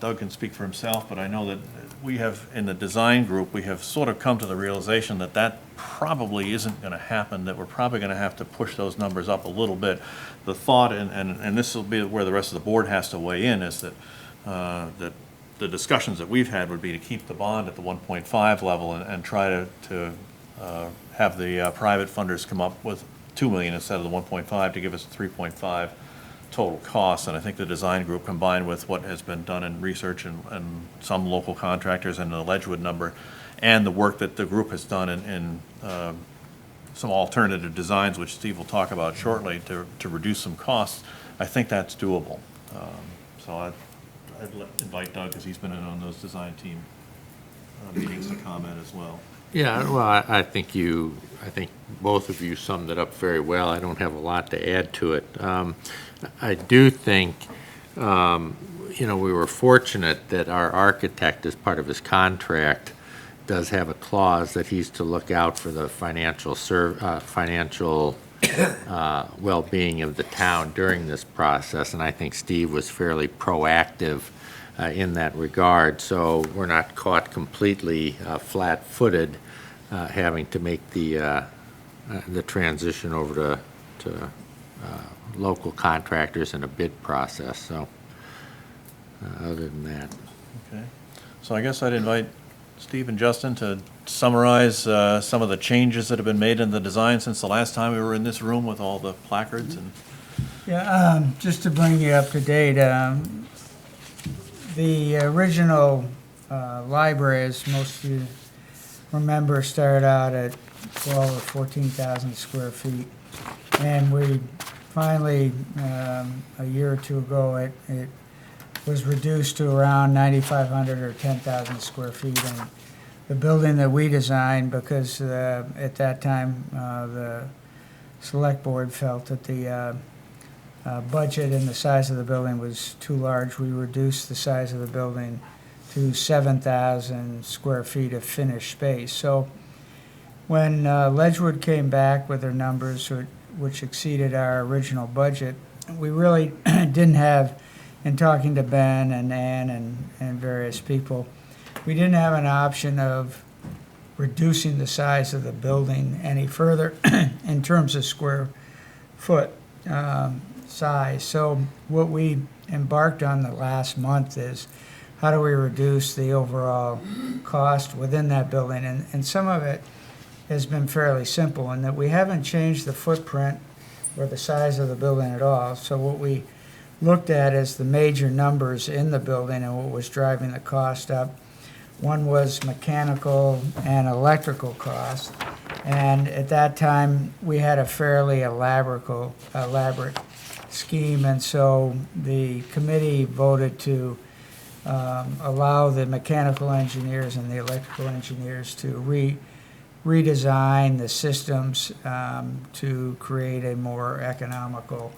Doug can speak for himself, but I know that we have, in the design group, we have sort of come to the realization that that probably isn't going to happen, that we're probably going to have to push those numbers up a little bit. The thought, and this will be where the rest of the board has to weigh in, is that that the discussions that we've had would be to keep the bond at the 1.5 level and try to have the private funders come up with $2 million instead of the 1.5 to give us a 3.5 total cost. And I think the design group, combined with what has been done in research and some local contractors and the Ledgewood number, and the work that the group has done in some alternative designs, which Steve will talk about shortly, to reduce some costs, I think that's doable. So I'd invite Doug, because he's been in on those design team meetings, to comment as well. Yeah, well, I think both of you summed it up very well. I don't have a lot to add to it. I do think, we were fortunate that our architect, as part of his contract, does have a clause that he's to look out for the financial well-being of the town during this process, and I think Steve was fairly proactive in that regard, so we're not caught completely flat-footed having to make the transition over to local contractors in a bid process, so other than that. Okay. So I guess I'd invite Steve and Justin to summarize some of the changes that have been made in the design since the last time we were in this room with all the placards and. Yeah, just to bring you up to date, the original library, as most of you remember, started out at 12 or 14,000 square feet. And we finally, a year or two ago, it was reduced to around 9,500 or 10,000 square feet. And the building that we designed, because at that time, the select board felt that the budget and the size of the building was too large, we reduced the size of the building to 7,000 square feet of finished space. So when Ledgewood came back with their numbers, which exceeded our original budget, we really didn't have, in talking to Ben and Ann and various people, we didn't have an option of reducing the size of the building any further in terms of square foot size. So what we embarked on the last month is, how do we reduce the overall cost within that building? And some of it has been fairly simple in that we haven't changed the footprint or the size of the building at all. So what we looked at is the major numbers in the building and what was driving the cost up. One was mechanical and electrical costs. And at that time, we had a fairly elaborate scheme. And so the committee voted to allow the mechanical engineers and the electrical engineers to redesign the systems to create a more economical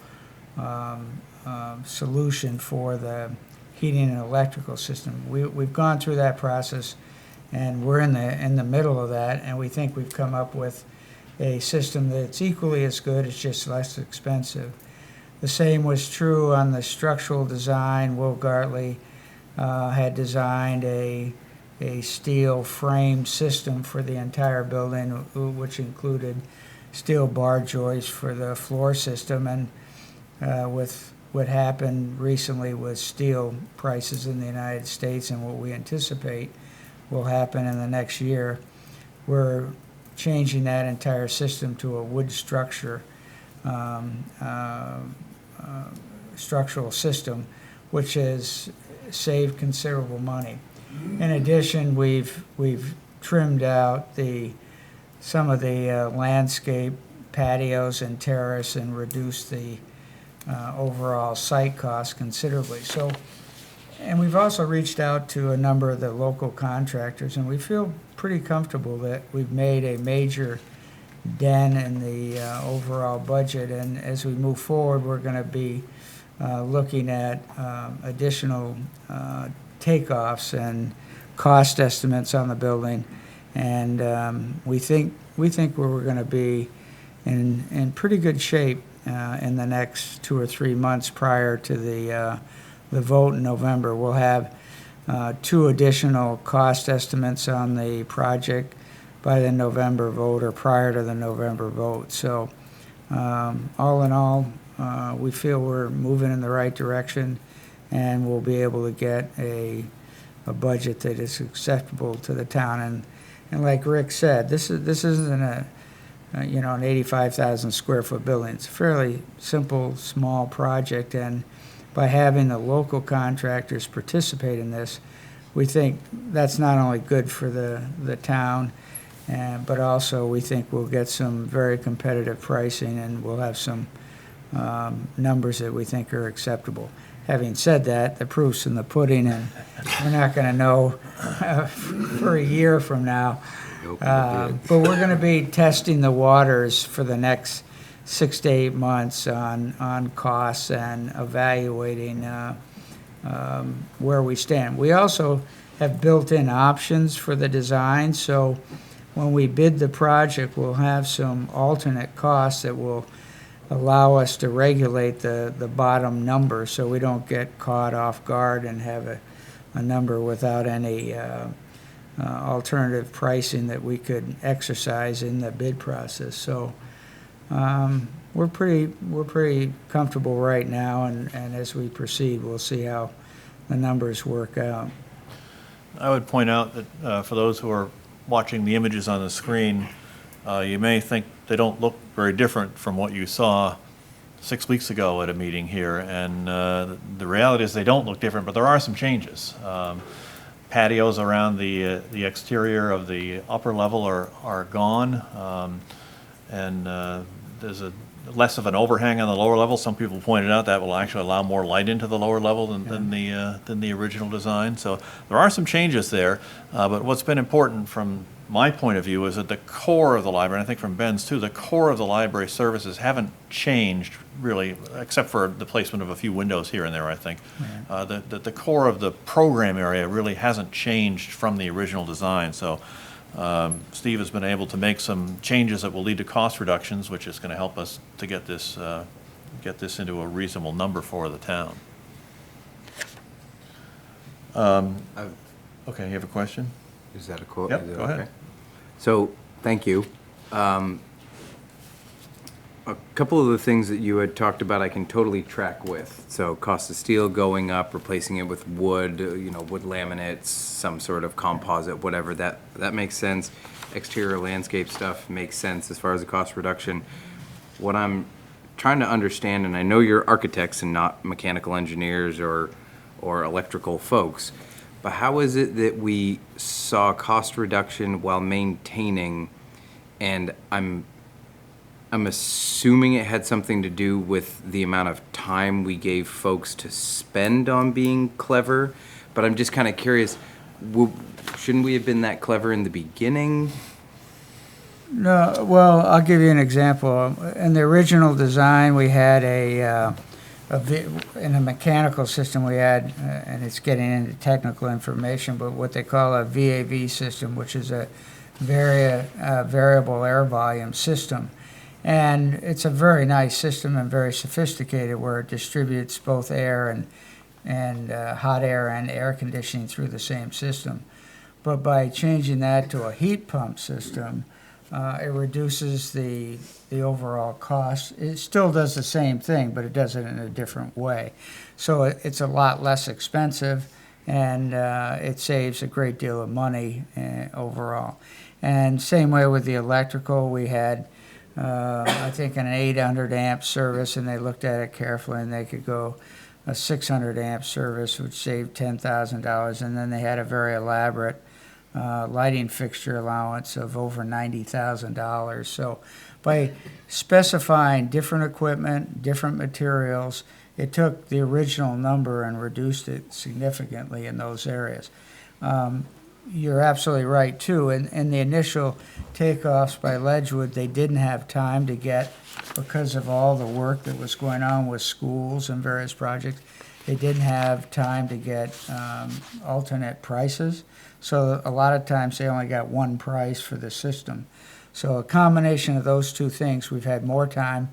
solution for the heating and electrical system. We've gone through that process, and we're in the middle of that, and we think we've come up with a system that's equally as good, it's just less expensive. The same was true on the structural design. Will Gartley had designed a steel frame system for the entire building, which included steel bar joists for the floor system. And with what happened recently with steel prices in the United States and what we anticipate will happen in the next year, we're changing that entire system to a wood structural system, which has saved considerable money. In addition, we've trimmed out some of the landscape patios and terrace and reduced the overall site cost considerably. So, and we've also reached out to a number of the local contractors, and we feel pretty comfortable that we've made a major dent in the overall budget. And as we move forward, we're going to be looking at additional takeoffs and cost estimates on the building, and we think we're going to be in pretty good shape in the next 2 or 3 months prior to the vote in November. We'll have 2 additional cost estimates on the project by the November vote or prior to the November vote. So all in all, we feel we're moving in the right direction, and we'll be able to get a budget that is acceptable to the town. And like Rick said, this isn't an 85,000 square foot building. It's a fairly simple, small project, and by having the local contractors participate in this, we think that's not only good for the town But also, we think we'll get some very competitive pricing, and we'll have some numbers that we think are acceptable. Having said that, the proof's in the pudding, and we're not going to know for a year from now. But we're going to be testing the waters for the next 6 to 8 months on costs and evaluating where we stand. We also have built-in options for the design, so when we bid the project, we'll have some alternate costs that will allow us to regulate the bottom number, so we don't get caught off guard and have a number without any alternative pricing that we could exercise in the bid process. So we're pretty comfortable right now, and as we proceed, we'll see how the numbers work out. I would point out that for those who are watching the images on the screen, you may think they don't look very different from what you saw 6 weeks ago at a meeting here, and the reality is they don't look different, but there are some changes. Patios around the exterior of the upper level are gone, and there's less of an overhang on the lower level. Some people pointed out that will actually allow more light into the lower level than the original design. So there are some changes there, but what's been important from my point of view is that the core of the library, and I think from Ben's too, the core of the library services haven't changed really, except for the placement of a few windows here and there, I think. The core of the program area really hasn't changed from the original design. So Steve has been able to make some changes that will lead to cost reductions, which is going to help us to get this into a reasonable number for the town. Okay, you have a question? Is that a quote? Yep, Is that go ahead. okay? So, thank you. A couple of the things that you had talked about I can totally track with. So cost of steel going up, replacing it with wood, wood laminates, some sort of composite, whatever, that makes sense. Exterior landscape stuff makes sense as far as the cost reduction. What I'm trying to understand, and I know you're architects and not mechanical engineers or electrical folks, but how is it that we saw cost reduction while maintaining, and I'm assuming it had something to do with the amount of time we gave folks to spend on being clever, but I'm just kind of curious, shouldn't we have been that clever in the beginning? No, well, I'll give you an example. In the original design, we had in a mechanical system, we had, and it's getting into technical information, but what they call a VAV system, which is a variable air volume system. And it's a very nice system and very sophisticated, where it distributes both air and hot air and air conditioning through the same system. But by changing that to a heat pump system, it reduces the overall cost. It still does the same thing, but it does it in a different way. So it's a lot less expensive, and it saves a great deal of money overall. And same way with the electrical, we had I think an 800 amp service, and they looked at it carefully, and they could go a 600 amp service, which saved $10,000, and then they had a very elaborate lighting fixture allowance of over $90,000. So by specifying different equipment, different materials, it took the original number and reduced it significantly in those areas. You're absolutely right, too. In the initial takeoffs by Ledgewood, they didn't have time to get, because of all the work that was going on with schools and various projects, they didn't have time to get alternate prices. So a lot of times they only got one price for the system. So a combination of those two things, we've had more time,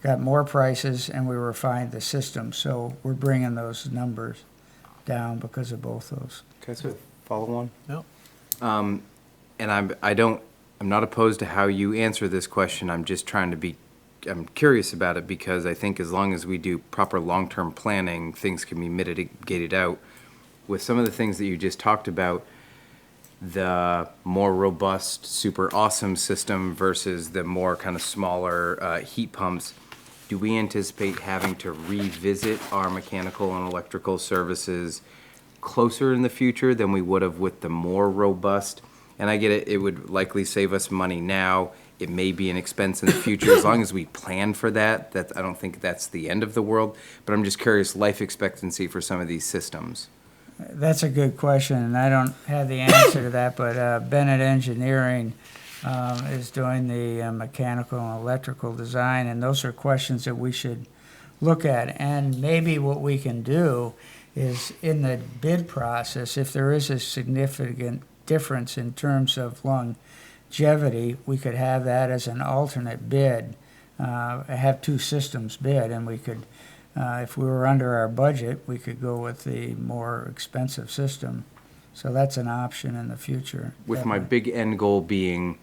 got more prices, and we refined the system. So we're bringing those numbers down because of both those. Can I follow on? No. And I'm not opposed to how you answer this question. I'm just I'm curious about it, because I think as long as we do proper long-term planning, things can be mitigated out. With some of the things that you just talked about, the more robust, super awesome system versus the more kind of smaller heat pumps, do we anticipate having to revisit our mechanical and electrical services closer in the future than we would have with the more robust? And I get it, it would likely save us money now. It may be an expense in the future, as long as we plan for that, I don't think that's the end of the world. But I'm just curious, life expectancy for some of these systems. That's a good question, and I don't have the answer to that, but Bennett Engineering is doing the mechanical and electrical design, and those are questions that we should look at. And maybe what we can do is, in the bid process, if there is a significant difference in terms of longevity, we could have that as an alternate bid, have two systems bid, and we could, if we were under our budget, we could go with the more expensive system. So that's an option in the future. With my big end goal being,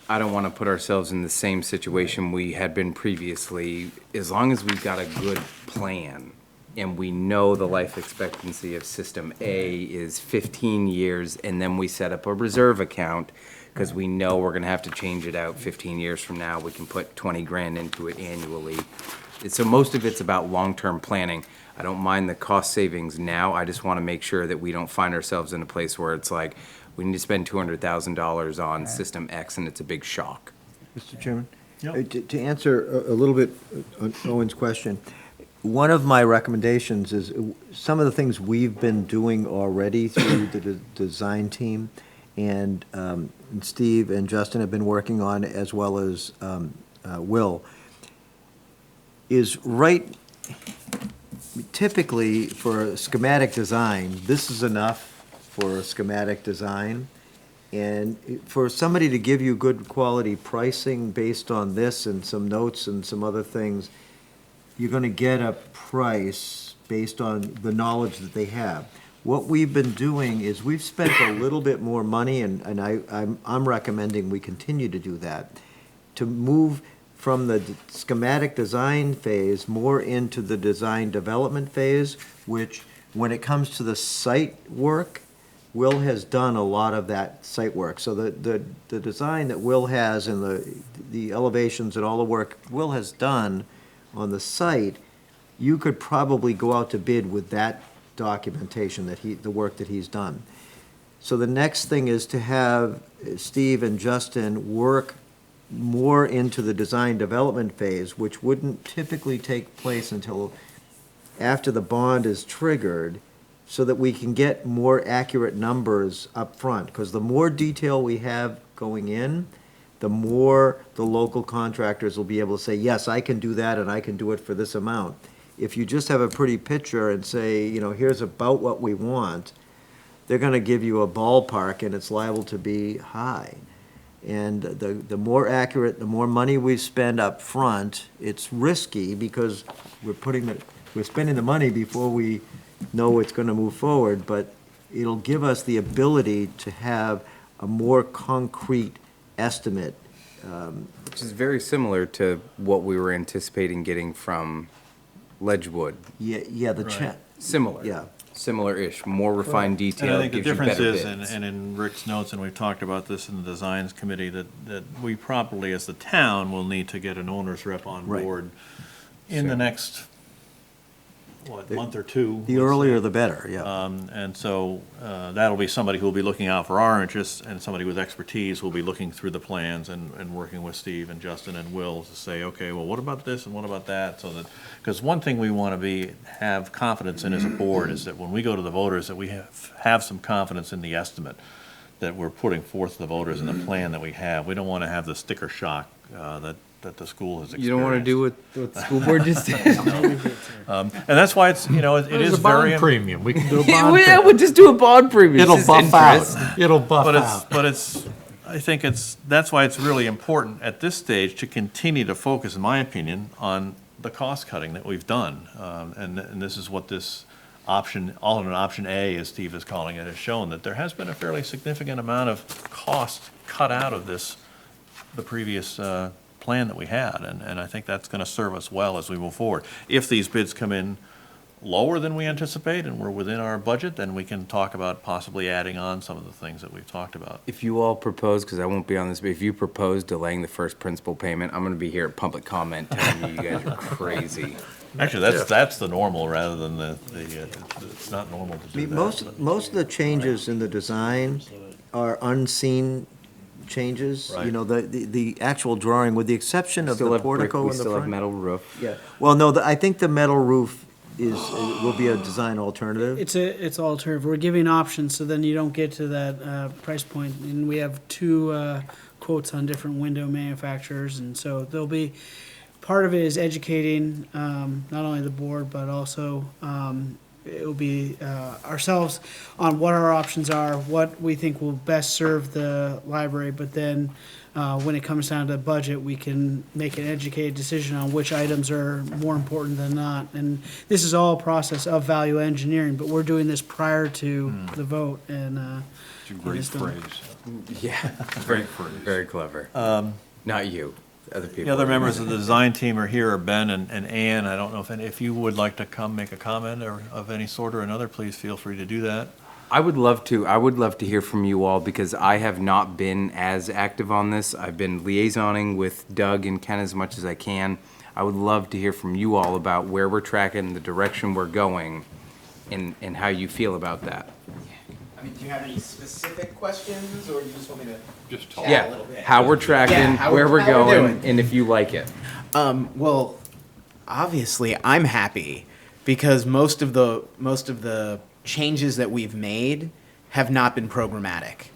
I don't want to put ourselves in the same situation we had been previously. As long as we've got a good plan and we know the life expectancy of System A is 15 years, and then we set up a reserve account because we know we're going to have to change it out 15 years from now. We can put 20 grand into it annually. So most of it's about long-term planning. I don't mind the cost savings now. I just want to make sure that we don't find ourselves in a place where it's like, we need to spend $200,000 on System X and it's a big shock. Mr. Chairman? Yep. To answer a little bit on Owen's question, one of my recommendations is some of the things we've been doing already through the design team, and Steve and Justin have been working on, as well as Will, is typically for a schematic design, this is enough for a schematic design. And for somebody to give you good quality pricing based on this and some notes and some other things, you're gonna get a price based on the knowledge that they have. What we've been doing is we've spent a little bit more money, and I'm recommending we continue to do that, to move from the schematic design phase more into the design development phase, which, when it comes to the site work, Will has done a lot of that site work. So the design that Will has and the elevations and all the work Will has done on the site, you could probably go out to bid with that documentation, the work that he's done. So the next thing is to have Steve and Justin work more into the design development phase, which wouldn't typically take place until after the bond is triggered, so that we can get more accurate numbers up front. Because the more detail we have going in, the more the local contractors will be able to say, yes, I can do that and I can do it for this amount. If you just have a pretty picture and say, you know, here's about what we want, they're gonna give you a ballpark and it's liable to be high. And the more accurate, the more money we spend up front, it's risky because we're spending the money before we know it's gonna move forward, but it'll give us the ability to have a more concrete estimate. Which is very similar to what we were anticipating getting from Ledgewood. Yeah, Similar. Yeah. Similar-ish, more refined And detail, I think the gives you difference better is, bids. and in Rick's notes, and we've talked about this in the Designs Committee, that we probably, as the town, will need to get an owner's rep on Right. board in the next, month or two. The let's earlier say. the better, yeah. And so that'll be somebody who'll be looking out for our interests, and somebody with expertise who'll be looking through the plans and working with Steve and Justin and Will to say, okay, well, what about this and what about that? So that, because one thing we want to have confidence in as a board is that when we go to the voters, that we have some confidence in the estimate that we're putting forth to the voters and the plan that we have. We don't want to have the sticker shock that the school has experienced. You don't want to do what the school board just did? And that's why it's, it There's is a bond very. premium. We can do a bond Yeah, premium. we'll just do a bond premium. It'll It's buff interest. out. It'll buff out. But I think that's why it's really important at this stage to continue to focus, in my opinion, on the cost cutting that we've done. And this is what this alternate option A, as Steve is calling it, has shown, that there has been a fairly significant amount of cost cut out of the previous plan that we had. And I think that's going to serve us well as we move forward. If these bids come in lower than we anticipate and we're within our budget, then we can talk about possibly adding on some of the things that we've talked about. If you all propose, because I won't be on this, but if you propose delaying the first principal payment, I'm going to be here at public comment telling you guys are crazy. Actually, that's the normal rather than it's not normal to I do mean, that. most of the changes in the design are unseen changes. You Right. know, the actual drawing, with the exception of Still the have brick, portico we in the still have front. metal roof. Yeah, well, no, I think the metal roof will be a design alternative. It's alternative. We're giving options, so then you don't get to that price point. And we have two quotes on different window manufacturers, and so there'll be, part of it is educating not only the board, but also it will be ourselves on what our options are, what we think will best serve the library, but then when it comes down to budget, we can make an educated decision on which items are more important than not. And this is all a process of value engineering, but we're doing this prior to the vote, and It's a great It's done. phrase. Yeah, Great phrase. very clever. Not you, other people. The other members of the design team are here, are Ben and Ann. I don't know if you would like to come make a comment or of any sort or another, please feel free to do that. I would love to. I would love to hear from you all because I have not been as active on this. I've been liaisoning with Doug and Ken as much as I can. I would love to hear from you all about where we're tracking, the direction we're going, and how you feel about that. I mean, do you have any specific questions, or you just want me to? Just talk. chat a Yeah, little bit? how we're tracking, Yeah, how where we're how going, doing. and if you like it. Well, obviously, I'm happy because most of the changes that we've made have not been programmatic.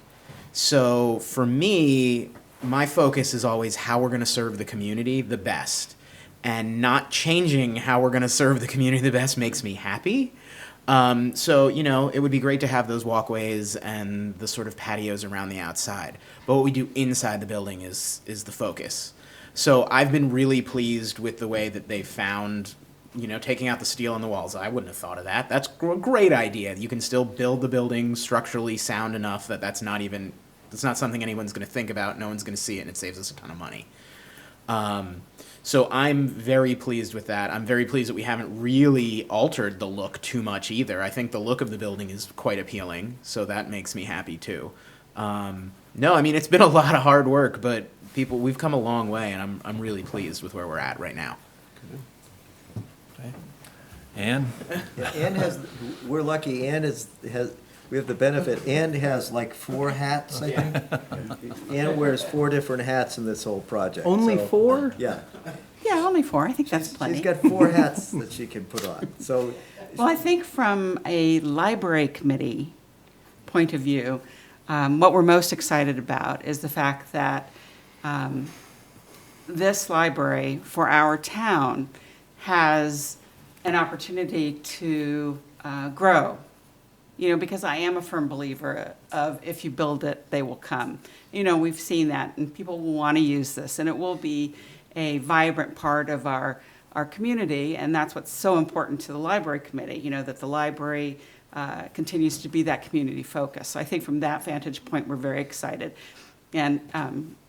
So for me, my focus is always how we're going to serve the community the best, and not changing how we're going to serve the community the best makes me happy. So, you know, it would be great to have those walkways and the sort of patios around the outside. But what we do inside the building is the focus. So I've been really pleased with the way that they've found, you know, taking out the steel on the walls. I wouldn't have thought of that. That's a great idea. You can still build the building structurally sound enough that that's not something anyone's going to think about. No one's going to see it, and it saves us a ton of money. So I'm very pleased with that. I'm very pleased that we haven't really altered the look too much either. I think the look of the building is quite appealing, so that makes me happy too. No, I mean, it's been a lot of hard work, but we've come a long way, and I'm really pleased with where we're at right now. Ann? Yeah, Ann we're lucky, we have the benefit, Ann has like 4 hats, I think. Ann wears 4 different hats in this whole project. Only so- 4? Yeah. Yeah, only 4. I think that's plenty. She's got 4 hats that she can put on, so. Well, I think from a library committee point of view, what we're most excited about is the fact that this library for our town has an opportunity to grow. You know, because I am a firm believer of if you build it, they will come. You know, we've seen that, and people will want to use this, and it will be a vibrant part of our community, and that's what's so important to the library committee, you know, that the library continues to be that community focus. So I think from that vantage point, we're very excited and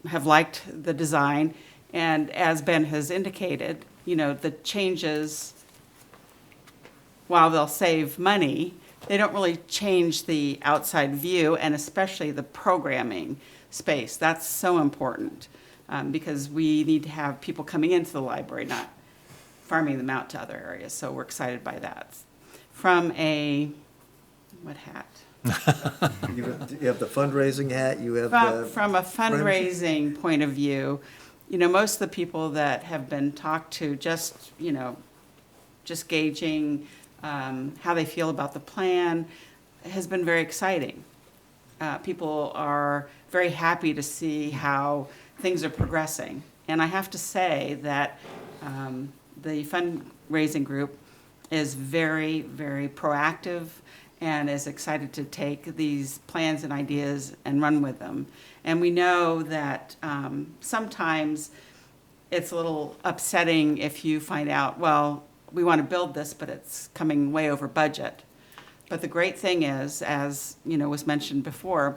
have liked the design. And as Ben has indicated, you know, the changes, while they'll save money, they don't really change the outside view, and especially the programming space. That's so important because we need to have people coming into the library, not farming them out to other areas. So we're excited by that. From what hat? You have the fundraising hat, you have the. From a fundraising point of view, you know, most of the people that have been talked to, just gauging how they feel about the plan has been very exciting. People are very happy to see how things are progressing. And I have to say that the fundraising group is very, very proactive and is excited to take these plans and ideas and run with them. And we know that sometimes it's a little upsetting if you find out, well, we want to build this, but it's coming way over budget. But the great thing is, as you know, was mentioned before,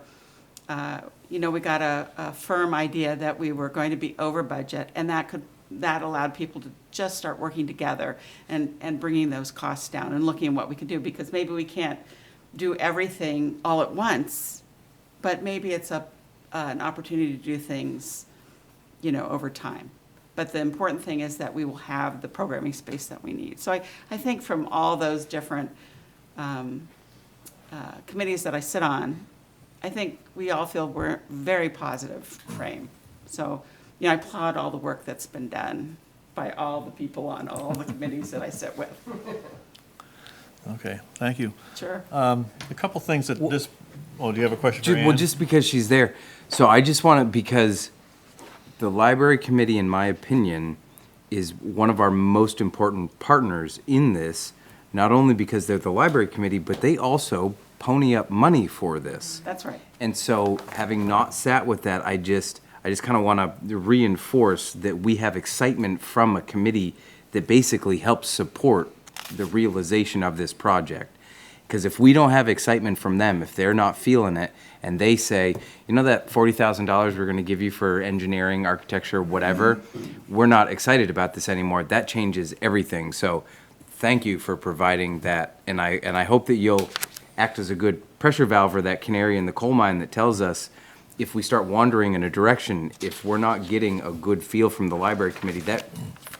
you know, we got a firm idea that we were going to be over budget, and that allowed people to just start working together and bringing those costs down and looking at what we could do, because maybe we can't do everything all at once, but maybe it's an opportunity to do things, you know, over time. But the important thing is that we will have the programming space that we need. So I think from all those different committees that I sit on, I think we all feel we're very positive frame. So, I applaud all the work that's been done by all the people on all the committees that I sit with. Okay, thank you. Sure. A couple things that this, oh, do you have a question for Ann? Well, just because she's there. So I just want to, because the library committee, in my opinion, is one of our most important partners in this, not only because they're the library committee, but they also pony up money for this. That's right. And so, having not sat with that, I just kind of want to reinforce that we have excitement from a committee that basically helps support the realization of this project. Because if we don't have excitement from them, if they're not feeling it, and they say, that $40,000 we're going to give you for engineering, architecture, whatever, we're not excited about this anymore, that changes everything. So thank you for providing that. And I hope that you'll act as a good pressure valve or that canary in the coal mine that tells us if we start wandering in a direction, if we're not getting a good feel from the library committee, that,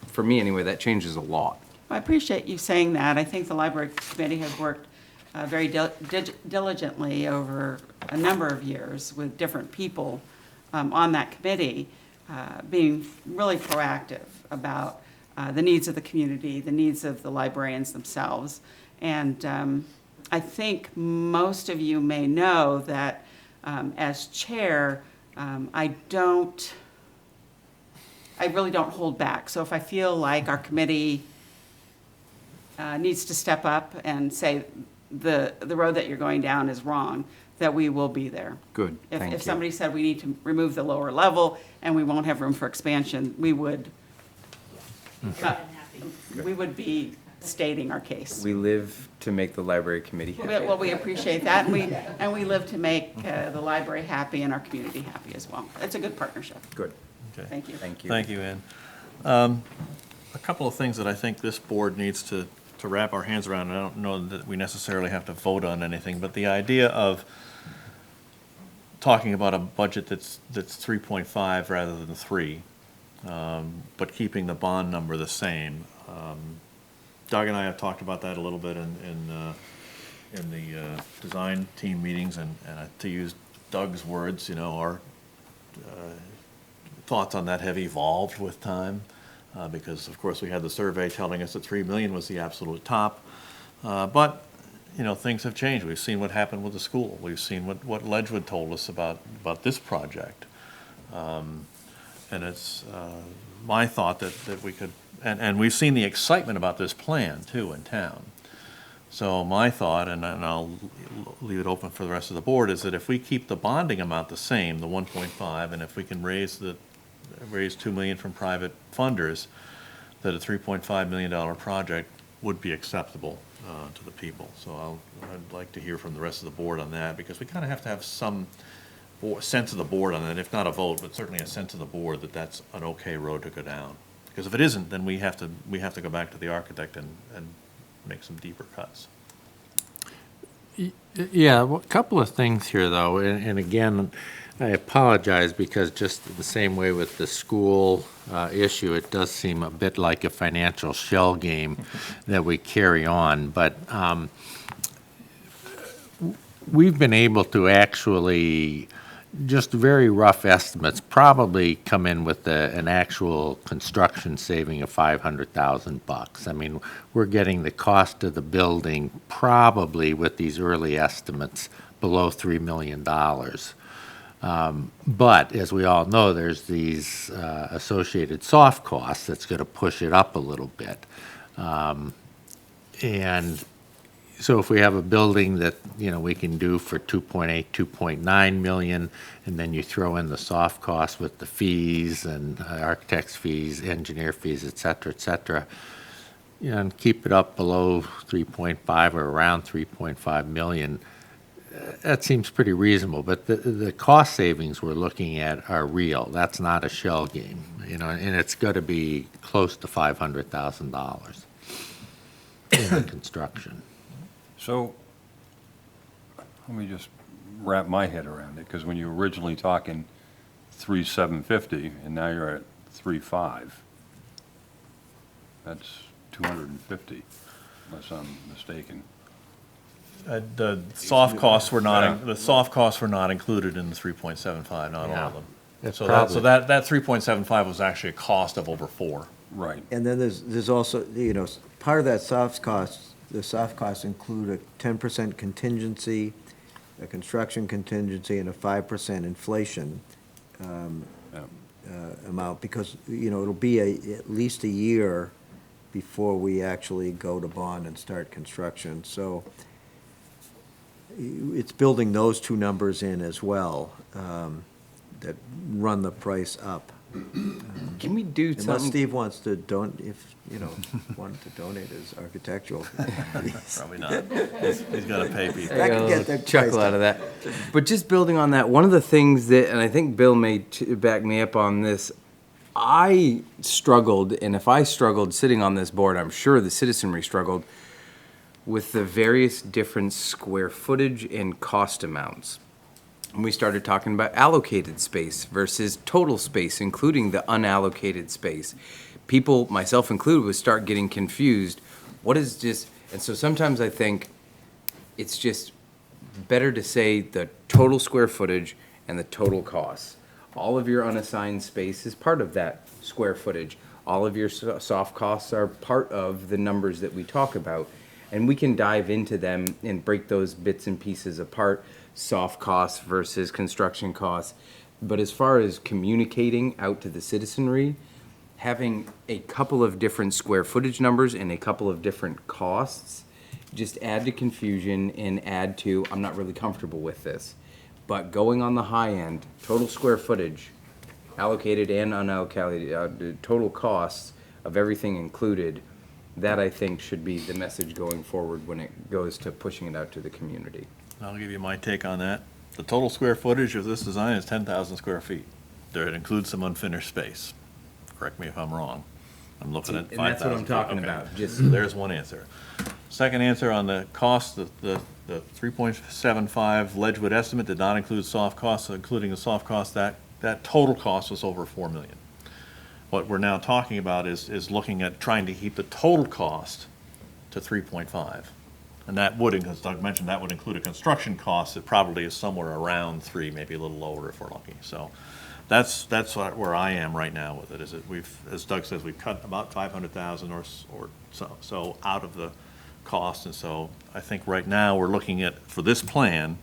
for me anyway, that changes a lot. I appreciate you saying that. I think the library committee has worked very diligently over a number of years with different people on that committee, being really proactive about the needs of the community, the needs of the librarians themselves. And I think most of you may know that as chair, I really don't hold back. So if I feel like our committee needs to step up and say the road that you're going down is wrong, that we will be there. Good, thank you. If somebody said we need to remove the lower level and we won't have room for expansion, we would be stating our case. We live to make the library committee happy. Well, we appreciate that, and we live to make the library happy and our community happy as well. It's a good partnership. Good. Okay. Thank you. Thank you. Thank you, Ann. A couple of things that I think this board needs to wrap our hands around, and I don't know that we necessarily have to vote on anything, but the idea of talking about a budget that's 3.5 rather than 3, but keeping the bond number the same. Doug and I have talked about that a little bit in the design team meetings, and to use Doug's words, our thoughts on that have evolved with time. Because, of course, we had the survey telling us that 3 million was the absolute top. But, things have changed. We've seen what happened with the school. We've seen what Ledgewood told us about this project. And it's my thought that we could, and we've seen the excitement about this plan, too, in town. So my thought, and I'll leave it open for the rest of the board, is that if we keep the bonding amount the same, the 1.5, and if we can raise 2 million from private funders, that a $3.5 million project would be acceptable to the people. So I'd like to hear from the rest of the board on that, because we kind of have to have some sense of the board on that, if not a vote, but certainly a sense of the board that that's an okay road to go down. Because if it isn't, then we have to go back to the architect and make some deeper cuts. Yeah, well, a couple of things here, though, and again, I apologize because just the same way with the school issue, it does seem a bit like a financial shell game that we carry on. But we've been able to actually, just very rough estimates, probably come in with an actual construction saving of $500,000. I mean, we're getting the cost of the building probably with these early estimates below $3 million. But as we all know, there's these associated soft costs that's going to push it up a little bit. And so if we have a building that, we can do for 2.8, 2.9 million, and then you throw in the soft costs with the fees and architect's fees, engineer fees, et cetera, and keep it up below 3.5 or around 3.5 million, that seems pretty reasonable. But the cost savings we're looking at are real. That's not a shell game, and it's got to be close to $500,000 in the construction. So, let me just wrap my head around it, because when you were originally talking 3,750, and now you're at 3.5, that's 250, unless I'm mistaken. The soft costs were not, the soft costs were not included in the 3.75, not all Yeah. of them. It's So probably- that 3.75 was actually a cost of over 4. Right. And then there's also, part of that soft costs, the soft costs include a 10% contingency, a construction contingency, and a 5% inflation amount, because, it'll be at least a year before we actually go to bond and start construction. So it's building those two numbers in as well, that run the price up. Can we do Unless something? Steve wants to wanted to donate his architectural. Probably not. He's got to pay people. That could get the chuckle price out of that. But just building on that, one of the things that, and I think Bill may back me up on this, I struggled, and if I struggled sitting on this board, I'm sure the citizenry struggled with the various different square footage and cost amounts. And we started talking about allocated space versus total space, including the unallocated space. People, myself included, would start getting confused. What is just, and so sometimes I think it's just better to say the total square footage and the total costs. All of your unassigned space is part of that square footage. All of your soft costs are part of the numbers that we talk about. And we can dive into them and break those bits and pieces apart, soft costs versus construction costs. But as far as communicating out to the citizenry, having a couple of different square footage numbers and a couple of different costs just add to confusion and add to, I'm not really comfortable with this. But going on the high end, total square footage, allocated and unallocated, total costs of everything included, that I think should be the message going forward when it goes to pushing it out to the community. I'll give you my take on that. The total square footage of this design is 10,000 square feet. There, it includes some unfinished space. Correct me if I'm wrong. I'm looking at 5,000. And that's what I'm talking Okay. about, just- There's one answer. Second answer on the cost, the 3.75 Ledgewood estimate did not include soft costs, including the soft cost, that total cost was over 4 million. What we're now talking about is looking at trying to keep the total cost to 3.5. And that would, as Doug mentioned, that would include a construction cost that probably is somewhere around 3, maybe a little lower if we're lucky. So that's where I am right now with it, is that we've, as Doug says, we've cut about 500,000 or so out of the cost. And so I think right now we're looking at, for this plan,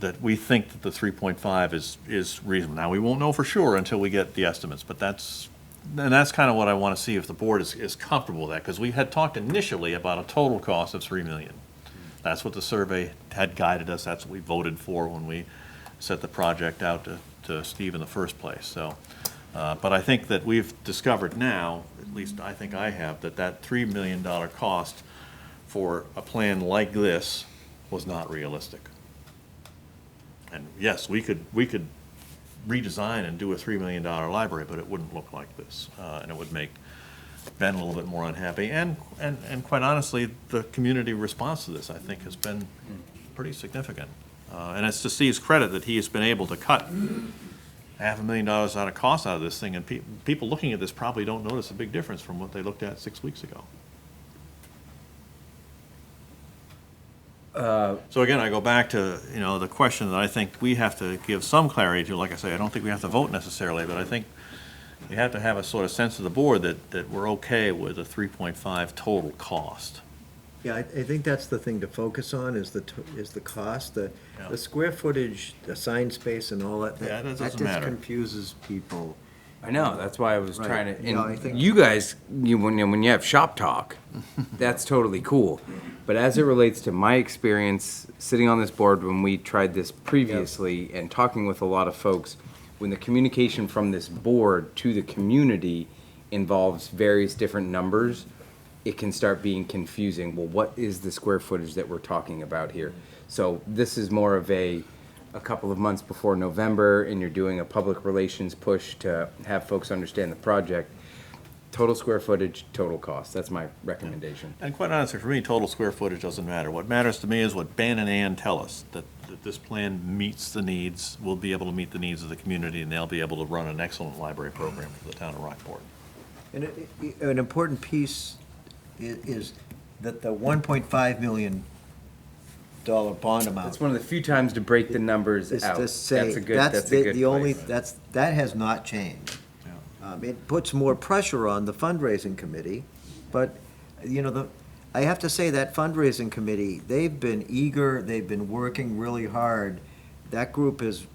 that we think that the 3.5 is reasonable. Now, we won't know for sure until we get the estimates, but that's kind of what I want to see if the board is comfortable with that, because we had talked initially about a total cost of 3 million. That's what the survey had guided us, that's what we voted for when we set the project out to Steve in the first place, so. But I think that we've discovered now, at least I think I have, that $3 million cost for a plan like this was not realistic. And yes, we could redesign and do a $3 million library, but it wouldn't look like this. And it would make Ben a little bit more unhappy. And quite honestly, the community response to this, I think, has been pretty significant. And it's to Steve's credit that he has been able to cut $500,000 out of cost out of this thing. And people looking at this probably don't notice a big difference from what they looked at 6 weeks ago. So again, I go back to, the question that I think we have to give some clarity to. Like I say, I don't think we have to vote necessarily, but I think you have to have a sort of sense of the board that we're okay with a 3.5 total cost. Yeah, I think that's the thing to focus on, is the cost, the square footage, assigned space and all that. Yeah, that doesn't just matter. confuses people. I know, that's why I was Right. trying to, Yeah, I and think- you guys, when you have shop talk, that's totally cool. But as it relates to my experience sitting on this board when we tried this previously and talking with a lot of folks, when the communication from this board to the community involves various different numbers, it can start being confusing. Well, what is the square footage that we're talking about here? So this is more of a couple of months before November, and you're doing a public relations push to have folks understand the project. Total square footage, total cost. That's my recommendation. And quite honestly, for me, total square footage doesn't matter. What matters to me is what Ben and Ann tell us, that this plan meets the needs, will be able to meet the needs of the community, and they'll be able to run an excellent library program for the town of Rockport. And an important piece is that the 1.5 million bond amount. It's one of the few times to break the numbers Is out. to say, That's a good the only, place. that has not changed. It puts more pressure on the fundraising committee, but, you know, I have to say that fundraising committee, they've been eager, they've been working really hard. That group is,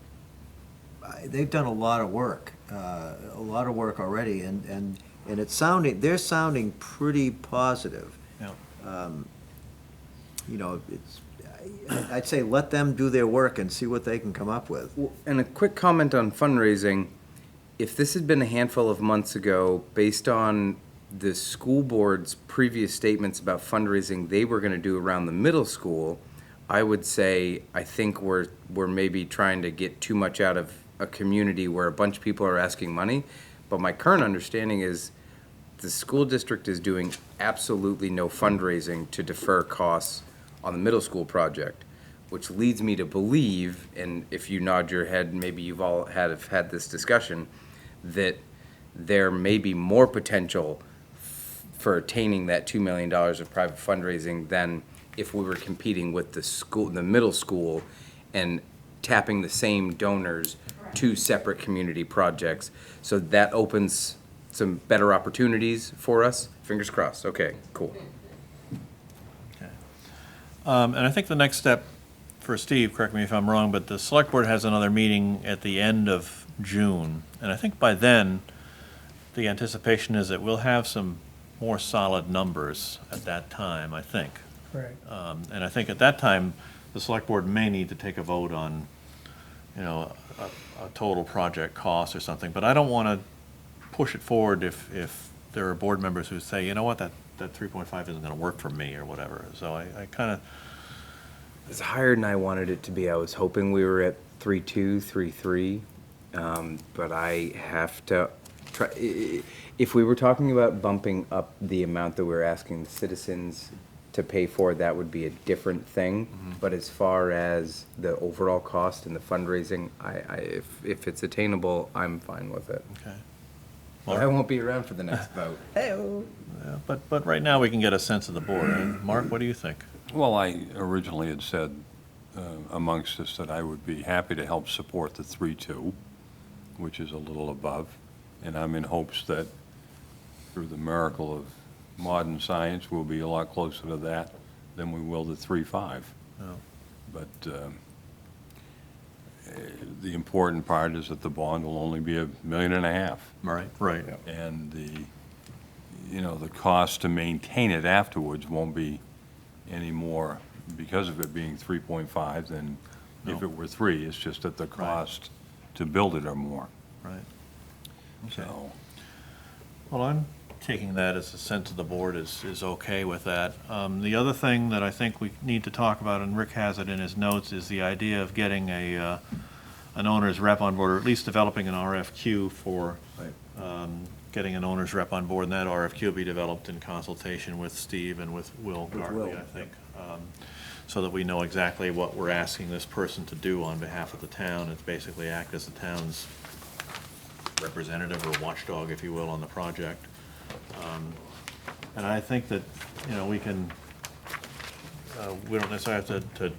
they've done a lot of work already, and they're sounding pretty positive. Yeah. You know, I'd say let them do their work and see what they can come up with. And a quick comment on fundraising. If this had been a handful of months ago, based on the school board's previous statements about fundraising they were going to do around the middle school, I would say I think we're maybe trying to get too much out of a community where a bunch of people are asking money. But my current understanding is the school district is doing absolutely no fundraising to defer costs on the middle school project, which leads me to believe, and if you nod your head, maybe you've all have had this discussion, that there may be more potential for attaining that $2 million of private fundraising than if we were competing with the middle school and tapping the same donors to separate community projects. So that opens some better opportunities for us. Fingers crossed. Okay, cool. And I think the next step for Steve, correct me if I'm wrong, but the select board has another meeting at the end of June. And I think by then, the anticipation is that we'll have some more solid numbers at that time, I think. Right. And I think at that time, the select board may need to take a vote on, you know, a total project cost or something. But I don't want to push it forward if there are board members who say, you know what, that 3.5 isn't going to work for me or whatever. So I kind of. It's higher than I wanted it to be. I was hoping we were at 3.2, 3.3, but I have to try. If we were talking about bumping up the amount that we're asking the citizens to pay for, that would be a different thing. But as far as the overall cost and the fundraising, if it's attainable, I'm fine with it. Okay. I won't be around for the next vote. Yeah, but right now, we can get a sense of the board. And Mark, what do you think? Well, I originally had said amongst us that I would be happy to help support the 3.2, which is a little above. And I'm in hopes that through the miracle of modern science, we'll be a lot closer to that than we will to 3.5. Oh. But the important part is that the bond will only be $1.5 million. Right. And the cost to maintain it afterwards won't be any more because of it being 3.5 than if it were 3. It's just that the cost to build it are more. Right. Okay. So, Well, I'm taking that as a sense of the board is okay with that. The other thing that I think we need to talk about, and Rick has it in his notes, is the idea of getting an owner's rep on board, or at least developing an RFQ for getting an owner's rep on board, and that RFQ will be developed in consultation with Steve and with Will Gartley, I think, so that we know exactly what we're asking this person to do on behalf of the town. It's basically act as the town's representative or watchdog, if you will, on the project. And I think that, we can, we don't necessarily have to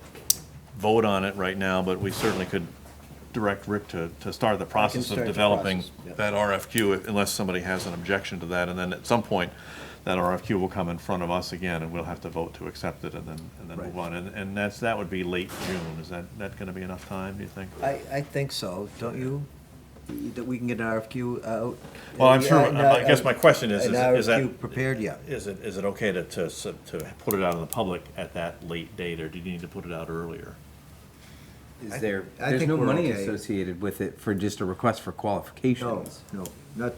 vote on it right now, but we certainly could direct Rick to start the process of start the developing process, yeah. that RFQ, unless somebody has an objection to that. And then at some point, that RFQ will come in front of us again, and we'll have to vote to accept it and then move on. And that would be late June. Is that going to be enough time, do you think? I think so, don't you? That we can get an RFQ out? Well, I'm sure, Yeah, I guess my question is an that, RFQ prepared yet. is it okay to put it out in the public at that late date, or do you need to put it out earlier? There's think no we're money okay. associated with it for just a request for qualifications. No, not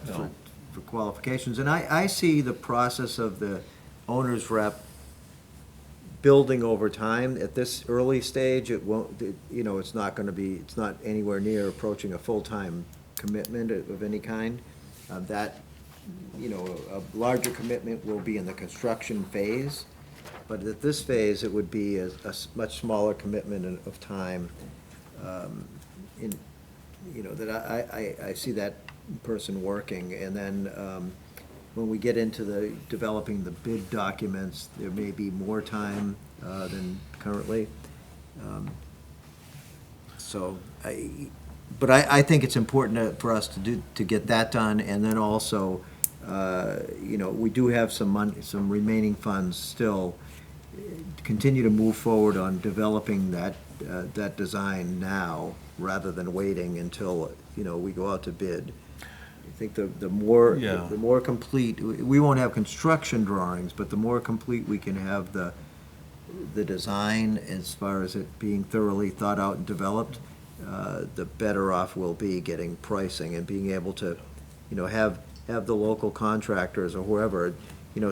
for qualifications. And I see the process of the owner's rep building over time. At this early stage, it won't, it's not going to be, it's not anywhere near approaching a full-time commitment of any kind. A larger commitment will be in the construction phase. But at this phase, it would be a much smaller commitment of time. That I see that person working. And then when we get into the developing the bid documents, there may be more time than currently. So, but I think it's important for us to get that done, and then also, we do have some money, some remaining funds still. Continue to move forward on developing that design now, rather than waiting until, we go out to bid. I think the more complete, we won't have construction drawings, but the more complete we can have the design as far as it being thoroughly thought out and developed, the better off we'll be getting pricing and being able to, have the local contractors or whoever,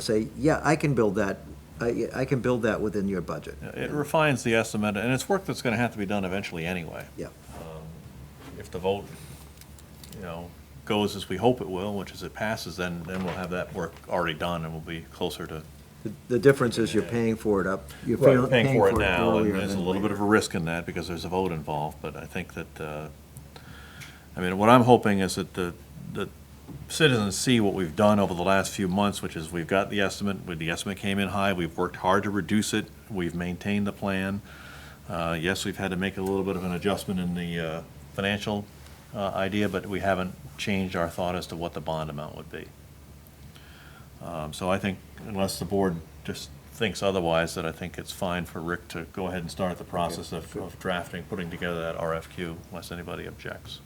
say, yeah, I can build that. I can build that within your budget. It refines the estimate, and it's work that's gonna have to be done eventually anyway. Yeah. If the vote, goes as we hope it will, which is it passes, then we'll have that work already done, and we'll be closer to. The difference is you're paying for it up. You're Paying for it now, and earlier there's a than little bit later. of a risk in that, because there's a vote involved, but I think that, what I'm hoping is that the citizens see what we've done over the last few months, which is we've got the estimate, the estimate came in high, we've worked hard to reduce it, we've maintained the plan. Yes, we've had to make a little bit of an adjustment in the financial idea, but we haven't changed our thought as to what the bond amount would be. So I think, unless the board just thinks otherwise, that I think it's fine for Rick to go ahead and start the process of drafting, putting together that RFQ, unless anybody objects.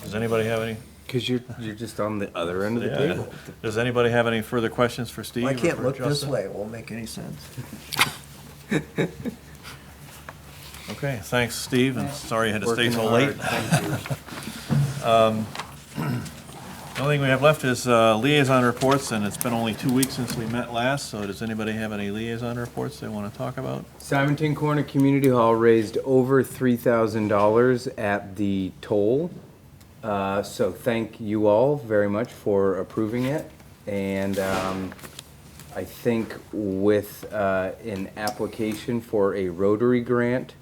Does anybody have any? Because you're just on the other end of the Yeah. table. Does anybody have any further questions for Steve? I or can't for look this Justin? way, it won't make any sense. Okay, thanks, Steve, and sorry you had to stay Working so hard, late. The only thing we have left is liaison reports, and it's been only 2 weeks since we met last, so does anybody have any liaison reports they want to talk about? Simonton Corner Community Hall raised over $3,000 at the toll. So thank you all very much for approving it. And I think with an application for a Rotary grant,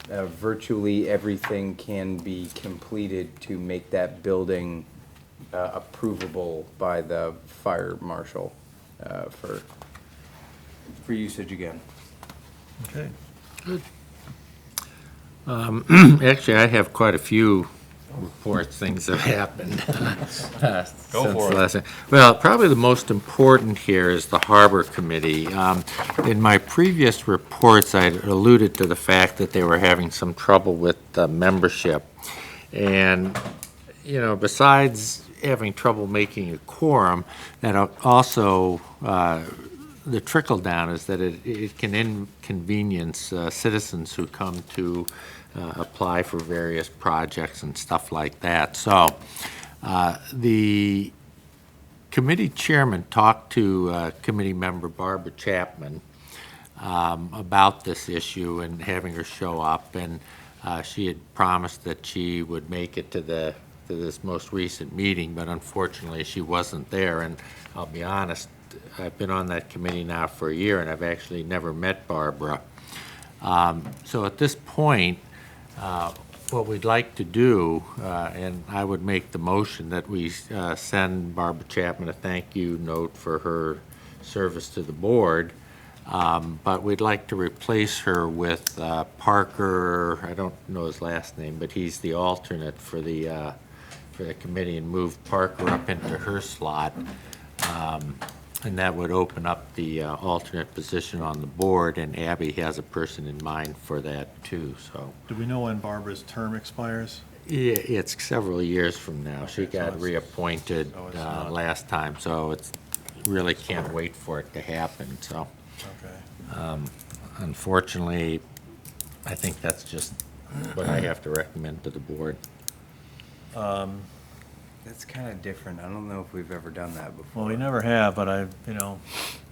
virtually everything can be completed to make that building approvable by the fire marshal for usage again. Okay. Actually, I have quite a few reports, things that happened. Go since for it. last time. Well, probably the most important here is the Harbor Committee. In my previous reports, I alluded to the fact that they were having some trouble with membership. And, besides having trouble making a quorum, that also, the trickle down is that it can inconvenience citizens who come to apply for various projects and stuff like that. So the committee chairman talked to committee member Barbara Chapman about this issue and having her show up, and she had promised that she would make it to this most recent meeting, but unfortunately she wasn't there. And I'll be honest, I've been on that committee now for a year, and I've actually never met Barbara. So at this point, what we'd like to do, and I would make the motion that we send Barbara Chapman a thank you note for her service to the board, but we'd like to replace her with Parker, I don't know his last name, but he's the alternate for the committee, and move Parker up into her slot. And that would open up the alternate position on the board, and Abby has a person in mind for that too, so. Do we know when Barbara's term expires? Yeah, it's several years from now. She Okay, so got it's- reappointed so it's not- last time, so it's, really can't wait for it to happen, so. Okay. Unfortunately, I think that's just what I have to recommend to the board. That's kind of different. I don't know if we've ever done that before. Well, we never have, but and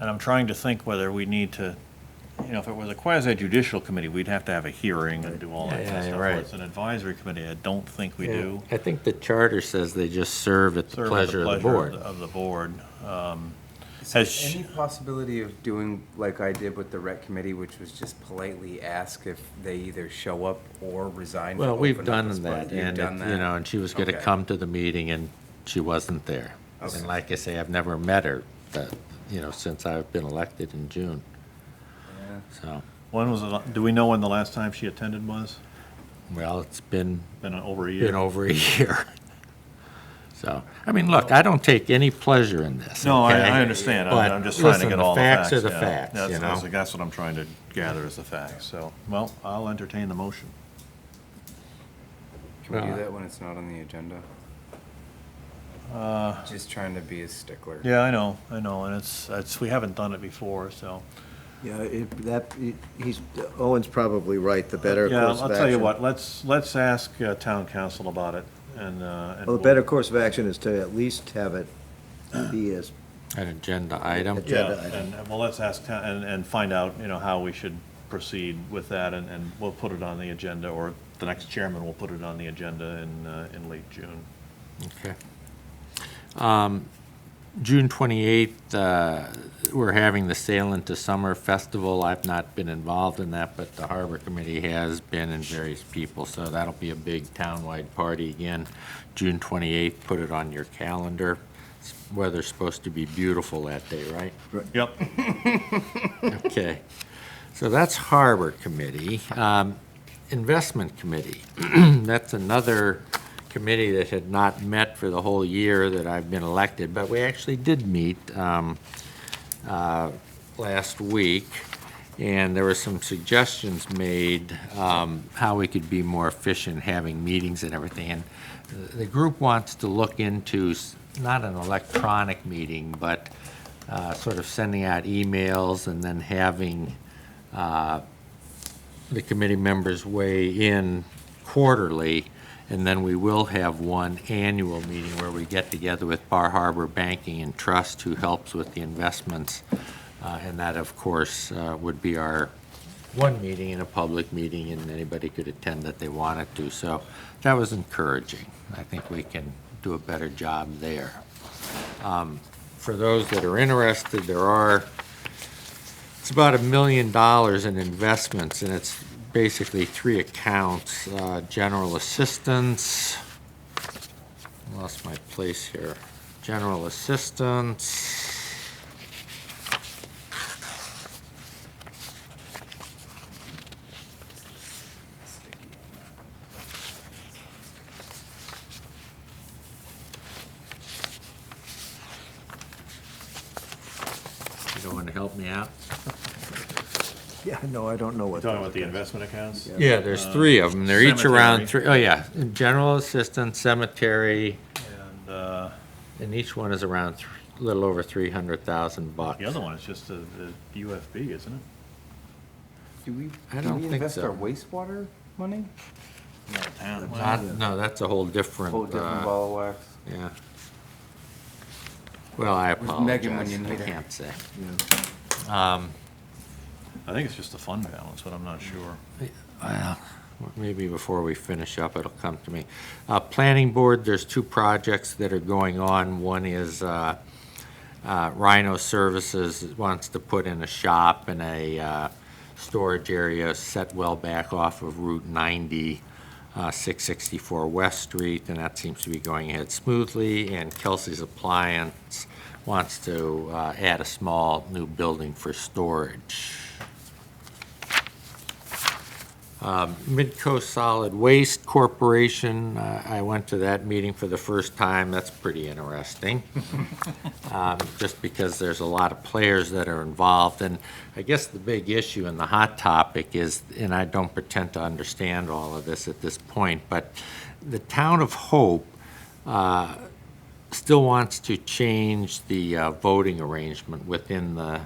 I'm trying to think whether we need to, if it was a quasi judicial committee, we'd have to have a hearing and do all that kind of Yeah, stuff. right. Where it's an advisory committee, I don't think we do. I think the charter says they just serve at the Serve at pleasure of the board. Of the board. Is there Has any possibility of doing like I did with the rec committee, which was just politely ask if they either show up or resign? Well, to we've open up done the spot? that, You've and, done that? and she was gonna Okay. come to the meeting, and she wasn't there. Okay. And like I say, I've never met her, since I've been elected in June, Yeah. so. When was it, do we know when the last time she attended was? Well, it's been Over a year? over a year. So, I mean, look, I don't take any pleasure in this. No, okay? I understand. But I'm just trying to listen, get all the facts. The facts are the yeah. facts, That's- you know? That's what I'm trying to gather is the facts. So, well, I'll entertain the motion. Can we do that when it's not on the agenda? Just trying to be a stickler. Yeah, I know, and it's, we haven't done it before, so. Yeah, Owen's probably right, the better Yeah, course of I'll action. tell you what, let's ask town council about it, and. Well, the better course of action is to at least have it be as, An agenda item. Agenda Yeah, item. well, let's ask, and find out, how we should proceed with that, and we'll put it on the agenda, or the next chairman will put it on the agenda in late June. Okay. June 28th, we're having the Sail into Summer Festival. I've not been involved in that, but the Harbor Committee has been, and various people, so that'll be a big townwide party again. June 28th, put it on your calendar. Weather's supposed to be beautiful that day, right? Yep. Okay. So that's Harbor Committee. Investment Committee, that's another committee that had not met for the whole year that I've been elected, but we actually did meet last week, and there were some suggestions made how we could be more efficient having meetings and everything. And the group wants to look into not an electronic meeting, but sort of sending out emails and then having the committee members weigh in quarterly, and then we will have one annual meeting where we get together with Bar Harbor Banking and Trust, who helps with the investments. And that, of course, would be our one meeting and a public meeting, and anybody could attend that they wanted to. So that was encouraging. I think we can do a better job there. For those that are interested, it's about $1 million in investments, and it's basically 3 accounts. General assistance, lost my place here. General assistance. You don't want to help me out? yeah, no, I don't know what. Talking about the investment accounts? Yeah, there's 3 of them. They're each around Cemetery. 3, oh yeah, general assistance, cemetery, And and each one is around a little over $300,000. the other one is just the UFB, isn't it? I don't think invest so. our wastewater money? Not a town. No, that's a whole different. Whole different ball of wax? Yeah. Well, I With Megan when apologize. you I need her. can't say. I think it's just a fund balance, but I'm not sure. Well, maybe before we finish up, it'll come to me. Planning Board, there's 2 projects that are going on. One is Rhino Services wants to put in a shop and a storage area set well back off of Route 90, 664 West Street, and that seems to be going ahead smoothly. And Kelsey's Appliance wants to add a small new building for storage. Midcoast Solid Waste Corporation, I went to that meeting for the first time. That's pretty interesting. Just because there's a lot of players that are involved. And I guess the big issue and the hot topic is, and I don't pretend to understand all of this at this point, but the town of Hope still wants to change the voting arrangement within the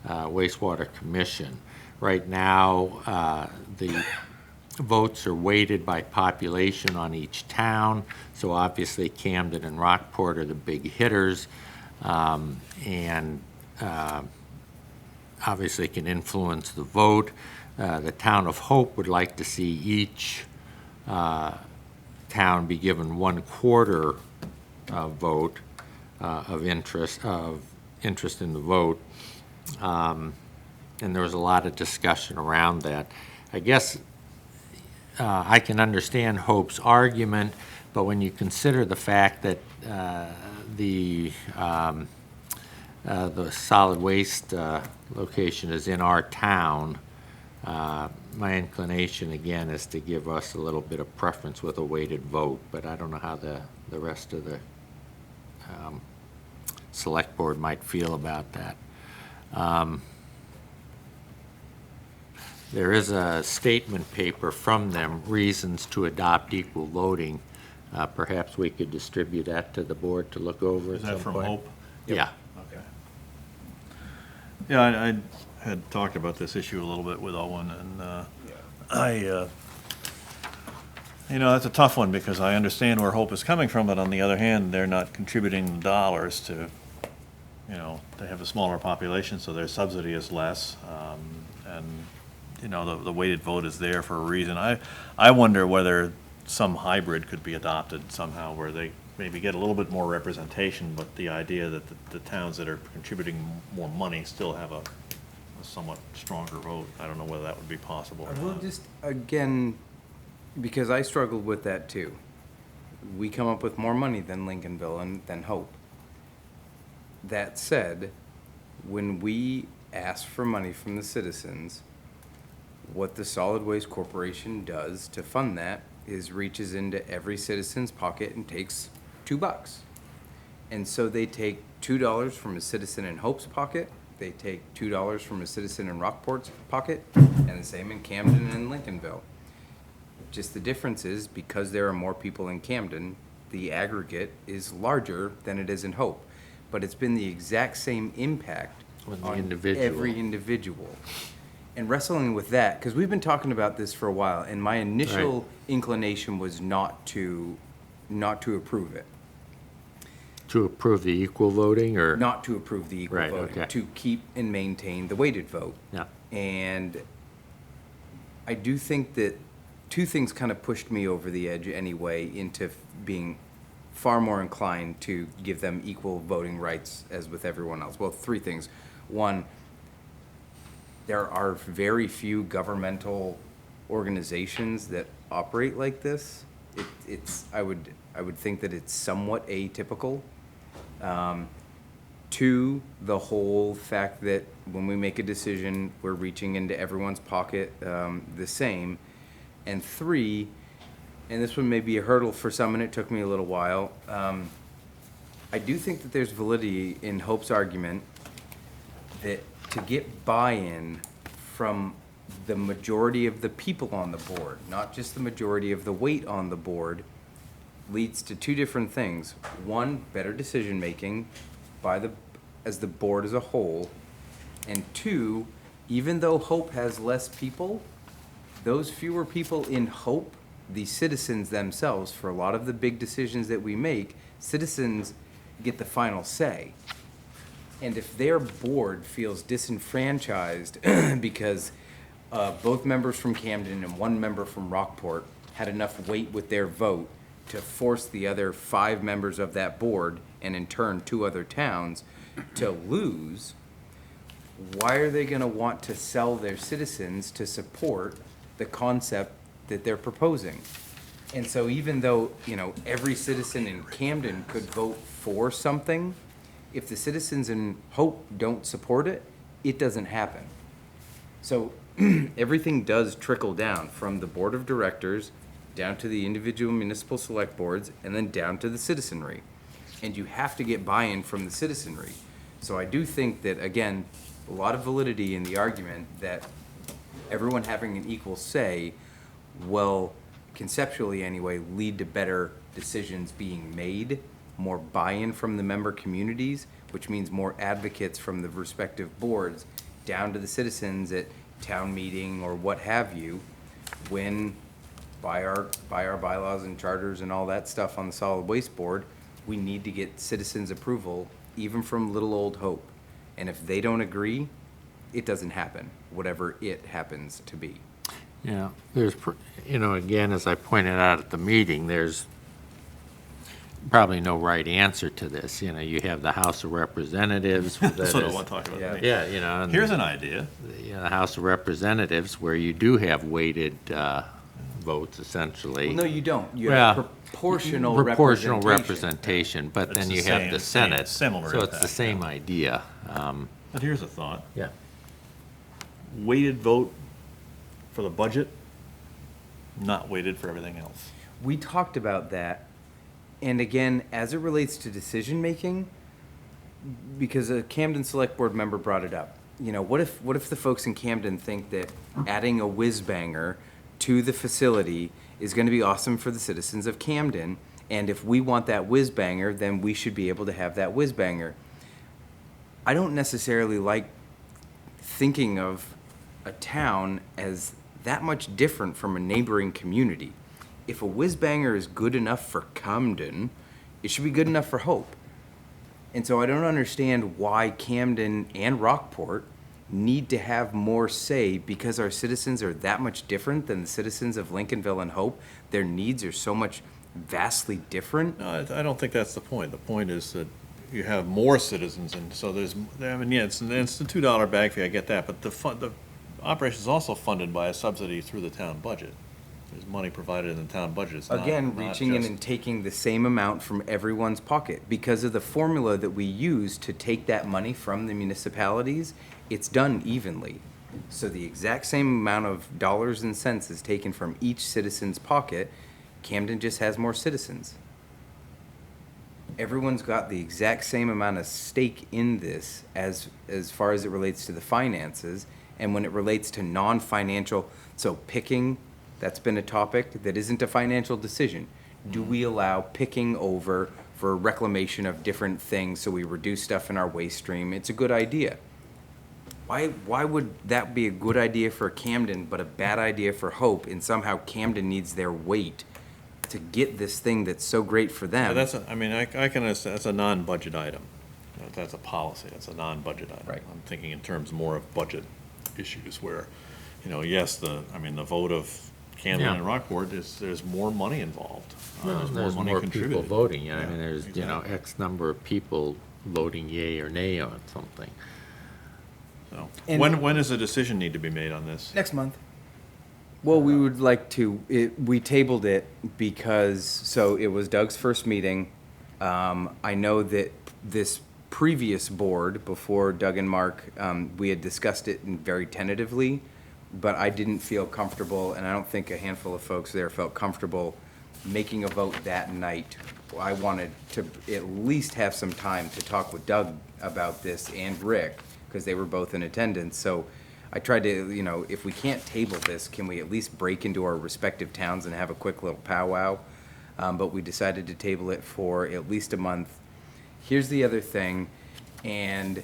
wastewater commission. Right now, the votes are weighted by population on each town, so obviously Camden and Rockport are the big hitters, and obviously can influence the vote. The town of Hope would like to see each town be given 1/4 vote of interest in the vote. And there was a lot of discussion around that. I guess I can understand Hope's argument, but when you consider the fact that the solid waste location is in our town, My inclination, again, is to give us a little bit of preference with a weighted vote, but I don't know how the rest of the select board might feel about that. There is a statement paper from them, reasons to adopt equal voting. Perhaps we could distribute that to the board to look over at Is that some from point. Hope? Yeah. Okay. Yeah, I had talked about this issue a little bit with Owen, and that's a tough one, because I understand where Hope is coming from, but on the other hand, they're not contributing dollars to, they have a smaller population, so their subsidy is less, and, the weighted vote is there for a reason. I wonder whether some hybrid could be adopted somehow, where they maybe get a little bit more representation, but the idea that the towns that are contributing more money still have a somewhat stronger vote. I don't know whether that would be possible or I will not. just, again, because I struggled with that too. We come up with more money than Lincolnville and than Hope. That said, when we ask for money from the citizens, what the Solid Waste Corporation does to fund that is reaches into every citizen's pocket and takes $2. And so they take $2 from a citizen in Hope's pocket, they take $2 from a citizen in Rockport's pocket, and the same in Camden and Lincolnville. Just the difference is, because there are more people in Camden, the aggregate is larger than it is in Hope. But it's been the exact same impact On the on individual. every individual. And wrestling with that, because we've been talking about this for a while, and my initial inclination was not to approve it. To approve the equal voting, or? Not to approve the equal Right, voting, okay. to keep and maintain the weighted vote. Yeah. And I do think that two things kind of pushed me over the edge anyway into being far more inclined to give them equal voting rights as with everyone else. Well, three things. One, there are very few governmental organizations that operate like this. I would think that it's somewhat atypical. Two, the whole fact that when we make a decision, we're reaching into everyone's pocket the same. And three, and this one may be a hurdle for some, and it took me a little while, I do think that there's validity in Hope's argument that to get buy-in from the majority of the people on the board, not just the majority of the weight on the board, leads to two different things. One, better decision-making as the board as a whole. And two, even though Hope has less people, those fewer people in Hope, the citizens themselves, for a lot of the big decisions that we make, citizens get the final say. And if their board feels disenfranchised because both members from Camden and one member from Rockport had enough weight with their vote to force the other 5 members of that board, and in turn 2 other towns, to lose, why are they going to want to sell their citizens to support the concept that they're proposing? And so even though, every citizen in Camden could vote for something, if the citizens in Hope don't support it, it doesn't happen. So everything does trickle down from the board of directors down to the individual municipal select boards and then down to the citizenry. And you have to get buy-in from the citizenry. So I do think that, again, a lot of validity in the argument that everyone having an equal say will, conceptually anyway, lead to better decisions being made, more buy-in from the member communities, which means more advocates from the respective boards down to the citizens at town meeting or what have you, when by our bylaws and charters and all that stuff on the solid waste board, we need to get citizens' approval, even from little old Hope. And if they don't agree, it doesn't happen, whatever it happens to be. Yeah, there's, again, as I pointed out at the meeting, there's probably no right answer to this. You have the House of Representatives. That's what I want to talk about. Yeah, and Here's an idea. the House of Representatives, where you do have weighted votes, essentially. Well, no, you don't. You have proportional representation, but It's then the you have the same, Senate. similar So it's the impact, same idea. But here's a thought. Yeah. Weighted vote for the budget, not weighted for everything else. We talked about that, and again, as it relates to decision-making, because a Camden Select Board member brought it up, you know, what if the folks in Camden think that adding a whiz-banger to the facility is gonna be awesome for the citizens of Camden, and if we want that whiz-banger, then we should be able to have that whiz-banger. I don't necessarily like thinking of a town as that much different from a neighboring community. If a whiz-banger is good enough for Camden, it should be good enough for Hope. And so I don't understand why Camden and Rockport need to have more say because our citizens are that much different than the citizens of Lincolnville and Hope. Their needs are so much vastly different. No, I don't think that's the point. The point is that you have more citizens, and so there's, I mean, yeah, it's the $2 bag fee, I get that, but the operation is also funded by a subsidy through the town budget. There's money provided in the town budget. It's not- Again, not reaching in just- and taking the same amount from everyone's pocket. Because of the formula that we use to take that money from the municipalities, it's done evenly. So the exact same amount of dollars and cents is taken from each citizen's pocket. Camden just has more citizens. Everyone's got the exact same amount of stake in this as far as it relates to the finances. And when it relates to non-financial, so picking, that's been a topic that isn't a financial decision. Do we allow picking over for reclamation of different things so we reduce stuff in our waste stream? It's a good idea. Why would that be a good idea for Camden but a bad idea for Hope, and somehow Camden needs their weight to get this thing that's so great for them? Yeah, that's, I mean, I can understand, that's a non-budget item. That's a policy, that's a non-budget item. Right. I'm thinking in terms more of budget issues where, you know, yes, the vote of Camden Yeah. and Rockport is, there's more money involved. There's money more people contributed. voting, I Yeah, mean, there's, you know, exactly. X number of people voting yea or nay on something. So, And- when does a decision need to be made on this? Next month. Well, we would like to, we tabled it because, so it was Doug's first meeting. I know that this previous board, before Doug and Mark, we had discussed it very tentatively, but I didn't feel comfortable, and I don't think a handful of folks there felt comfortable making a vote that night. I wanted to at least have some time to talk with Doug about this and Rick, because they were both in attendance. So I tried to, you know, if we can't table this, can we at least break into our respective towns and have a quick little powwow? But we decided to table it for at least a month. Here's the other thing, and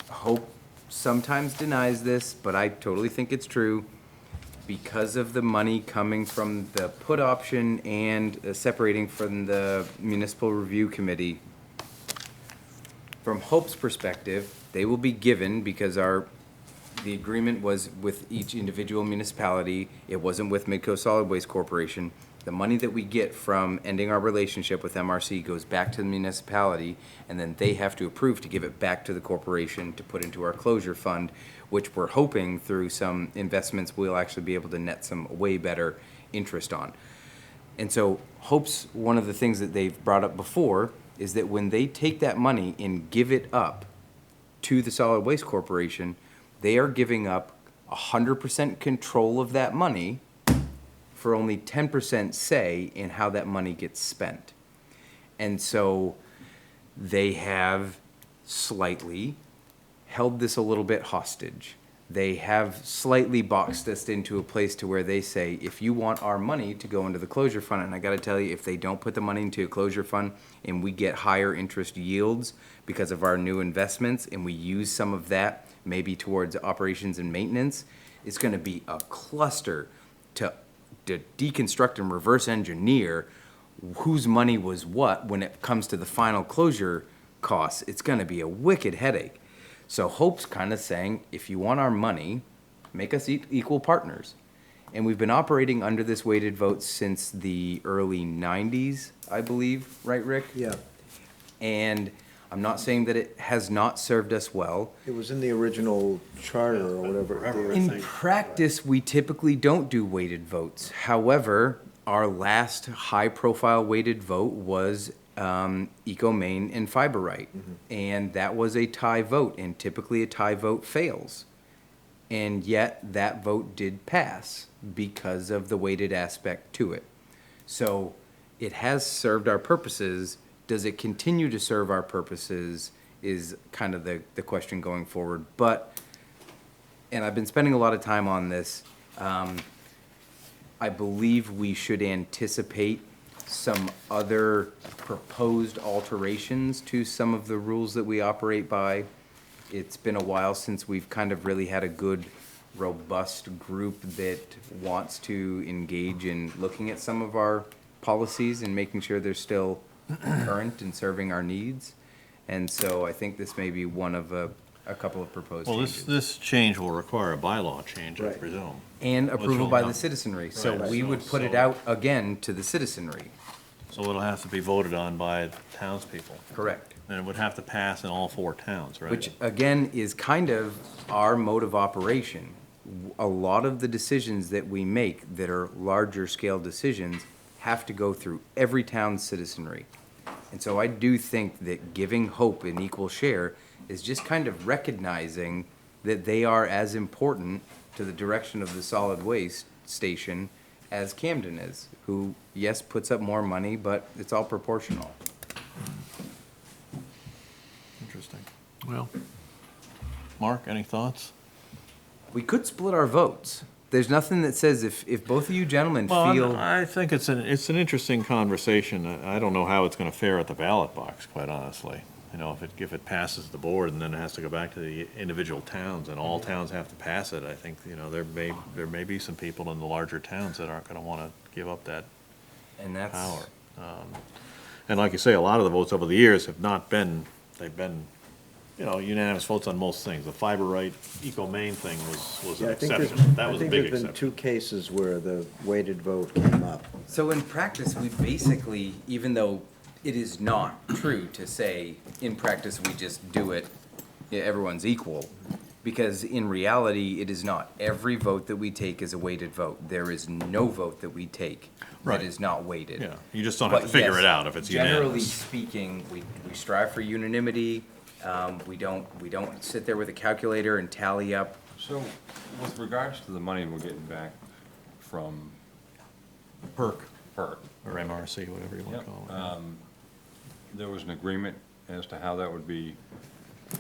Hope sometimes denies this, but I totally think it's true. Because of the money coming from the put option and separating from the municipal review committee, from Hope's perspective, they will be given, because the agreement was with each individual municipality, it wasn't with Midco Solid Waste Corporation. The money that we get from ending our relationship with MRC goes back to the municipality, and then they have to approve to give it back to the corporation to put into our closure fund, which we're hoping through some investments we'll actually be able to net some way better interest on. And so Hope's, one of the things that they've brought up before is that when they take that money and give it up to the Solid Waste Corporation, they are giving up 100% control of that money for only 10% say in how that money gets spent. And so they have slightly held this a little bit hostage. They have slightly boxed us into a place to where they say, if you want our money to go into the closure fund, and I gotta tell you, if they don't put the money into a closure fund and we get higher interest yields because of our new investments, and we use some of that maybe towards operations and maintenance, it's gonna be a cluster to deconstruct and reverse engineer whose money was what when it comes to the final closure costs. It's gonna be a wicked headache. So Hope's kind of saying, if you want our money, make us equal partners. And we've been operating under this weighted vote since the early 90s, I believe, right, Rick? Yeah, And I'm not saying that it has not served us well. it was in the original charter or whatever. In practice, we typically don't do weighted votes. However, our last high-profile weighted vote was EcoMaine and Fiberite. And that was a tie vote, and typically a tie vote fails. And yet that vote did pass because of the weighted aspect to it. So it has served our purposes. Does it continue to serve our purposes is kind of the question going forward. But, and I've been spending a lot of time on this, I believe we should anticipate some other proposed alterations to some of the rules that we operate by. It's been a while since we've kind of really had a good, robust group that wants to engage in looking at some of our policies and making sure they're still current and serving our needs. And so I think this may be one of a couple of proposed Well, changes. this change will require a bylaw change, I Right. presume. And Which approval will by come. the citizenry. So Right. we would put it So- out again to the citizenry. So it'll have to be voted on by townspeople. Correct. And it would have to pass in all 4 towns, right? Which, again, is kind of our mode of operation. A lot of the decisions that we make that are larger scale decisions have to go through every town's citizenry. And so I do think that giving Hope an equal share is just kind of recognizing that they are as important to the direction of the solid waste station as Camden is, who, yes, puts up more money, but it's all proportional. Interesting. Well, Mark, any thoughts? We could split our votes. There's nothing that says if both of you gentlemen Well, feel. I think it's an interesting conversation. I don't know how it's gonna fare at the ballot box, quite honestly. You know, if it passes the board and then it has to go back to the individual towns and all towns have to pass it, I think, you know, there may be some people in the larger towns that aren't gonna wanna give up that And that's. power. And like you say, a lot of the votes over the years have not been, they've been, you know, unanimous votes on most things. The fiber right, eco-main thing was Yeah, an I think there's, exception. That I was a think big there's been exception. 2 cases where the weighted vote came up. So in practice, we basically, even though it is not true to say, in practice, we just do it, yeah, everyone's equal, because in reality, it is not. Every vote that we take is a weighted vote. There is no vote that we take Right. that is not weighted. Yeah, you just don't have to But figure yes, it out if it's Generally unanimous. speaking, we strive for unanimity. We don't sit there with a calculator and tally up. So with regards to the money we're getting back from PERC, PERC, or MRC, whatever you wanna Yep. call it. there was an agreement as to how that would be,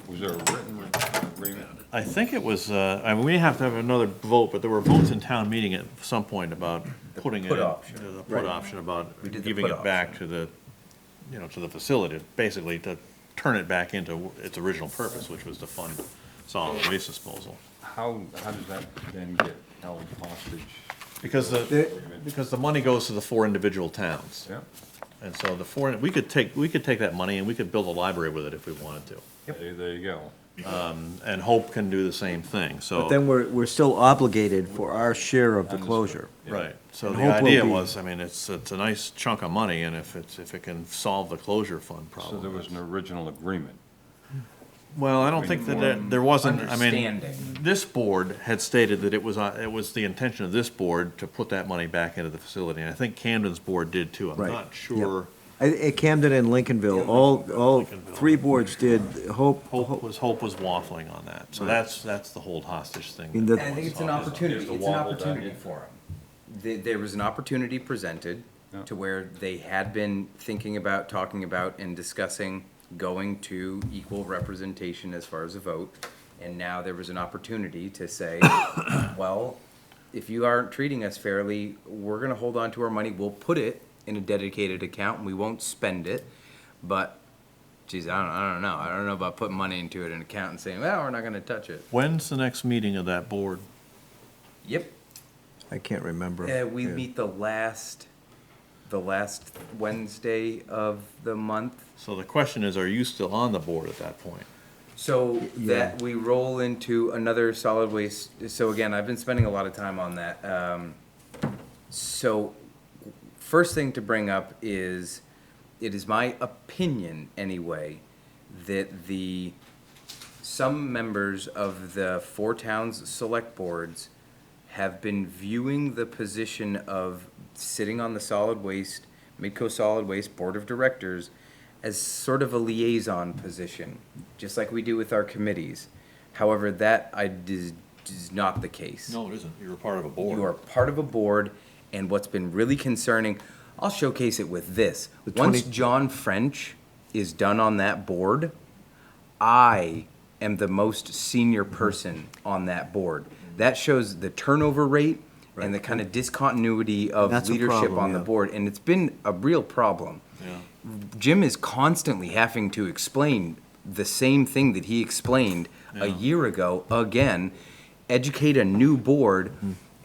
was there a written agreement? I think it was, I mean, we have to have another vote, but there were votes in town meeting at some point about putting it put in. option. The put Right. option about We did the giving put it back to the, you know, to the facility, basically to turn it back into its original purpose, which was to fund solid waste disposal. How does that then get held hostage? Because the money goes to the 4 individual towns. Yeah, And so we could take that money and we could build a library with it if we wanted to. there you go. And Hope can do the same thing, so. But then we're still obligated for our share of the Understood. closure. Right, so And the Hope will idea be- was, I mean, it's a nice chunk of money, and if it can solve the closure fund So problem. there was an original agreement. Well, I don't think that there wasn't, I mean, Understanding. this board had stated that it was the intention of this board to put that money back into the facility, and I think Camden's board did too, I'm Right. not sure. At Camden and Lincolnville, all Lincolnville. 3 boards did. Hope, Hope was waffling on that, so that's the hold hostage thing. mean, that the- And I think it's an was- opportunity, Just a it's an wobble opportunity back. for them. There was an opportunity presented Yeah. to where they had been thinking about, talking about, and discussing going to equal representation as far as a vote. And now there was an opportunity to say, well, if you aren't treating us fairly, we're gonna hold on to our money, we'll put it in a dedicated account, and we won't spend it. But, geez, I don't know. I don't know about putting money into it in an account and saying, well, we're not gonna touch it. When's the next meeting of that board? Yep. I can't remember. We Yeah. meet the last Wednesday of the month. So the question is, are you still on the board at that point? So Yeah. that we roll into another solid waste, so again, I've been spending a lot of time on that. So first thing to bring up is, it is my opinion anyway, that some members of the 4 towns' select boards have been viewing the position of sitting on the solid waste, Midco Solid Waste Board of Directors, as sort of a liaison position, just like we do with our committees. However, that does is not the case. No, it isn't. You're a part of a board. You are part of a board, and what's been really concerning, I'll showcase it with this. The Once 20 John French is done on that board, I am the most senior person on that board. That shows the turnover rate and the kind of discontinuity of That's a leadership problem, on the yeah. board, and it's been a real problem. Yeah. Jim is constantly having to explain the same thing that he explained a year ago, again, educate a new board,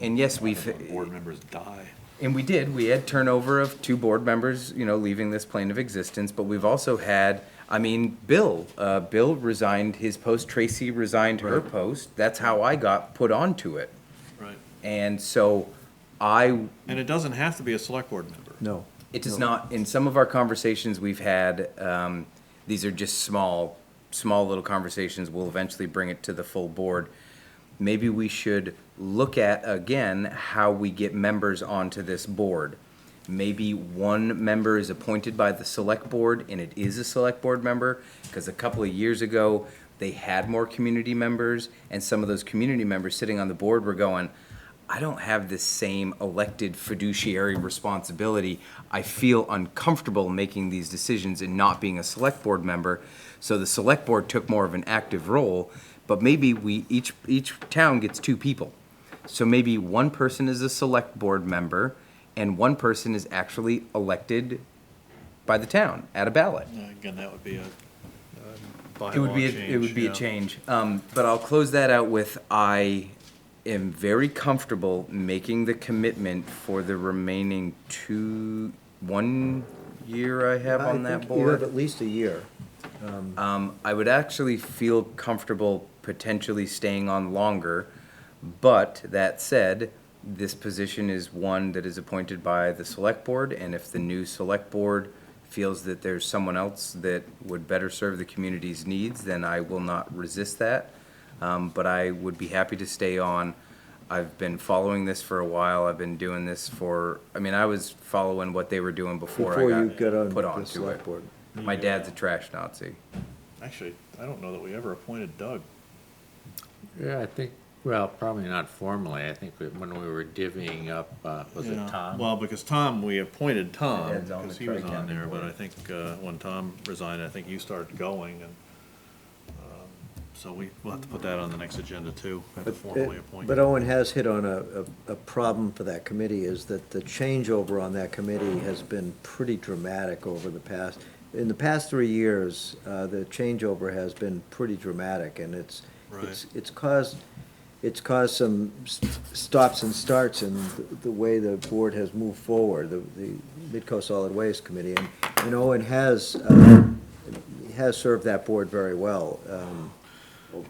and yes, Board members die. and we did. We had turnover of 2 board members, leaving this plane of existence. But we've also had, Bill. Bill resigned his post. Tracy resigned her post. That's how I got put onto it. Right. And so And it doesn't have to be a select board member. No. it does not. In some of our conversations we've had, these are just small little conversations. We'll eventually bring it to the full board. Maybe we should look at, again, how we get members onto this board. Maybe one member is appointed by the select board, and it is a select board member, because a couple of years ago, they had more community members, and some of those community members sitting on the board were going, I don't have this same elected fiduciary responsibility. I feel uncomfortable making these decisions and not being a select board member. So the select board took more of an active role, but maybe each town gets 2 people. So maybe one person is a select board member and one person is actually elected by the town at a ballot. Again, that would be a bylaw It would be, change. it would be a yeah. change. But I'll close that out with, I am very comfortable making the commitment for the remaining 1 year I have on that You have board. at least a year. I would actually feel comfortable potentially staying on longer, but that said, this position is one that is appointed by the select board, and if the new select board feels that there's someone else that would better serve the community's needs, then I will not resist that. But I would be happy to stay on. I've been following this for a while. I've been doing this I was following what they were doing before Before I you got got on put the onto select it. board. My dad's a trash Nazi. Actually, I don't know that we ever appointed Doug. Yeah, I think, well, probably not formally. I think when we were divvying up, was it Yeah. Tom? Well, because Tom, we appointed Tom, Ed's on the because he was on Tri-County there, but board. I think when Tom resigned, I think you started going, and so we'll have to put that on the next agenda too, have to formally appoint. But Owen has hit on a problem for that committee, is that the changeover on that committee has been pretty dramatic over the past, in the past 3 years, the changeover has been pretty dramatic, and it's caused some stops and starts in the way the board has moved forward, the Midco Solid Waste Committee, and Owen has served that board very well.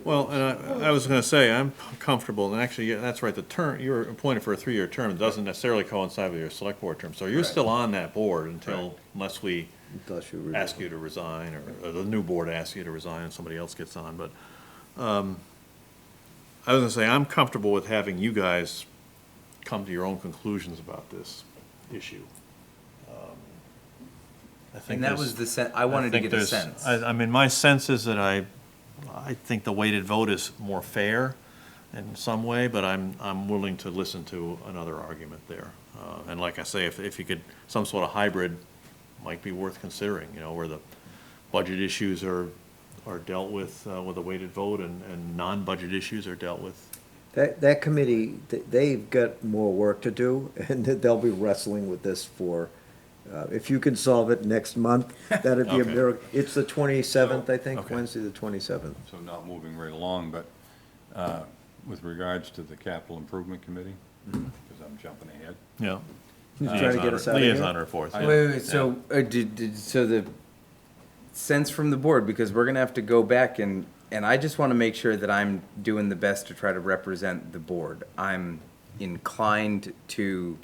Well, and I was gonna say, I'm comfortable, and actually, yeah, that's right, the term, you're appointed for a 3-year term, it doesn't necessarily coincide with your select board term, so you're still on that board unless we Unless you ask you to resign, or the new board asks you to resign and somebody else gets on, but, I was gonna say, I'm comfortable with having you guys come to your own conclusions about this issue. I think And that there's- was the sense, I wanted to think get a there's- sense. I mean, my sense is that I think the weighted vote is more fair in some way, but I'm willing to listen to another argument there. And like I say, if you could, some sort of hybrid might be worth considering, where the budget issues are dealt with a weighted vote, and non-budget issues are dealt with. That committee, they've got more work to do, and they'll be wrestling with this for, if you can solve it next month, that'd be a Okay. miracle. It's the 27th, I think, Okay. Wednesday, the 27th. So not moving right along, but with regards to the capital improvement committee, because I'm jumping ahead. Yeah. He's trying to get us out of here. Liaison reports. yeah. Wait, so, so the sense from the board, because we're gonna have to go back and I just wanna make sure that I'm doing the best to try to represent the board. I'm inclined to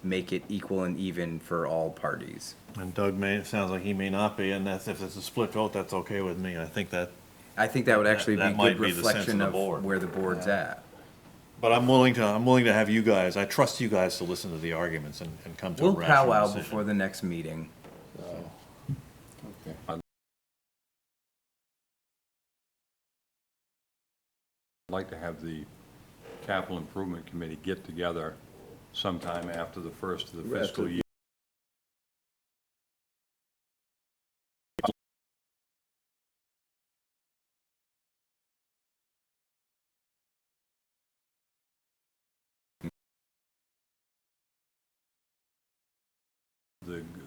make it equal and even for all parties. And Doug it sounds like he may not be, and if it's a split vote, that's okay with me. I think that would actually be That a might good be the sense of reflection the of board. where the board's at. But I'm willing to have you guys, I trust you guys to listen to the arguments and come to a We'll rational powwow decision. before the next meeting. I'd like to have the capital improvement committee get together sometime after the first of the fiscal year.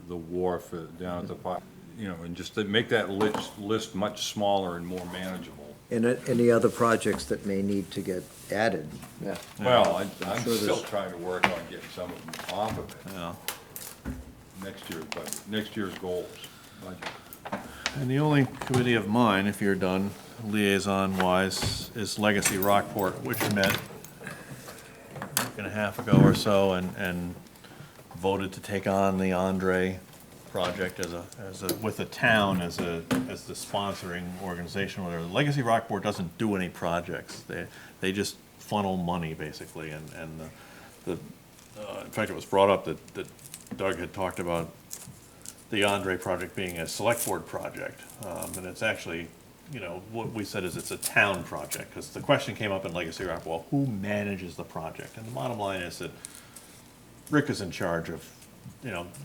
The wharf down at the, and just to make that list much smaller and more manageable. And any other projects that may need to get added. Yeah. Well, I'm sure still there's- trying to work on getting some of them off of it. Yeah. Next year's goals, budget. And the only committee of mine, if you're done, liaison-wise, is Legacy Rockport, which met a week and a half ago or so and voted to take on the Andre project with the town as the sponsoring organization. Whatever. Legacy Rockport doesn't do any projects. They just funnel money, basically, and in fact, it was brought up that Doug had talked about the Andre project being a select board project, and it's actually, what we said is it's a town project, because the question came up in Legacy Rock, well, who manages the project? And the bottom line is that Rick is in charge of,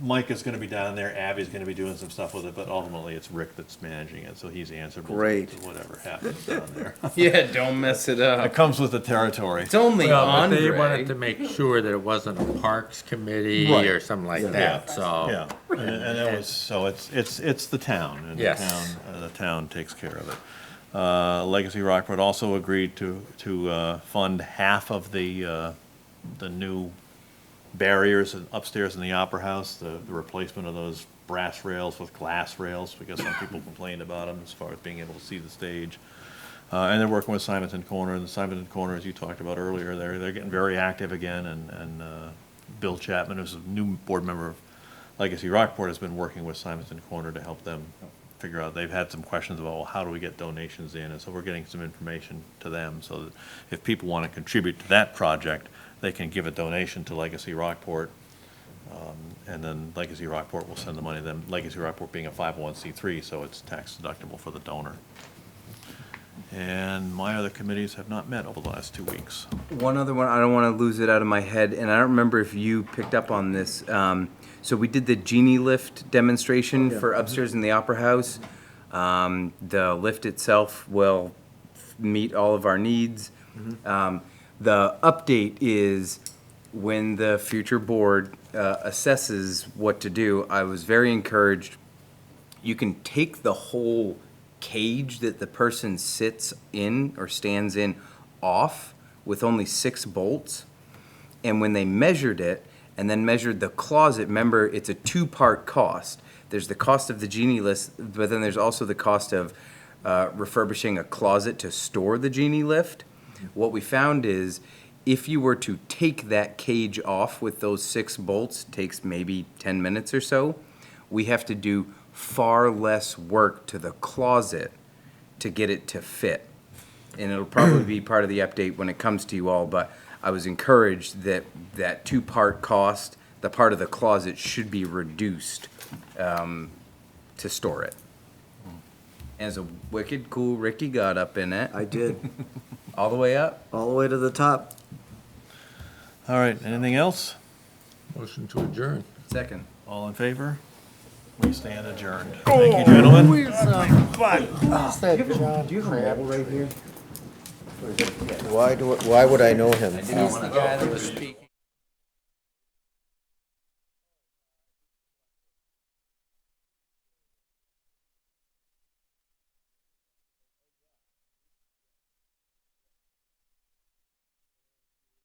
Mike is gonna be down there, Abby's gonna be doing some stuff with it, but ultimately it's Rick that's managing it, so he's answerable to Great. whatever happens down there. Yeah, don't mess it It up. comes with the territory. It's only Well, but they Andre. wanted to make sure that it wasn't a Parks Committee Right. or something like that, so. Yeah, and that was, so it's the town, and Yes. the town takes care of it. Legacy Rockport also agreed to fund half of the new barriers upstairs in the Opera House, the replacement of those brass rails with glass rails, because some people complained about them as far as being able to see the stage. And they're working with Simonton Corner, and the Simonton Corner, as you talked about earlier, they're getting very active again, and Bill Chapman, who's a new board member of Legacy Rockport, has been working with Simonton Corner to help them figure out, they've had some questions about, well, how do we get donations in, and so we're getting some information to them, so that if people want to contribute to that project, they can give a donation to Legacy Rockport, and then Legacy Rockport will send the money to them, Legacy Rockport being a 501c3, so it's tax deductible for the donor. And my other committees have not met over the last 2 weeks. One other one, I don't want to lose it out of my head, and I don't remember if you picked up on this. So we did the genie lift demonstration for upstairs in the Opera House. The lift itself will meet all of our needs. The update is when the future board assesses what to do, I was very encouraged. You can take the whole cage that the person sits in or stands in off with only 6 bolts. And when they measured it and then measured the closet, remember, it's a 2-part cost. There's the cost of the genie lift, but then there's also the cost of refurbishing a closet to store the genie lift. What we found is if you were to take that cage off with those 6 bolts, takes maybe 10 minutes or so, we have to do far less work to the closet to get it to fit. And it'll probably be part of the update when it comes to you all, but I was encouraged that that 2-part cost, the part of the closet, should be reduced to store it. And it's a wicked cool Ricky got up in it. I did, All the way up. all the way to the top. All right, anything else? Motion to adjourn. Second. All in favor? We stand adjourned. Thank you, gentlemen. Do you have a model right here? Why would I know him? He's the guy that was speaking.